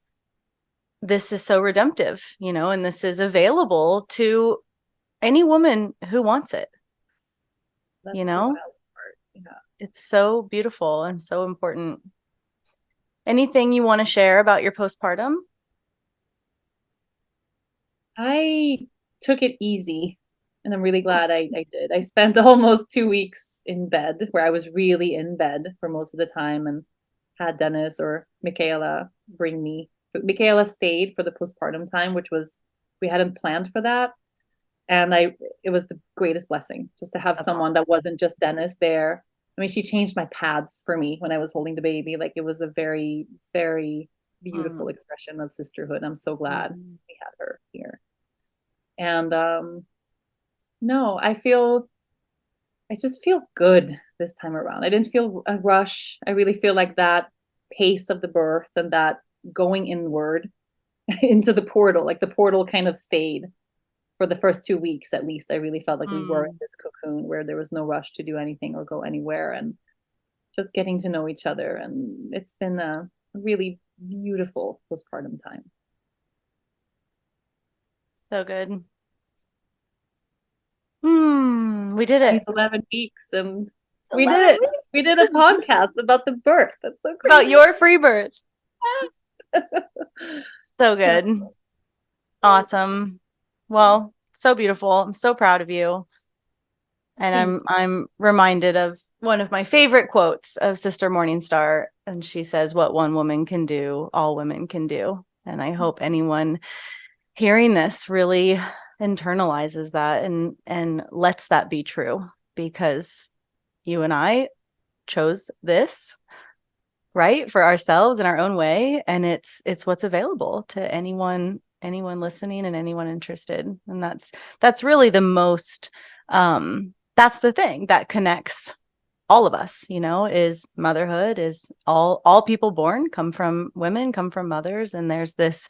so redemptive, and this is available to any woman who wants it. That's the wild part. Yeah. It's so beautiful and so important. Anything you want to share about your postpartum? I took it easy, and I'm really glad I did. I spent almost 2 weeks in bed, where I was really in bed for most of the time, and had Dennis or Michaela bring me. But Michaela stayed for the postpartum time, which was, we hadn't planned for that. And it was the greatest blessing just to have someone that wasn't just Dennis there. I mean, she changed my pads for me when I was holding the baby. Like, it was a very, very beautiful expression of sisterhood. I'm so glad we had her here. And no, I just feel good this time around. I didn't feel a rush. I really feel like that pace of the birth and that going inward into the portal, like the portal kind of stayed for the first 2 weeks, at least. I really felt like we were in this cocoon where there was no rush to do anything or go anywhere, and just getting to know each other. And it's been a really beautiful postpartum time. So good. We did it. 11 weeks, and we did it. We did a podcast about the birth. That's so crazy. About your free birth. So good. Awesome. Well, so beautiful. I'm so proud of you. And I'm reminded of one of my favorite quotes of Sister Morningstar. And she says, what one woman can do, all women can do. And I hope anyone hearing this really internalizes that and lets that be true, because you and I chose this, right, for ourselves in our own way, and it's what's available to anyone listening and anyone interested. And that's really the most that's the thing that connects all of us, is motherhood, is all people born come from women, come from mothers. And there's this,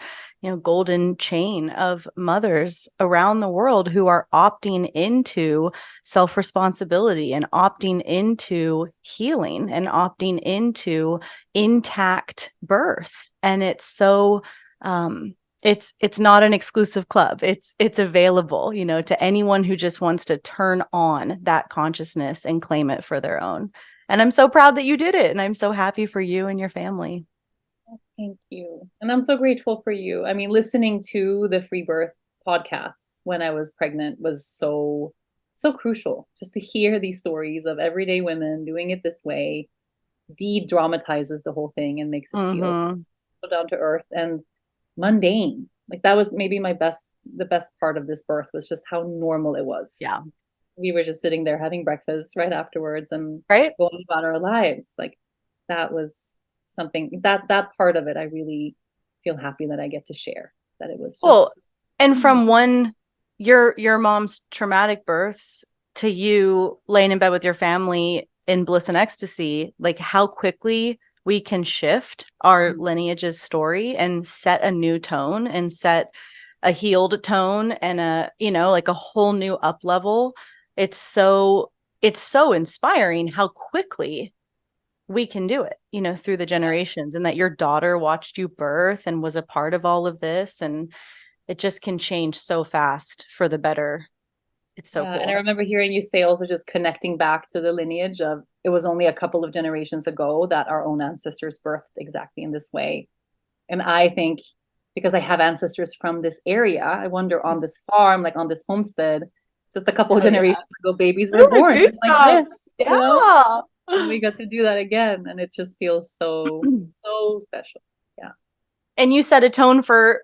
golden chain of mothers around the world who are opting into self-responsibility and opting into healing and opting into intact birth. And it's so, it's not an exclusive club. It's available, to anyone who just wants to turn on that consciousness and claim it for their own. And I'm so proud that you did it. And I'm so happy for you and your family. Thank you. And I'm so grateful for you. I mean, listening to the Free Birth podcasts when I was pregnant was so crucial, just to hear these stories of everyday women doing it this way. De-dramatizes the whole thing and makes it feel so down to earth and mundane. Like, that was maybe the best part of this birth, was just how normal it was. Yeah. We were just sitting there having breakfast right afterwards and going about our lives. Like, that was something that part of it, I really feel happy that I get to share, that it was just and from your mom's traumatic births to you laying in bed with your family in bliss and ecstasy, like how quickly we can shift our lineage's story and set a new tone and set a healed tone and like a whole new up level. It's so inspiring how quickly we can do it, through the generations, and that your daughter watched you birth and was a part of all of this. And it just can change so fast for the better. It's so cool. And I remember hearing you say also, just connecting back to the lineage of, it was only a couple of generations ago that our own ancestors birthed exactly in this way. And I think because I have ancestors from this area, I wonder on this farm, like on this homestead, just a couple of Oh, yeah. generations ago, babies were Ooh, born just like goosebumps. this, Yeah. and we got to do that again. And it just feels so, so special. Yeah. And you set a tone for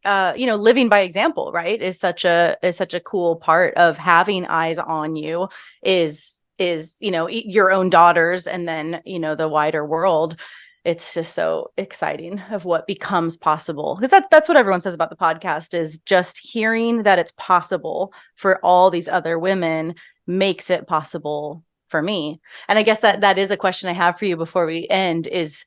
living by example, right? Is such a cool part of having eyes on you is your own daughters and then the wider world. It's just so exciting of what becomes possible, because that's what everyone says about the podcast, is just hearing that it's possible for all these other women makes it possible for me. And I guess that is a question I have for you before we end, is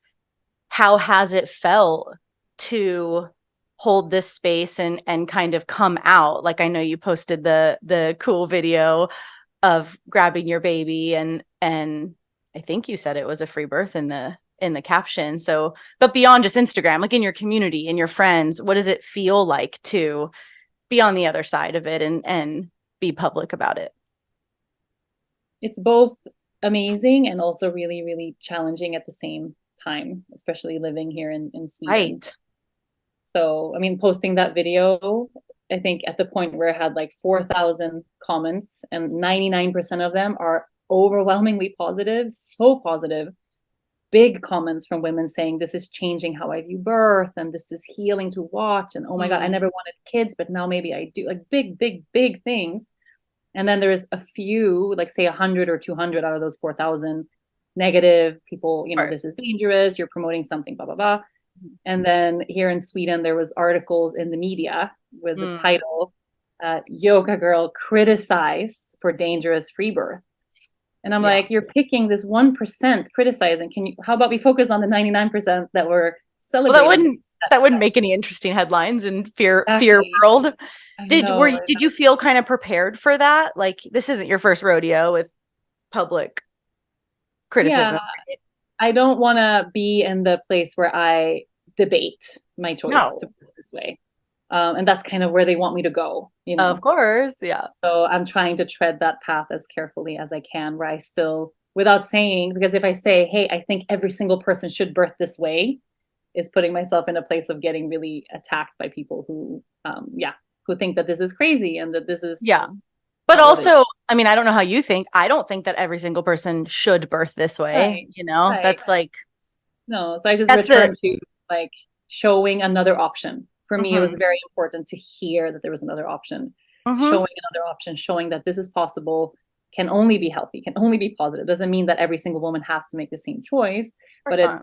how has it felt to hold this space and kind of come out? Like, I know you posted the cool video of grabbing your baby, and I think you said it was a free birth in the caption. So, but beyond just Instagram, like in your community, in your friends, what does it feel like to be on the other side of it and be public about it? It's both amazing and also really, really challenging at the same time, especially living here in Sweden. Right. So, I mean, posting that video, I think at the point where it had like 4,000 comments and 99% of them are overwhelmingly positive, so positive. Big comments from women saying, this is changing how I view birth and this is healing to watch. And oh my God, I never wanted kids, but now maybe I do. Like big, big, big things. And then there's a few, like say 100 or 200 out of those 4,000 negative people, this is dangerous, you're promoting something, blah, blah, blah. And then here in Sweden, there was articles in the media with the title, YogaGirl criticized for dangerous free birth. And I'm like, you're picking this 1% criticizing. How about we focus on the 99% that were celebrating? Well, that wouldn't make any interesting headlines in fear world. Did you feel kind of prepared for that? Like, this isn't your first rodeo with public criticism. Yeah, I don't want to be in the place where I debate my choice to put it this way. And that's kind of where they want me to go, Of course, yeah. So I'm trying to tread that path as carefully as I can, where I still, without saying, because if I say, hey, I think every single person should birth this way, is putting myself in a place of getting really attacked by people who think that this is crazy and that this is But also, I mean, I don't know how you think. I don't think that every single person should birth this way. Right. That's like, no. So I just returned to like showing another option. For me, it was very important to hear that there was another option, showing another option, showing that this is possible, can only be healthy, can only be positive. Doesn't mean that every single woman has to make the same choice, but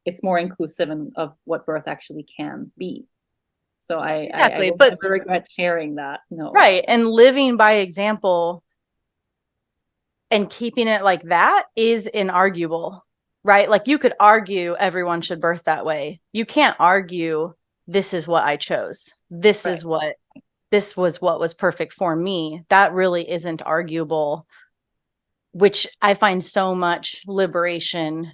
it's more inclusive of what birth actually can be. So I never regret sharing that. No. Right. And living by example and keeping it like that is inarguable, right? Like, you could argue everyone should birth that way. You can't argue, this is what I chose. This was what was perfect for me. That really isn't arguable, which I find so much liberation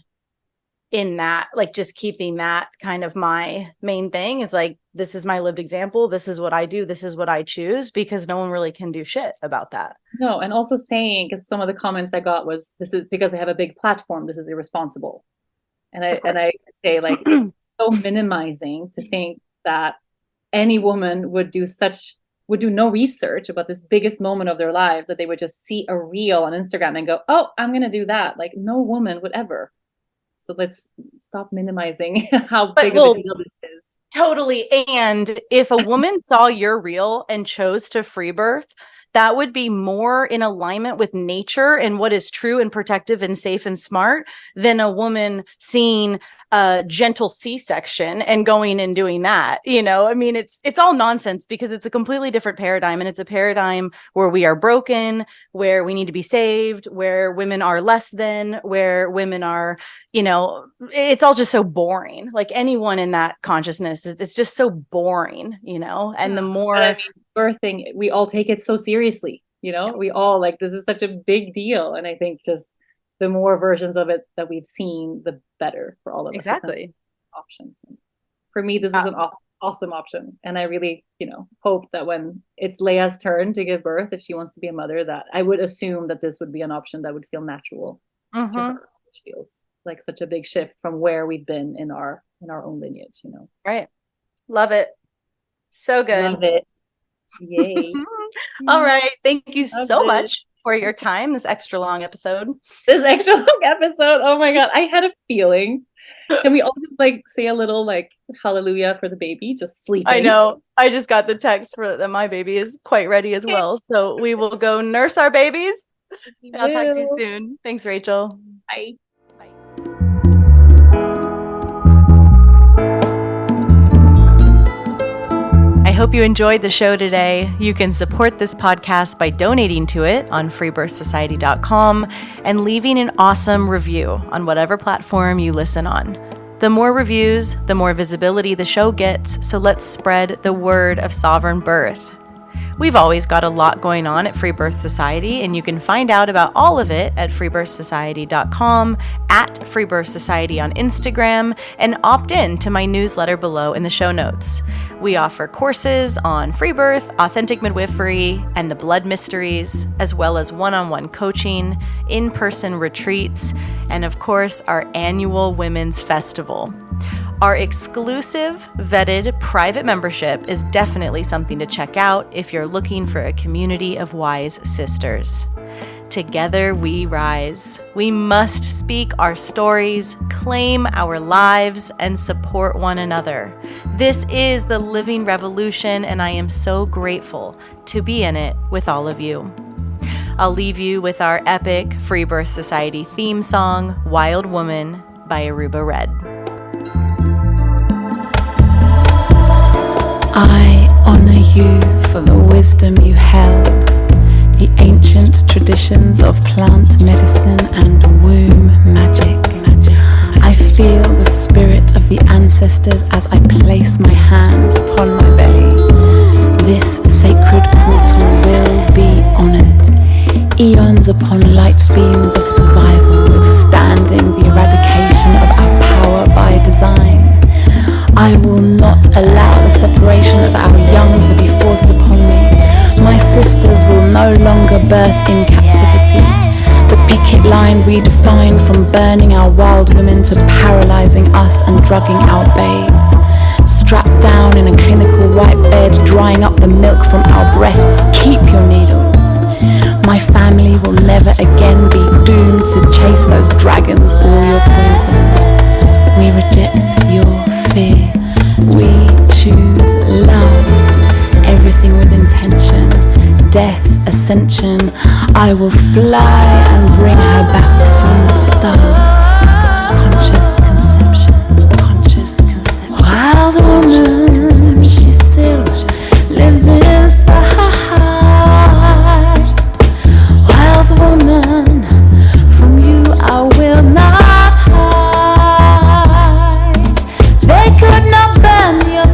in that. Like, just keeping that kind of my main thing is like, this is my lived example. This is what I do. This is what I choose, because no one really can do shit about that. No. And also saying, because some of the comments I got was, this is because I have a big platform, this is irresponsible. And I say, like, it's so minimizing to think that any woman would do no research about this biggest moment of their lives, that they would just see a reel on Instagram and go, oh, I'm going to do that. Like, no woman would ever. So let's stop minimizing how big of a deal this is. Totally. And if a woman saw your reel and chose to free birth, that would be more in alignment with nature and what is true and protective and safe and smart than a woman seeing a gentle C-section and going and doing that. I mean, it's all nonsense, because it's a completely different paradigm, and it's a paradigm where we are broken, where we need to be saved, where women are less than, where women are, it's all just so boring. Like, anyone in that consciousness it's just so boring, and the more birthing, we all take it so seriously, we all like, this is such a big deal. And I think just the more versions of it that we've seen, the better for all of us. Exactly. Options. For me, this is an awesome option. And I really, hope that when it's Leia's turn to give birth, if she wants to be a mother, that I would assume that this would be an option that would feel natural to her, which feels like such a big shift from where we've been in our in our own lineage, you know. Right. Love it. So good. Love it. Yay. All right. Thank you Love so it. much for your time, this extra long episode. This extra long episode. Oh my God. I had a feeling. Can we all just like say a little like hallelujah for the baby just sleeping? I know. I just got the text for that my baby is quite ready as well. So we will go nurse our babies. I'll talk to you soon. Thanks, Rachel. Bye. I hope you enjoyed the show today. You can support this podcast by donating to it on freebirthsociety.com and leaving an awesome review on whatever platform you listen on. The more reviews, the more visibility the show gets, so let's spread the word of sovereign birth. We've always got a lot going on at Free Birth Society, and you can find out about all of it at freebirthsociety.com, at Free Birth Society on Instagram, and opt in to my newsletter below in the show notes. We offer courses on free birth, authentic midwifery, and the blood mysteries, as well as one-on-one coaching, in-person retreats, and of course, our annual Women's Festival. Our exclusive, vetted, private membership is definitely something to check out if you're looking for a community of wise sisters. Together we rise. We must speak our stories, claim our lives, and support one another. This is the living revolution, and I am so grateful to be in it with all of you. I'll leave you with our epic Free Birth Society theme song, Wild Woman by Aruba Red. I honor you for the wisdom you held, the ancient traditions of plant medicine and womb magic. I feel the spirit of the ancestors as I place my hands upon my belly. This sacred portal will be honored. Eons upon light beams of survival, withstanding the eradication of our power by design. I will not allow the separation of our young to be forced upon me. My sisters will no longer birth in captivity. The picket line redefined from burning our wild women to paralyzing us and drugging our babes. Strapped down in a clinical white bed, drying up the milk from our breasts. Keep your needles. My family will never again be doomed to chase those dragons or your poison. We reject your fear. We choose love. Everything with intention. Death, ascension. I will fly and bring her back from the stars. Conscious conception. Conscious conception. Wild woman, she still lives inside. Wild woman, from you I will not hide. They could not burn your